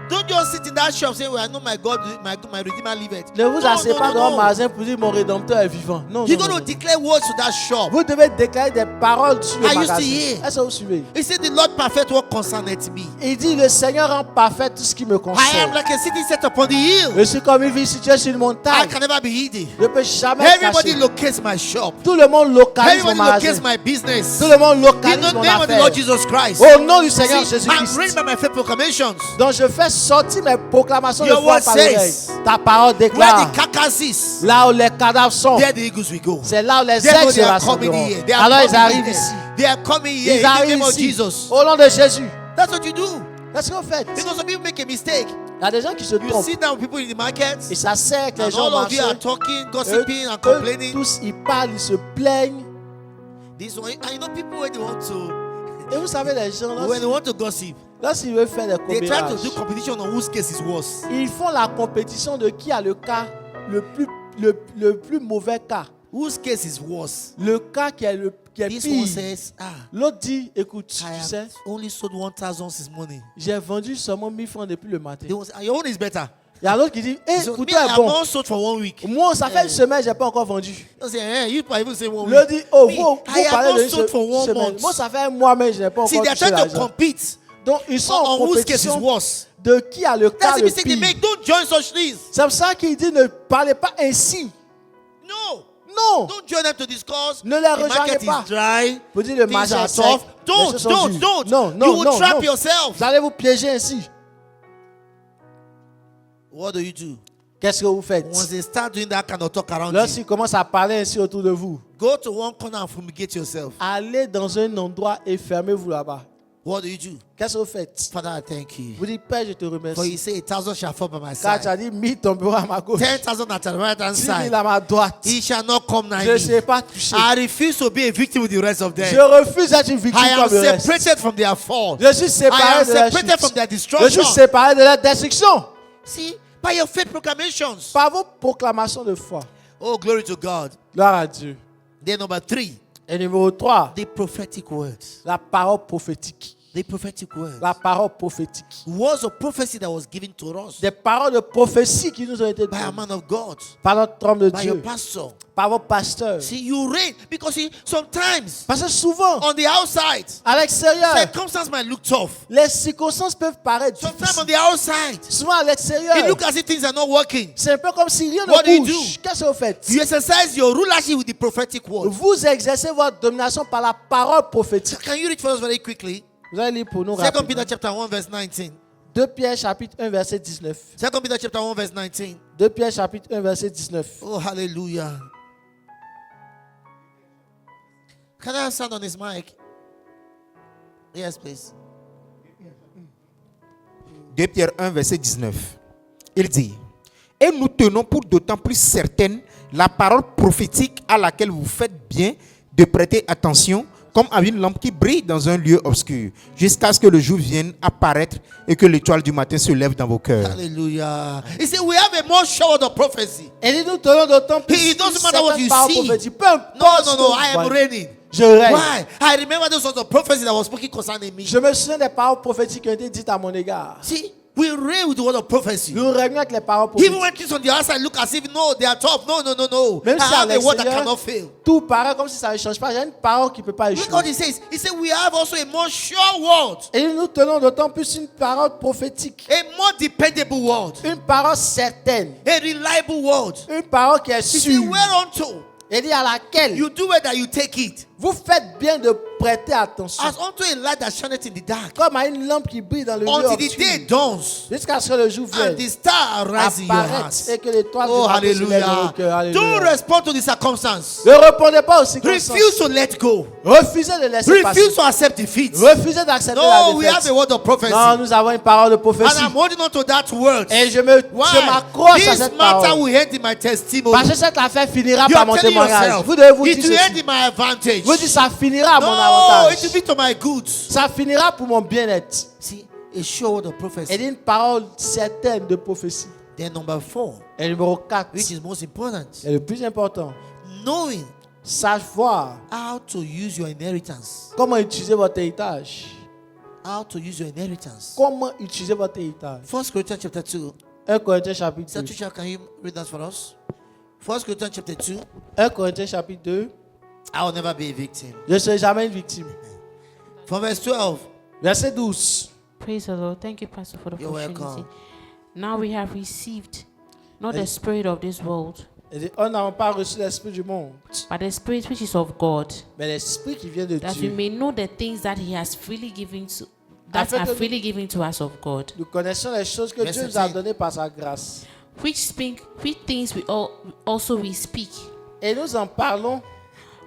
Speaker 1: Don't just sit in that shop saying, "Well, I know my God, my Redeemer liveth."
Speaker 2: Ne vous
Speaker 1: No,
Speaker 2: asseyez
Speaker 1: no,
Speaker 2: pas
Speaker 1: no,
Speaker 2: dans le
Speaker 1: no.
Speaker 2: magasin pour dire mon Rédempteur est vivant. Non,
Speaker 1: You
Speaker 2: non,
Speaker 1: got
Speaker 2: non.
Speaker 1: to declare words to that shop.
Speaker 2: Vous devez déclarer des paroles sur le
Speaker 1: I used to
Speaker 2: magasin.
Speaker 1: hear.
Speaker 2: Est-ce que vous suivez?
Speaker 1: He said, "The Lord perfect what concerneth me.
Speaker 2: Il dit le Seigneur rend parfait tout ce qui me
Speaker 1: I am
Speaker 2: concerne.
Speaker 1: like a city set upon the hill.
Speaker 2: Je suis comme une ville située sur une
Speaker 1: I
Speaker 2: montagne.
Speaker 1: can never be hidden.
Speaker 2: Je ne peux jamais être
Speaker 1: Everybody
Speaker 2: caché.
Speaker 1: locates my shop.
Speaker 2: Tout le monde localise mon
Speaker 1: Everybody
Speaker 2: magasin.
Speaker 1: locates my business.
Speaker 2: Tout le monde
Speaker 1: In
Speaker 2: localise
Speaker 1: the
Speaker 2: mon
Speaker 1: name of the
Speaker 2: affaire.
Speaker 1: Lord Jesus Christ.
Speaker 2: Au nom du Seigneur
Speaker 1: See, I'm
Speaker 2: Jésus-Christ.
Speaker 1: reigning by my faith proclamations.
Speaker 2: Donc je fais sortir mes proclamations
Speaker 1: Your
Speaker 2: de foi
Speaker 1: word
Speaker 2: par l'oreille.
Speaker 1: says,
Speaker 2: Ta parole
Speaker 1: Where
Speaker 2: déclare.
Speaker 1: the carcasses,
Speaker 2: Là où les cadavres sont,
Speaker 1: there the eagles will go.
Speaker 2: c'est là où les
Speaker 1: Therefore,
Speaker 2: aigles se
Speaker 1: they are coming
Speaker 2: rassembleront.
Speaker 1: here. They are
Speaker 2: Alors ils
Speaker 1: coming
Speaker 2: arrivent
Speaker 1: here.
Speaker 2: ici.
Speaker 1: They are coming here
Speaker 2: Ils
Speaker 1: in the
Speaker 2: arrivent
Speaker 1: name of
Speaker 2: ici.
Speaker 1: Jesus.
Speaker 2: Au nom de Jésus.
Speaker 1: That's what you do.
Speaker 2: Qu'est-ce que vous faites?
Speaker 1: Because some people make a mistake.
Speaker 2: Il y a des gens qui se
Speaker 1: You
Speaker 2: trompent.
Speaker 1: sit down with people in the market,
Speaker 2: Ils s'asseyent avec les
Speaker 1: and
Speaker 2: gens
Speaker 1: all of you are
Speaker 2: marchés.
Speaker 1: talking,
Speaker 2: Eux,
Speaker 1: gossiping, and
Speaker 2: eux
Speaker 1: complaining.
Speaker 2: tous, ils parlent, ils se plaignent.
Speaker 1: This one, and you know, people when they want to,
Speaker 2: Et vous savez, les gens,
Speaker 1: when they want to gossip,
Speaker 2: lorsqu'ils veulent faire des
Speaker 1: they try to do
Speaker 2: commérages,
Speaker 1: competition on whose case is worse.
Speaker 2: ils font la compétition de qui a le cas le plus mauvais cas.
Speaker 1: Whose case is worse?
Speaker 2: Le cas qui est
Speaker 1: This one
Speaker 2: pire.
Speaker 1: says,
Speaker 2: L'autre dit, écoute, tu
Speaker 1: I
Speaker 2: sais,
Speaker 1: have only sold 1,000 this morning.
Speaker 2: j'ai vendu seulement 1000 francs depuis le matin.
Speaker 1: They will say, your own is better.
Speaker 2: Il y a l'autre qui dit, hé,
Speaker 1: So,
Speaker 2: pour
Speaker 1: me,
Speaker 2: toi est
Speaker 1: I'm
Speaker 2: bon.
Speaker 1: not sold for 1 week.
Speaker 2: Moi, ça fait une semaine, je n'ai pas encore vendu.
Speaker 1: They say, you even say 1
Speaker 2: Le
Speaker 1: week.
Speaker 2: dit, oh,
Speaker 1: Me,
Speaker 2: vous
Speaker 1: I have
Speaker 2: parlez
Speaker 1: not
Speaker 2: de
Speaker 1: sold for 1
Speaker 2: semaine.
Speaker 1: month.
Speaker 2: Moi, ça fait un mois, mais je n'ai pas
Speaker 1: See,
Speaker 2: encore
Speaker 1: they are
Speaker 2: touché
Speaker 1: trying to
Speaker 2: l'argent.
Speaker 1: compete
Speaker 2: Donc, ils sont en
Speaker 1: on whose case is
Speaker 2: compétition
Speaker 1: worse.
Speaker 2: de qui a le cas
Speaker 1: That's the
Speaker 2: le
Speaker 1: mistake they
Speaker 2: pire.
Speaker 1: make. Don't join such things.
Speaker 2: C'est pour ça qu'il dit, ne parlez pas ainsi.
Speaker 1: No.
Speaker 2: Non.
Speaker 1: Don't join them to discuss.
Speaker 2: Ne les
Speaker 1: The
Speaker 2: rejoignez
Speaker 1: market
Speaker 2: pas.
Speaker 1: is dry.
Speaker 2: Vous dites le
Speaker 1: Things
Speaker 2: marché
Speaker 1: are
Speaker 2: est sec.
Speaker 1: tough.
Speaker 2: les
Speaker 1: Don't,
Speaker 2: choses sont
Speaker 1: don't,
Speaker 2: dures.
Speaker 1: don't.
Speaker 2: Non, non,
Speaker 1: You will
Speaker 2: non,
Speaker 1: trap
Speaker 2: non.
Speaker 1: yourself.
Speaker 2: Vous allez vous piéger ainsi.
Speaker 1: What do you do?
Speaker 2: Qu'est-ce que vous faites?
Speaker 1: Once they start doing that kind of talk around you,
Speaker 2: Lorsqu'ils commencent à parler ainsi autour de vous,
Speaker 1: go to one corner and fumigate yourself.
Speaker 2: allez dans un endroit et fermez-vous là-bas.
Speaker 1: What do you do?
Speaker 2: Qu'est-ce que vous faites?
Speaker 1: Father, I thank you.
Speaker 2: Vous dites, Père, je te
Speaker 1: For you
Speaker 2: remercie.
Speaker 1: say 1,000 shall fall by my
Speaker 2: Car tu
Speaker 1: side,
Speaker 2: as dit, 1000 tomberont à ma gauche,
Speaker 1: 10,000 at the right hand
Speaker 2: 10 000
Speaker 1: side.
Speaker 2: à ma droite.
Speaker 1: He shall not come nigh
Speaker 2: Je ne
Speaker 1: me.
Speaker 2: serai pas touché.
Speaker 1: I refuse to be a victim with the rest of
Speaker 2: Je
Speaker 1: them.
Speaker 2: refuse d'être une victime
Speaker 1: I am
Speaker 2: comme le reste.
Speaker 1: separated from their fall.
Speaker 2: Je suis
Speaker 1: I
Speaker 2: séparé
Speaker 1: am
Speaker 2: de la
Speaker 1: separated from
Speaker 2: chute.
Speaker 1: their
Speaker 2: Je
Speaker 1: destruction.
Speaker 2: suis séparé de la destruction.
Speaker 1: See, by your faith proclamations.
Speaker 2: Par vos proclamations de foi.
Speaker 1: Oh, glory to God.
Speaker 2: Gloire à Dieu.
Speaker 1: Then number 3,
Speaker 2: Et numéro 3,
Speaker 1: the prophetic words.
Speaker 2: la parole prophétique.
Speaker 1: The prophetic word.
Speaker 2: La parole prophétique.
Speaker 1: Words of prophecy that was given to us
Speaker 2: Des paroles de prophétie qui nous ont été
Speaker 1: by a
Speaker 2: données
Speaker 1: man of God,
Speaker 2: par notre homme de
Speaker 1: by your
Speaker 2: Dieu,
Speaker 1: pastor.
Speaker 2: par vos pasteurs.
Speaker 1: See, you reign because see, sometimes
Speaker 2: Parce que souvent,
Speaker 1: on the outside,
Speaker 2: à l'extérieur,
Speaker 1: circumstances might look tough.
Speaker 2: les circonstances peuvent paraître
Speaker 1: Sometimes on
Speaker 2: difficiles.
Speaker 1: the outside,
Speaker 2: Souvent à l'extérieur,
Speaker 1: it looks as if things are not working.
Speaker 2: c'est un peu comme si rien
Speaker 1: What do
Speaker 2: ne
Speaker 1: you
Speaker 2: bouge.
Speaker 1: do?
Speaker 2: Qu'est-ce que vous faites?
Speaker 1: You exercise your rulership with the prophetic word.
Speaker 2: Vous exercez votre domination par la parole prophétique.
Speaker 1: Can you read for us very quickly?
Speaker 2: Vous allez lire pour nous
Speaker 1: 2
Speaker 2: rapidement.
Speaker 1: Peter chapter 1 verse 19.
Speaker 2: 2 Pierre chapitre 1 verset 19.
Speaker 1: 2 Peter chapter 1 verse 19.
Speaker 2: 2 Pierre chapitre 1 verset 19.
Speaker 1: Oh, hallelujah. Can I have sound on his mic? Yes, please.
Speaker 3: 2 Pierre 1, verset 19. Il dit, et nous tenons pour d'autant plus certaine la parole prophétique à laquelle vous faites bien de prêter attention, comme à une lampe qui brille dans un lieu obscur, jusqu'à ce que le jour vienne apparaître et que l'étoile du matin se lève dans vos cœurs.
Speaker 1: Hallelujah. He said, we have a more sure of prophecy.
Speaker 2: Et dit, nous tenons d'autant plus
Speaker 1: It doesn't matter what you
Speaker 2: parole
Speaker 1: see.
Speaker 2: prophétique. Peu importe
Speaker 1: No,
Speaker 2: ce
Speaker 1: no,
Speaker 2: que
Speaker 1: no.
Speaker 2: vous
Speaker 1: I am
Speaker 2: voyez.
Speaker 1: reigning.
Speaker 2: Je règne.
Speaker 1: Why? I remember those sorts of prophecy that was spoken concerning me.
Speaker 2: Je me souviens des paroles prophétiques qui ont été dites à mon égard.
Speaker 1: See, we reign with the word of prophecy.
Speaker 2: Nous régnons avec les paroles
Speaker 1: Even
Speaker 2: prophétiques.
Speaker 1: when things on the outside look as if no, they are tough. No, no, no, no.
Speaker 2: Même
Speaker 1: I
Speaker 2: si à
Speaker 1: have a word that
Speaker 2: l'extérieur,
Speaker 1: cannot fail.
Speaker 2: tout paraît comme si ça ne change pas. Il y a une parole qui ne peut pas
Speaker 1: Look
Speaker 2: échouer.
Speaker 1: what he says. He said, we have also a more sure word,
Speaker 2: Et nous tenons d'autant plus une parole prophétique.
Speaker 1: a more dependable word,
Speaker 2: Une parole certaine.
Speaker 1: a reliable word.
Speaker 2: Une parole qui est
Speaker 1: He said,
Speaker 2: sûre.
Speaker 1: whereunto
Speaker 2: Et dit à laquelle
Speaker 1: you do it that you take it,
Speaker 2: vous faites bien de prêter attention.
Speaker 1: as unto a light that shineth in the dark,
Speaker 2: Comme à une lampe qui brille dans le lieu
Speaker 1: until the
Speaker 2: obscur.
Speaker 1: day dawns
Speaker 2: Jusqu'à ce que le jour
Speaker 1: and
Speaker 2: vienne.
Speaker 1: the star arise in your
Speaker 2: Apparaître et
Speaker 1: hearts.
Speaker 2: que l'étoile
Speaker 1: Oh,
Speaker 2: du matin se lève dans
Speaker 1: hallelujah.
Speaker 2: vos cœurs.
Speaker 1: Don't
Speaker 2: Alléluia.
Speaker 1: respond to the circumstance.
Speaker 2: Ne répondez pas aux circonstances.
Speaker 1: Refuse to let go.
Speaker 2: Refusez de laisser passer.
Speaker 1: Refuse to accept defeat.
Speaker 2: Refusez d'accepter la
Speaker 1: No, we have
Speaker 2: défaite.
Speaker 1: a word of prophecy.
Speaker 2: Non, nous avons une parole de
Speaker 1: And
Speaker 2: prophétie.
Speaker 1: I'm holding on to that word.
Speaker 2: Et je
Speaker 1: Why?
Speaker 2: m'accroche à
Speaker 1: This
Speaker 2: cette
Speaker 1: matter
Speaker 2: parole.
Speaker 1: will end in my testimony.
Speaker 2: Parce que cette affaire finira
Speaker 1: You
Speaker 2: par
Speaker 1: are
Speaker 2: mon
Speaker 1: telling
Speaker 2: témoignage.
Speaker 1: yourself,
Speaker 2: Vous devez vous
Speaker 1: it
Speaker 2: dire
Speaker 1: will end
Speaker 2: ceci.
Speaker 1: in my advantage.
Speaker 2: Vous dites ça finira à mon
Speaker 1: No,
Speaker 2: avantage.
Speaker 1: it will be to my good.
Speaker 2: Ça finira pour mon bien-être.
Speaker 1: See, a sure word of
Speaker 2: Elle
Speaker 1: prophecy.
Speaker 2: dit une parole certaine de prophétie.
Speaker 1: Then number 4,
Speaker 2: Et numéro 4,
Speaker 1: which is most important,
Speaker 2: est le plus important.
Speaker 1: knowing
Speaker 2: Savoir
Speaker 1: how to use your inheritance.
Speaker 2: comment utiliser votre héritage.
Speaker 1: How to use your inheritance.
Speaker 2: Comment utiliser votre héritage.
Speaker 1: 1 Corinthians chapter 2.
Speaker 2: 1 Corinthiens chapitre 2.
Speaker 1: Satricia, can you read that for us? 1 Corinthians chapter 2.
Speaker 2: 1 Corinthiens chapitre 2.
Speaker 1: I will never be a victim.
Speaker 2: Je ne serai jamais une victime.
Speaker 1: From verse 12.
Speaker 2: Verset 12.
Speaker 4: Praise the Lord. Thank you, Pastor, for the
Speaker 1: You're
Speaker 4: opportunity.
Speaker 1: welcome.
Speaker 4: Now we have received not the spirit of this world,
Speaker 2: Elle dit, on n'a pas reçu l'esprit du monde,
Speaker 4: but the spirit which is of God,
Speaker 2: mais l'esprit qui vient de
Speaker 4: that we
Speaker 2: Dieu.
Speaker 4: may know the things that He has freely given to that
Speaker 2: Afin
Speaker 4: are
Speaker 2: que nous-
Speaker 4: freely given to us of God,
Speaker 2: Nous connaissons les choses que
Speaker 1: Verset
Speaker 2: Dieu nous a
Speaker 1: 10.
Speaker 2: données par sa grâce.
Speaker 4: which things also we speak,
Speaker 2: Et nous en parlons,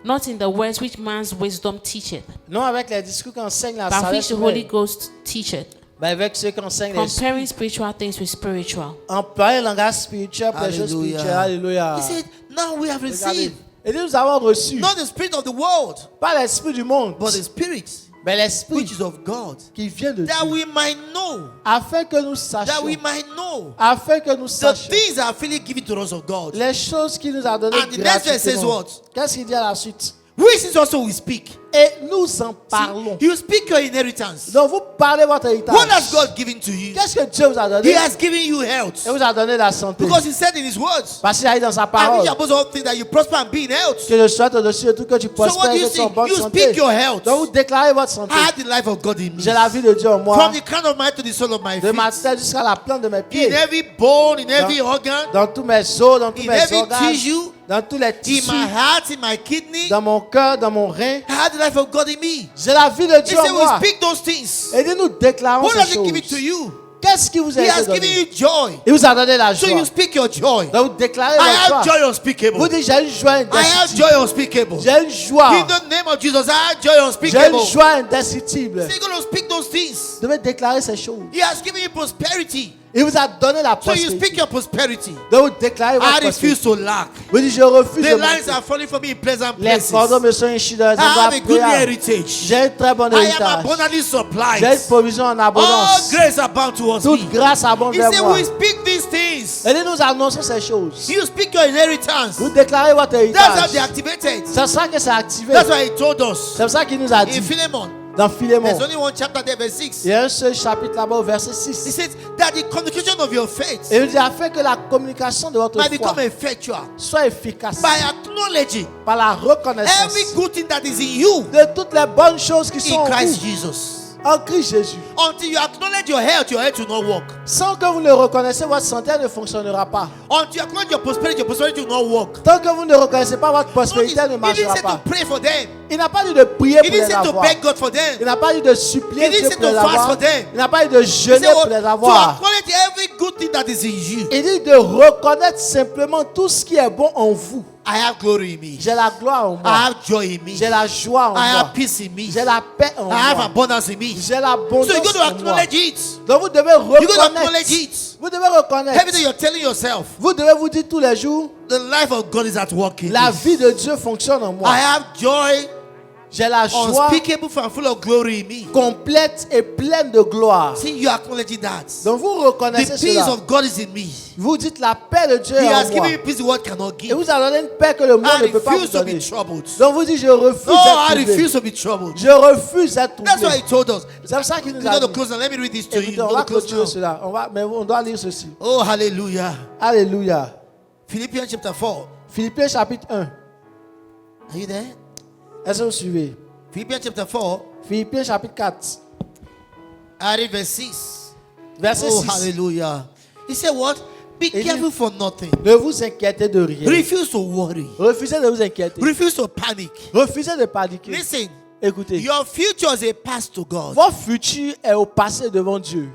Speaker 4: not in the words which man's wisdom teacheth,
Speaker 2: non avec les discours qu'enseigne la
Speaker 4: but which
Speaker 2: sagesse
Speaker 4: the Holy
Speaker 2: humaine,
Speaker 4: Ghost teacheth,
Speaker 2: mais avec ceux qu'enseigne l'esprit.
Speaker 4: comparing spiritual things with spiritual.
Speaker 2: Employer le langage spirituel pour les choses
Speaker 1: Hallelujah.
Speaker 2: spirituelles. Alléluia.
Speaker 1: He said, now we have
Speaker 2: Regardez.
Speaker 1: received
Speaker 2: Et nous avons reçu,
Speaker 1: not the spirit of the world,
Speaker 2: pas l'esprit du monde,
Speaker 1: but the spirit
Speaker 2: mais l'esprit
Speaker 1: which is of God,
Speaker 2: qui vient de
Speaker 1: that
Speaker 2: Dieu.
Speaker 1: we might know,
Speaker 2: Afin que nous
Speaker 1: that
Speaker 2: sachions,
Speaker 1: we might know
Speaker 2: afin que nous
Speaker 1: the
Speaker 2: sachions
Speaker 1: things that are freely given to us of God.
Speaker 2: les choses qu'il nous a données
Speaker 1: And the next verse says
Speaker 2: gratuitement.
Speaker 1: what?
Speaker 2: Qu'est-ce qu'il dit à la suite?
Speaker 1: Which is also we speak.
Speaker 2: Et nous en parlons.
Speaker 1: You speak your inheritance.
Speaker 2: Donc vous parlez votre héritage.
Speaker 1: What has God given to you?
Speaker 2: Qu'est-ce que Dieu vous a
Speaker 1: He
Speaker 2: donné?
Speaker 1: has given you health.
Speaker 2: Il vous a donné la santé.
Speaker 1: Because He said in His words,
Speaker 2: Parce qu'il a dit dans sa
Speaker 1: I
Speaker 2: parole
Speaker 1: wish above all things that you prosper and be in health.
Speaker 2: que je souhaite au-dessus de tout que tu
Speaker 1: So
Speaker 2: prospères
Speaker 1: what do
Speaker 2: et
Speaker 1: you
Speaker 2: que tu sois en
Speaker 1: see?
Speaker 2: bonne
Speaker 1: You
Speaker 2: santé.
Speaker 1: speak your health.
Speaker 2: Donc vous déclarez votre santé.
Speaker 1: I have the life of God in me.
Speaker 2: J'ai la vie de Dieu en moi.
Speaker 1: From the crown of my head to the sole of my
Speaker 2: De ma
Speaker 1: feet.
Speaker 2: tête jusqu'à la plante de mes
Speaker 1: In
Speaker 2: pieds.
Speaker 1: every bone, in every organ,
Speaker 2: Dans tous mes os, dans tous
Speaker 1: in
Speaker 2: mes
Speaker 1: every
Speaker 2: organes,
Speaker 1: tissue,
Speaker 2: dans tous les
Speaker 1: in
Speaker 2: tissus,
Speaker 1: my heart, in my kidney.
Speaker 2: dans mon cœur, dans mon rein.
Speaker 1: I have the life of God in me.
Speaker 2: J'ai la vie de
Speaker 1: He
Speaker 2: Dieu
Speaker 1: said
Speaker 2: en
Speaker 1: we
Speaker 2: moi.
Speaker 1: speak those things.
Speaker 2: Et dit nous déclarons
Speaker 1: What
Speaker 2: ces
Speaker 1: does He give it to
Speaker 2: choses.
Speaker 1: you?
Speaker 2: Qu'est-ce qui vous a
Speaker 1: He
Speaker 2: été
Speaker 1: has given
Speaker 2: donné?
Speaker 1: you joy.
Speaker 2: Il vous a donné la
Speaker 1: So
Speaker 2: joie.
Speaker 1: you speak your joy.
Speaker 2: Donc vous déclarez
Speaker 1: I
Speaker 2: la
Speaker 1: have
Speaker 2: joie.
Speaker 1: joy unspeakable.
Speaker 2: Vous dites j'ai une joie
Speaker 1: I have
Speaker 2: indescriptible.
Speaker 1: joy unspeakable.
Speaker 2: J'ai une joie.
Speaker 1: In the name of Jesus, I have joy
Speaker 2: J'ai une
Speaker 1: unspeakable. So
Speaker 2: joie indescriptible.
Speaker 1: you're going to speak those things.
Speaker 2: Vous devez déclarer ces choses.
Speaker 1: He has given you prosperity.
Speaker 2: Il vous a donné la
Speaker 1: So you speak
Speaker 2: prospérité.
Speaker 1: your prosperity.
Speaker 2: Donc vous déclarez
Speaker 1: I
Speaker 2: votre
Speaker 1: refuse
Speaker 2: prospérité.
Speaker 1: to lack.
Speaker 2: Vous dites je refuse
Speaker 1: The
Speaker 2: de
Speaker 1: lines
Speaker 2: manquer.
Speaker 1: are falling for me in pleasant
Speaker 2: Les
Speaker 1: places.
Speaker 2: cordons me sont enchis dans les
Speaker 1: I have
Speaker 2: endroits
Speaker 1: a good
Speaker 2: agréables.
Speaker 1: heritage.
Speaker 2: J'ai une très bonne
Speaker 1: I am
Speaker 2: héritage.
Speaker 1: abundantly
Speaker 2: J'ai une
Speaker 1: supplied.
Speaker 2: provision en
Speaker 1: All
Speaker 2: abondance.
Speaker 1: grace abound towards me.
Speaker 2: Toute grâce abonde
Speaker 1: He
Speaker 2: vers
Speaker 1: said,
Speaker 2: moi.
Speaker 1: we speak these things.
Speaker 2: Et nous annonçons ces choses.
Speaker 1: You speak your inheritance.
Speaker 2: Vous déclarez votre
Speaker 1: That's how
Speaker 2: héritage.
Speaker 1: they activated.
Speaker 2: C'est ça que c'est activé.
Speaker 1: That's why He told us
Speaker 2: C'est ça qu'il nous a
Speaker 1: in
Speaker 2: dit.
Speaker 1: Philemon.
Speaker 2: Dans Philémon,
Speaker 1: There's only one chapter there, verse 6.
Speaker 2: il y a un seul chapitre là-bas au verset
Speaker 1: He
Speaker 2: 6.
Speaker 1: says that the communication of your faith
Speaker 2: Et il dit afin que la communication de votre
Speaker 1: might
Speaker 2: foi
Speaker 1: become effectual
Speaker 2: soit efficace
Speaker 1: by acknowledging
Speaker 2: par la reconnaissance
Speaker 1: every good thing that is in you
Speaker 2: de toutes les bonnes choses qui sont
Speaker 1: in
Speaker 2: en
Speaker 1: Christ
Speaker 2: vous,
Speaker 1: Jesus.
Speaker 2: en Christ Jésus.
Speaker 1: Until you acknowledge your health will not work.
Speaker 2: Sans que vous ne reconnaissez, votre santé elle ne fonctionnera pas.
Speaker 1: Until you acknowledge your prosperity will not work.
Speaker 2: Tant que vous ne reconnaissez pas votre
Speaker 1: Notice,
Speaker 2: prospérité, elle ne
Speaker 1: he didn't
Speaker 2: marchera
Speaker 1: say to
Speaker 2: pas.
Speaker 1: pray for them.
Speaker 2: Il n'a pas dit de prier
Speaker 1: He
Speaker 2: pour
Speaker 1: didn't
Speaker 2: les
Speaker 1: say to
Speaker 2: avoir.
Speaker 1: beg God for them.
Speaker 2: Il n'a pas dit de supplier
Speaker 1: He didn't
Speaker 2: Dieu
Speaker 1: say
Speaker 2: pour les
Speaker 1: to fast
Speaker 2: avoir.
Speaker 1: for them.
Speaker 2: Il n'a pas dit de
Speaker 1: He
Speaker 2: jeûner
Speaker 1: said,
Speaker 2: pour les
Speaker 1: to
Speaker 2: avoir.
Speaker 1: acknowledge every good thing that is in you.
Speaker 2: Il dit de reconnaître simplement tout ce qui est bon en vous.
Speaker 1: I have glory in me.
Speaker 2: J'ai la gloire en
Speaker 1: I
Speaker 2: moi.
Speaker 1: have joy in me.
Speaker 2: J'ai la joie en
Speaker 1: I have
Speaker 2: moi.
Speaker 1: peace in me.
Speaker 2: J'ai la paix en
Speaker 1: I have
Speaker 2: moi.
Speaker 1: abundance in me.
Speaker 2: J'ai l'abondance
Speaker 1: So you got to
Speaker 2: en moi.
Speaker 1: acknowledge it.
Speaker 2: Donc vous devez
Speaker 1: You got to
Speaker 2: reconnaître.
Speaker 1: acknowledge it.
Speaker 2: Vous devez reconnaître.
Speaker 1: Every day you're telling yourself,
Speaker 2: Vous devez vous dire tous les jours,
Speaker 1: the life of God is at work in
Speaker 2: la
Speaker 1: me.
Speaker 2: vie de Dieu fonctionne en moi.
Speaker 1: I have joy
Speaker 2: J'ai la joie
Speaker 1: unspeakable and full of glory in me.
Speaker 2: complète et pleine de gloire.
Speaker 1: See, you acknowledging that.
Speaker 2: Donc vous
Speaker 1: The
Speaker 2: reconnaissez
Speaker 1: peace
Speaker 2: cela.
Speaker 1: of God is in me.
Speaker 2: Vous dites la paix de Dieu
Speaker 1: He
Speaker 2: est
Speaker 1: has
Speaker 2: en
Speaker 1: given
Speaker 2: moi.
Speaker 1: me peace the world cannot
Speaker 2: Et
Speaker 1: give.
Speaker 2: vous allez donner une paix que le monde
Speaker 1: I
Speaker 2: ne peut pas vous
Speaker 1: refuse to be
Speaker 2: donner.
Speaker 1: troubled.
Speaker 2: Donc vous dites je refuse
Speaker 1: No, I
Speaker 2: d'être troublé.
Speaker 1: refuse to be troubled.
Speaker 2: Je refuse d'être
Speaker 1: That's why
Speaker 2: troublé.
Speaker 1: he told us.
Speaker 2: C'est pour ça qu'il nous
Speaker 1: You
Speaker 2: a
Speaker 1: got to
Speaker 2: dit.
Speaker 1: close now. Let me read this to you.
Speaker 2: Écoutez,
Speaker 1: You
Speaker 2: on
Speaker 1: got
Speaker 2: va
Speaker 1: to close
Speaker 2: clôturer
Speaker 1: now.
Speaker 2: cela. Mais on doit lire ceci.
Speaker 1: Oh, hallelujah.
Speaker 2: Alléluia.
Speaker 1: Philippians chapter 4.
Speaker 2: Philippiens chapitre 1.
Speaker 1: Are you there?
Speaker 2: Est-ce que vous suivez?
Speaker 1: Philippians chapter 4.
Speaker 2: Philippiens chapitre 4.
Speaker 1: I read verse 6.
Speaker 2: Verset
Speaker 1: Oh,
Speaker 2: 6.
Speaker 1: hallelujah. He said what? Be
Speaker 2: Il dit-
Speaker 1: careful for nothing.
Speaker 2: Ne vous inquiétez de rien.
Speaker 1: Refuse to worry.
Speaker 2: Refusez de vous inquiéter.
Speaker 1: Refuse to panic.
Speaker 2: Refusez de paniquer.
Speaker 1: Listen,
Speaker 2: Écoutez.
Speaker 1: your future is a pass to God.
Speaker 2: Votre futur est au passé devant Dieu.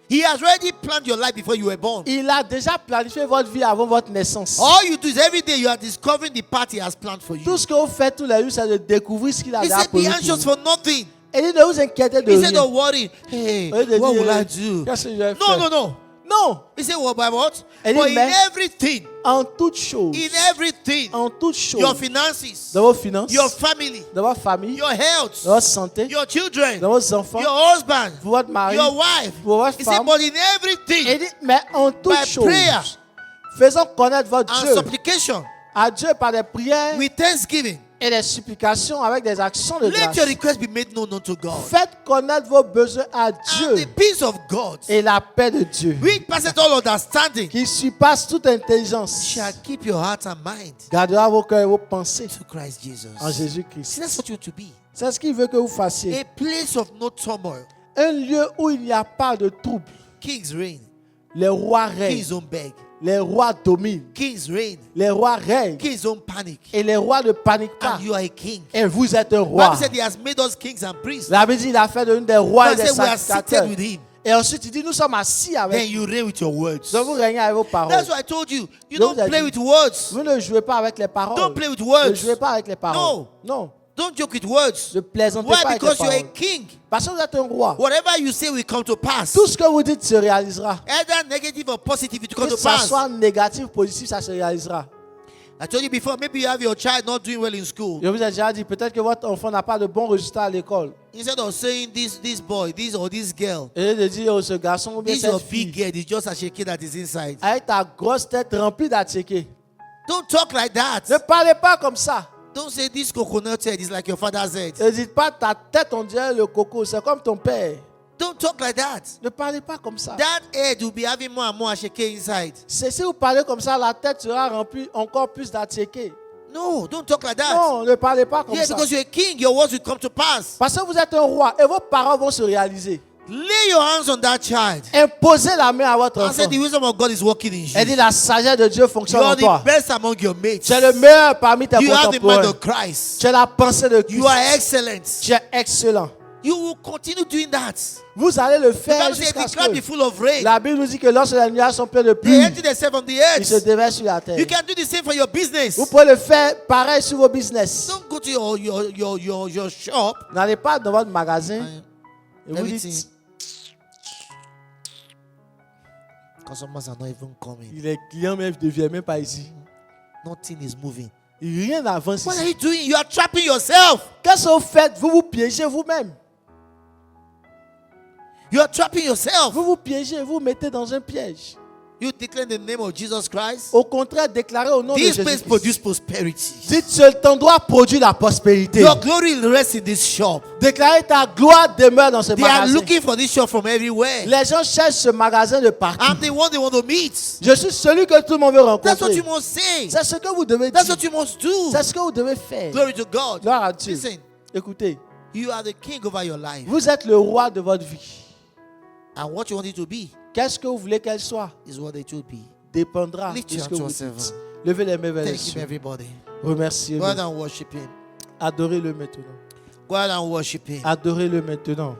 Speaker 1: He has already planned your life before you were born.
Speaker 2: Il a déjà planifié votre vie avant votre naissance.
Speaker 1: All you do is every day you are discovering the path He has planned for you.
Speaker 2: Tout ce que vous faites tous les jours, c'est de découvrir ce qu'il a
Speaker 1: He
Speaker 2: déjà
Speaker 1: said, be
Speaker 2: prévu pour
Speaker 1: anxious
Speaker 2: vous.
Speaker 1: for nothing.
Speaker 2: Et il dit, ne vous inquiétez de
Speaker 1: He said,
Speaker 2: rien.
Speaker 1: don't worry. Hey,
Speaker 2: Au lieu de
Speaker 1: what
Speaker 2: dire,
Speaker 1: will I do?
Speaker 2: qu'est-ce que je vais
Speaker 1: No,
Speaker 2: faire?
Speaker 1: no, no.
Speaker 2: Non.
Speaker 1: He said, what by what?
Speaker 2: Et il
Speaker 1: But
Speaker 2: dit,
Speaker 1: in
Speaker 2: mais-
Speaker 1: everything,
Speaker 2: En toutes choses.
Speaker 1: in everything,
Speaker 2: En toutes choses.
Speaker 1: your finances,
Speaker 2: Dans vos finances.
Speaker 1: your family,
Speaker 2: Dans votre famille.
Speaker 1: your health,
Speaker 2: Dans votre santé.
Speaker 1: your children,
Speaker 2: Dans vos enfants.
Speaker 1: your husband,
Speaker 2: Pour votre mari.
Speaker 1: your wife.
Speaker 2: Pour votre
Speaker 1: He said,
Speaker 2: femme.
Speaker 1: but in
Speaker 2: Et
Speaker 1: everything,
Speaker 2: il dit, mais en toutes
Speaker 1: by
Speaker 2: choses.
Speaker 1: prayer
Speaker 2: Faisons connaître votre
Speaker 1: and
Speaker 2: Dieu
Speaker 1: supplication,
Speaker 2: à Dieu par des prières
Speaker 1: with thanksgiving,
Speaker 2: et des supplications avec des actions de
Speaker 1: let
Speaker 2: grâce.
Speaker 1: your request be made known unto God.
Speaker 2: Faites connaître vos besoins à
Speaker 1: And
Speaker 2: Dieu
Speaker 1: the peace of God,
Speaker 2: et la paix de Dieu
Speaker 1: which passeth all understanding,
Speaker 2: qui surpasse toute intelligence
Speaker 1: shall keep your heart and mind
Speaker 2: gardera vos cœurs et vos pensées
Speaker 1: to Christ Jesus.
Speaker 2: en
Speaker 1: See,
Speaker 2: Jésus-Christ.
Speaker 1: that's what you to be.
Speaker 2: C'est ce qu'il veut que vous fassiez.
Speaker 1: A place of no turmoil.
Speaker 2: Un lieu où il n'y a pas de trouble.
Speaker 1: Kings reign.
Speaker 2: Les rois règnent.
Speaker 1: Kings don't beg.
Speaker 2: Les rois dominent.
Speaker 1: Kings reign.
Speaker 2: Les rois règnent.
Speaker 1: Kings don't panic.
Speaker 2: Et les rois ne paniquent pas.
Speaker 1: And you are a king.
Speaker 2: Et vous êtes un roi.
Speaker 1: Bible said He has made us kings and priests.
Speaker 2: La Bible dit il a fait de nous des rois et
Speaker 1: Bible
Speaker 2: des
Speaker 1: said we are
Speaker 2: sacrificateurs.
Speaker 1: seated with Him.
Speaker 2: Et ensuite il dit nous sommes assis avec
Speaker 1: Then you reign with your words.
Speaker 2: Donc vous régnez avec vos paroles.
Speaker 1: That's why I told you. You
Speaker 2: Donc,
Speaker 1: don't
Speaker 2: vous
Speaker 1: play
Speaker 2: avez
Speaker 1: with
Speaker 2: dit-
Speaker 1: words.
Speaker 2: Vous ne jouez pas avec les paroles.
Speaker 1: Don't play with
Speaker 2: Ne
Speaker 1: words.
Speaker 2: jouez pas avec les paroles.
Speaker 1: No.
Speaker 2: Non.
Speaker 1: Don't joke with words.
Speaker 2: Ne plaisantez
Speaker 1: Why?
Speaker 2: pas avec les
Speaker 1: Because you're a
Speaker 2: paroles.
Speaker 1: king.
Speaker 2: Parce que vous êtes un roi.
Speaker 1: Whatever you say will come to pass.
Speaker 2: Tout ce que vous dites se réalisera.
Speaker 1: Either negative or positive, it will come
Speaker 2: Que
Speaker 1: to
Speaker 2: ça
Speaker 1: pass.
Speaker 2: soit négatif ou positif, ça se réalisera.
Speaker 1: I told you before, maybe you have your child not doing well in school.
Speaker 2: Je vous ai déjà dit, peut-être que votre enfant n'a pas de bons résultats à l'école.
Speaker 1: Instead of saying this boy, this or this girl,
Speaker 2: Et de dire, oh, ce garçon ou bien
Speaker 1: this your
Speaker 2: cette
Speaker 1: big
Speaker 2: fille,
Speaker 1: head is just a shaking that is inside.
Speaker 2: avec ta grosse tête remplie d'attiqués.
Speaker 1: Don't talk like that.
Speaker 2: Ne parlez pas comme ça.
Speaker 1: Don't say this coconut head is like your father's head.
Speaker 2: Ne dites pas ta tête, on dirait le coco, c'est comme ton père.
Speaker 1: Don't talk like that.
Speaker 2: Ne parlez pas comme ça.
Speaker 1: That head will be having more and more shaking inside.
Speaker 2: C'est si vous parlez comme ça, la tête sera remplie encore plus d'attiqués.
Speaker 1: No, don't talk like that.
Speaker 2: Non, ne parlez pas comme
Speaker 1: Yeah,
Speaker 2: ça.
Speaker 1: because you're a king, your words will come to pass.
Speaker 2: Parce que vous êtes un roi et vos paroles vont se réaliser.
Speaker 1: Lay your hands on that child
Speaker 2: Imposez la main à votre
Speaker 1: and
Speaker 2: enfant.
Speaker 1: say the wisdom of God is working in
Speaker 2: Elle
Speaker 1: you.
Speaker 2: dit la sagesse de Dieu
Speaker 1: You
Speaker 2: fonctionne en
Speaker 1: are
Speaker 2: toi.
Speaker 1: the best among your mates.
Speaker 2: Tu es le meilleur parmi tes
Speaker 1: You have the mind
Speaker 2: contemporains.
Speaker 1: of Christ.
Speaker 2: Tu es la pensée de Christ.
Speaker 1: You are excellent.
Speaker 2: Tu es excellent.
Speaker 1: You will continue doing that.
Speaker 2: Vous allez le
Speaker 1: The
Speaker 2: faire
Speaker 1: Bible says
Speaker 2: jusqu'à
Speaker 1: the
Speaker 2: ce
Speaker 1: cloud be
Speaker 2: que
Speaker 1: full of rain.
Speaker 2: la Bible nous dit que lorsque les nuages sont pleins de
Speaker 1: They
Speaker 2: pluie,
Speaker 1: empty themselves on the
Speaker 2: ils se
Speaker 1: earth.
Speaker 2: déversent sur la terre.
Speaker 1: You can do the same for your business.
Speaker 2: Vous pouvez le faire pareil sur vos business.
Speaker 1: Don't go to your shop.
Speaker 2: N'allez pas dans votre magasin et vous
Speaker 1: Everything.
Speaker 2: dites,
Speaker 1: Customers are not even coming.
Speaker 2: les clients même ne viennent même pas ici.
Speaker 1: Nothing is moving.
Speaker 2: Rien n'avance
Speaker 1: What are
Speaker 2: ici.
Speaker 1: you doing? You are trapping yourself.
Speaker 2: Qu'est-ce que vous faites? Vous vous piégez vous-même.
Speaker 1: You are trapping yourself.
Speaker 2: Vous vous piégez, vous vous mettez dans un piège.
Speaker 1: You declare the name of Jesus Christ.
Speaker 2: Au contraire, déclarez au nom de
Speaker 1: This place
Speaker 2: Jésus.
Speaker 1: produce prosperity.
Speaker 2: Dites, cet endroit produit la prospérité.
Speaker 1: Your glory will rest in this shop.
Speaker 2: Déclarez, ta gloire demeure dans ce
Speaker 1: They are
Speaker 2: magasin.
Speaker 1: looking for this shop from everywhere.
Speaker 2: Les gens cherchent ce magasin de partout.
Speaker 1: I'm the one they want to meet.
Speaker 2: Je suis celui que tout le monde veut
Speaker 1: That's what
Speaker 2: rencontrer.
Speaker 1: you must say.
Speaker 2: C'est ce que vous devez
Speaker 1: That's
Speaker 2: dire.
Speaker 1: what you must do.
Speaker 2: C'est ce que vous devez faire.
Speaker 1: Glory to God.
Speaker 2: Gloire à Dieu.
Speaker 1: Listen,
Speaker 2: Écoutez,
Speaker 1: you are the king over your life.
Speaker 2: vous êtes le roi de votre vie.
Speaker 1: And what you want it to be
Speaker 2: Qu'est-ce que vous voulez qu'elle soit
Speaker 1: is what it will be.
Speaker 2: dépendra de
Speaker 1: Lift
Speaker 2: ce
Speaker 1: your
Speaker 2: que
Speaker 1: hands
Speaker 2: vous
Speaker 1: to yourself.
Speaker 2: dites. Levez les mains vers les
Speaker 1: Thank him,
Speaker 2: cieux.
Speaker 1: everybody. Go
Speaker 2: Remerciez-le.
Speaker 1: ahead and worship him.
Speaker 2: Adorez-le maintenant.
Speaker 1: Go ahead and worship him.
Speaker 2: Adorez-le maintenant.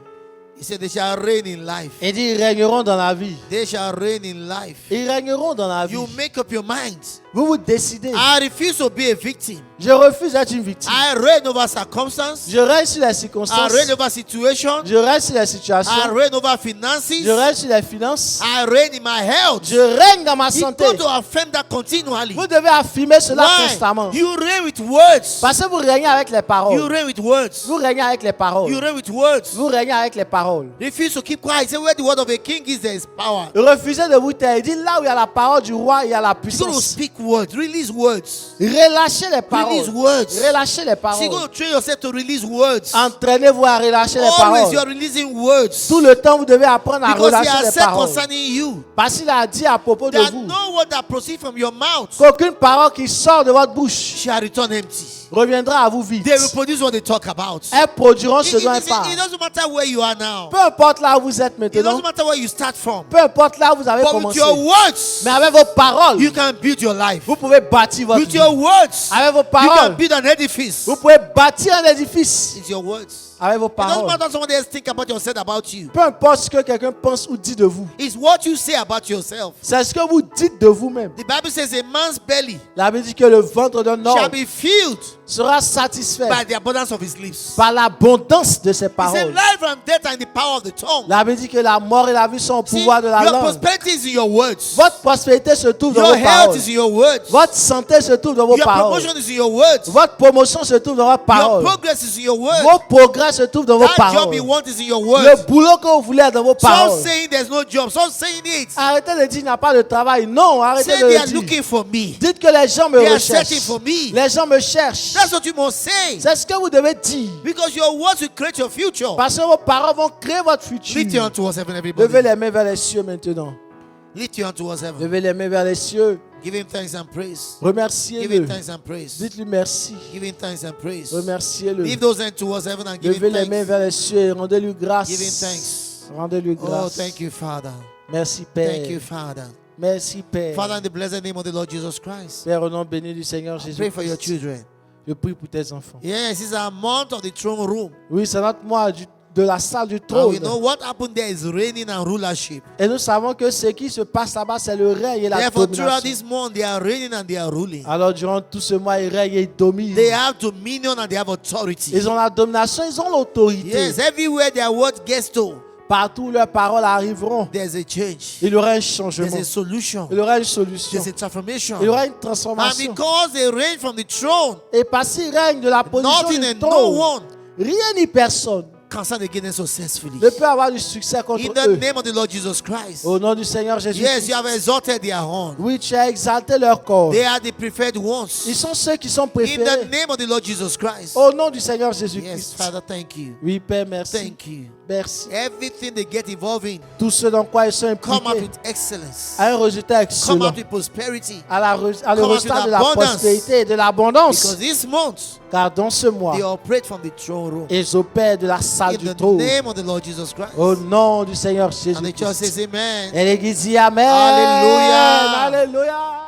Speaker 1: He said they shall reign in life.
Speaker 2: Il dit, ils régneront dans la vie.
Speaker 1: They shall reign in life.
Speaker 2: Ils régneront dans la vie.
Speaker 1: You make up your mind.
Speaker 2: Vous vous décidez.
Speaker 1: I refuse to be a victim.
Speaker 2: Je refuse d'être une victime.
Speaker 1: I reign over circumstances.
Speaker 2: Je règne sur les
Speaker 1: I
Speaker 2: circonstances.
Speaker 1: reign over situations.
Speaker 2: Je règne sur les
Speaker 1: I
Speaker 2: situations.
Speaker 1: reign over finances.
Speaker 2: Je règne sur les finances.
Speaker 1: I reign in my health.
Speaker 2: Je règne dans ma
Speaker 1: You
Speaker 2: santé.
Speaker 1: got to affirm that continually.
Speaker 2: Vous devez affirmer cela constamment.
Speaker 1: Why? You reign with words.
Speaker 2: Parce que vous régnez avec les
Speaker 1: You
Speaker 2: paroles.
Speaker 1: reign with words.
Speaker 2: Vous régnez avec les
Speaker 1: You
Speaker 2: paroles.
Speaker 1: reign with words.
Speaker 2: Vous régnez avec les paroles.
Speaker 1: Refuse to keep quiet. Say where the word of a king is, there is power.
Speaker 2: Refusez de vous taire. Il dit là où il y a la parole du roi, il y a la
Speaker 1: You're going to
Speaker 2: puissance.
Speaker 1: speak words. Release words.
Speaker 2: Relâchez les
Speaker 1: Release
Speaker 2: paroles.
Speaker 1: words.
Speaker 2: Relâchez les
Speaker 1: So you're
Speaker 2: paroles.
Speaker 1: going to train yourself to release words.
Speaker 2: Entraînez-vous à relâcher les
Speaker 1: Always you are
Speaker 2: paroles.
Speaker 1: releasing words.
Speaker 2: Tout le temps, vous devez apprendre à
Speaker 1: Because he
Speaker 2: relâcher
Speaker 1: has
Speaker 2: les
Speaker 1: said
Speaker 2: paroles.
Speaker 1: concerning you
Speaker 2: Parce qu'il a dit à propos de
Speaker 1: that
Speaker 2: vous
Speaker 1: no word that proceeds from your mouth
Speaker 2: qu'aucune parole qui sort de votre bouche
Speaker 1: shall return empty.
Speaker 2: reviendra à vous vide.
Speaker 1: They will produce what they talk about.
Speaker 2: Elles produiront
Speaker 1: It,
Speaker 2: ce dont elles
Speaker 1: it
Speaker 2: parlent.
Speaker 1: doesn't matter where you are now.
Speaker 2: Peu importe là où vous êtes
Speaker 1: It
Speaker 2: maintenant,
Speaker 1: doesn't matter where you start from.
Speaker 2: peu importe là où vous avez
Speaker 1: But with
Speaker 2: commencé,
Speaker 1: your words,
Speaker 2: mais avec vos paroles,
Speaker 1: you can build your life.
Speaker 2: vous pouvez bâtir votre
Speaker 1: With
Speaker 2: vie.
Speaker 1: your words,
Speaker 2: Avec vos
Speaker 1: you can
Speaker 2: paroles,
Speaker 1: build an edifice.
Speaker 2: vous pouvez bâtir un édifice.
Speaker 1: It's your words.
Speaker 2: Avec vos
Speaker 1: It doesn't
Speaker 2: paroles.
Speaker 1: matter what somebody else think about yourself, about you.
Speaker 2: Peu importe ce que quelqu'un pense ou dit de vous,
Speaker 1: It's what you say about yourself.
Speaker 2: c'est ce que vous dites de vous-même.
Speaker 1: The Bible says a man's belly
Speaker 2: La Bible dit que le ventre d'un
Speaker 1: shall
Speaker 2: homme
Speaker 1: be filled
Speaker 2: sera satisfait
Speaker 1: by the abundance of his lips.
Speaker 2: par l'abondance de ses
Speaker 1: He said
Speaker 2: paroles.
Speaker 1: life and death are in the power of the tongue.
Speaker 2: La Bible dit que la mort et la vie sont au
Speaker 1: See,
Speaker 2: pouvoir de la
Speaker 1: your
Speaker 2: langue.
Speaker 1: prosperity is in your words.
Speaker 2: Votre prospérité se trouve dans
Speaker 1: Your
Speaker 2: vos
Speaker 1: health
Speaker 2: paroles.
Speaker 1: is in your words.
Speaker 2: Votre santé se trouve dans vos
Speaker 1: Your
Speaker 2: paroles.
Speaker 1: promotion is in your words.
Speaker 2: Votre promotion se trouve dans vos
Speaker 1: Your
Speaker 2: paroles.
Speaker 1: progress is in your words.
Speaker 2: Vos progrès se trouvent dans vos
Speaker 1: That job
Speaker 2: paroles.
Speaker 1: you want is in your
Speaker 2: Le
Speaker 1: words.
Speaker 2: boulot que vous voulez est dans vos
Speaker 1: Some
Speaker 2: paroles.
Speaker 1: saying there's no job. Some saying it.
Speaker 2: Arrêtez de dire qu'il n'y a pas de travail. Non, arrêtez
Speaker 1: Say
Speaker 2: de
Speaker 1: they
Speaker 2: le
Speaker 1: are
Speaker 2: dire.
Speaker 1: looking for me.
Speaker 2: Dites que les gens me
Speaker 1: They are
Speaker 2: recherchent.
Speaker 1: searching for me.
Speaker 2: Les gens me cherchent.
Speaker 1: That's what you must say.
Speaker 2: C'est ce que vous devez dire.
Speaker 1: Because your words will create your future.
Speaker 2: Parce que vos paroles vont créer votre
Speaker 1: Lift your
Speaker 2: futur.
Speaker 1: hand towards heaven,
Speaker 2: Levez
Speaker 1: everybody.
Speaker 2: les mains vers les cieux maintenant.
Speaker 1: Lift your hand towards heaven.
Speaker 2: Levez les mains vers les cieux.
Speaker 1: Give him thanks and praise. Give
Speaker 2: Remerciez-le.
Speaker 1: him thanks and praise.
Speaker 2: Dites-lui merci.
Speaker 1: Give him thanks and praise.
Speaker 2: Remerciez-le.
Speaker 1: Lift those hands towards heaven and give
Speaker 2: Levez
Speaker 1: him
Speaker 2: les mains
Speaker 1: thanks.
Speaker 2: vers les cieux et rendez-lui grâce.
Speaker 1: Give him thanks.
Speaker 2: Rendez-lui
Speaker 1: Oh,
Speaker 2: grâce.
Speaker 1: thank you, Father.
Speaker 2: Merci
Speaker 1: Thank you,
Speaker 2: Père.
Speaker 1: Father.
Speaker 2: Merci Père.
Speaker 1: Father, in the blessed name of the Lord Jesus Christ,
Speaker 2: Père, au nom béni du Seigneur
Speaker 1: I
Speaker 2: Jésus.
Speaker 1: pray for your children.
Speaker 2: Je prie pour tes enfants.
Speaker 1: Yes, it's a month of the throne room.
Speaker 2: Oui, c'est notre mois de la salle du
Speaker 1: And
Speaker 2: trône.
Speaker 1: we know what happened there is reigning and rulership.
Speaker 2: Et nous savons que ce qui se passe là-bas, c'est le règne et la
Speaker 1: Therefore, throughout
Speaker 2: domination.
Speaker 1: this month, they are reigning and they are ruling.
Speaker 2: Alors, durant tout ce mois, ils règnent et ils dominent.
Speaker 1: They have dominion and they have authority.
Speaker 2: Ils ont la domination, ils ont l'autorité.
Speaker 1: Yes, everywhere their word gets to,
Speaker 2: Partout où leurs paroles arriveront,
Speaker 1: there's a change.
Speaker 2: il y aura un
Speaker 1: There's
Speaker 2: changement.
Speaker 1: a solution.
Speaker 2: Il y aura une solution.
Speaker 1: There's a transformation.
Speaker 2: Il y aura une
Speaker 1: And
Speaker 2: transformation.
Speaker 1: because they reign from the throne,
Speaker 2: Et parce qu'ils règnent de la position
Speaker 1: nothing
Speaker 2: du
Speaker 1: and no
Speaker 2: trône,
Speaker 1: one
Speaker 2: rien ni personne
Speaker 1: can stand against them successfully.
Speaker 2: ne peut avoir du succès contre
Speaker 1: In the
Speaker 2: eux.
Speaker 1: name of the Lord Jesus Christ.
Speaker 2: Au nom du Seigneur Jésus.
Speaker 1: Yes, you have exalted their horn.
Speaker 2: Oui, tu as exalté leur corps.
Speaker 1: They are the preferred
Speaker 2: Ils
Speaker 1: ones.
Speaker 2: sont ceux qui sont
Speaker 1: In
Speaker 2: préférés.
Speaker 1: the name of the Lord Jesus Christ.
Speaker 2: Au nom du Seigneur
Speaker 1: Yes,
Speaker 2: Jésus-Christ.
Speaker 1: Father, thank you.
Speaker 2: Oui, Père, merci.
Speaker 1: Thank you.
Speaker 2: Merci.
Speaker 1: Everything they get involved in,
Speaker 2: Tout ce dans quoi ils sont
Speaker 1: come out
Speaker 2: impliqués
Speaker 1: with excellence.
Speaker 2: a un résultat
Speaker 1: Come
Speaker 2: excellent.
Speaker 1: out with prosperity.
Speaker 2: À le
Speaker 1: Come out
Speaker 2: résultat
Speaker 1: with
Speaker 2: de la
Speaker 1: abundance.
Speaker 2: prospérité et de l'abondance.
Speaker 1: Because this month,
Speaker 2: Car dans ce mois,
Speaker 1: they operate from the throne room.
Speaker 2: ils opèrent de la salle
Speaker 1: In
Speaker 2: du
Speaker 1: the
Speaker 2: trône.
Speaker 1: name of the Lord Jesus Christ.
Speaker 2: Au nom du Seigneur
Speaker 1: And the church
Speaker 2: Jésus-Christ.
Speaker 1: says amen.
Speaker 2: Et l'Église dit Amen.
Speaker 1: Alléluia.
Speaker 2: Alléluia.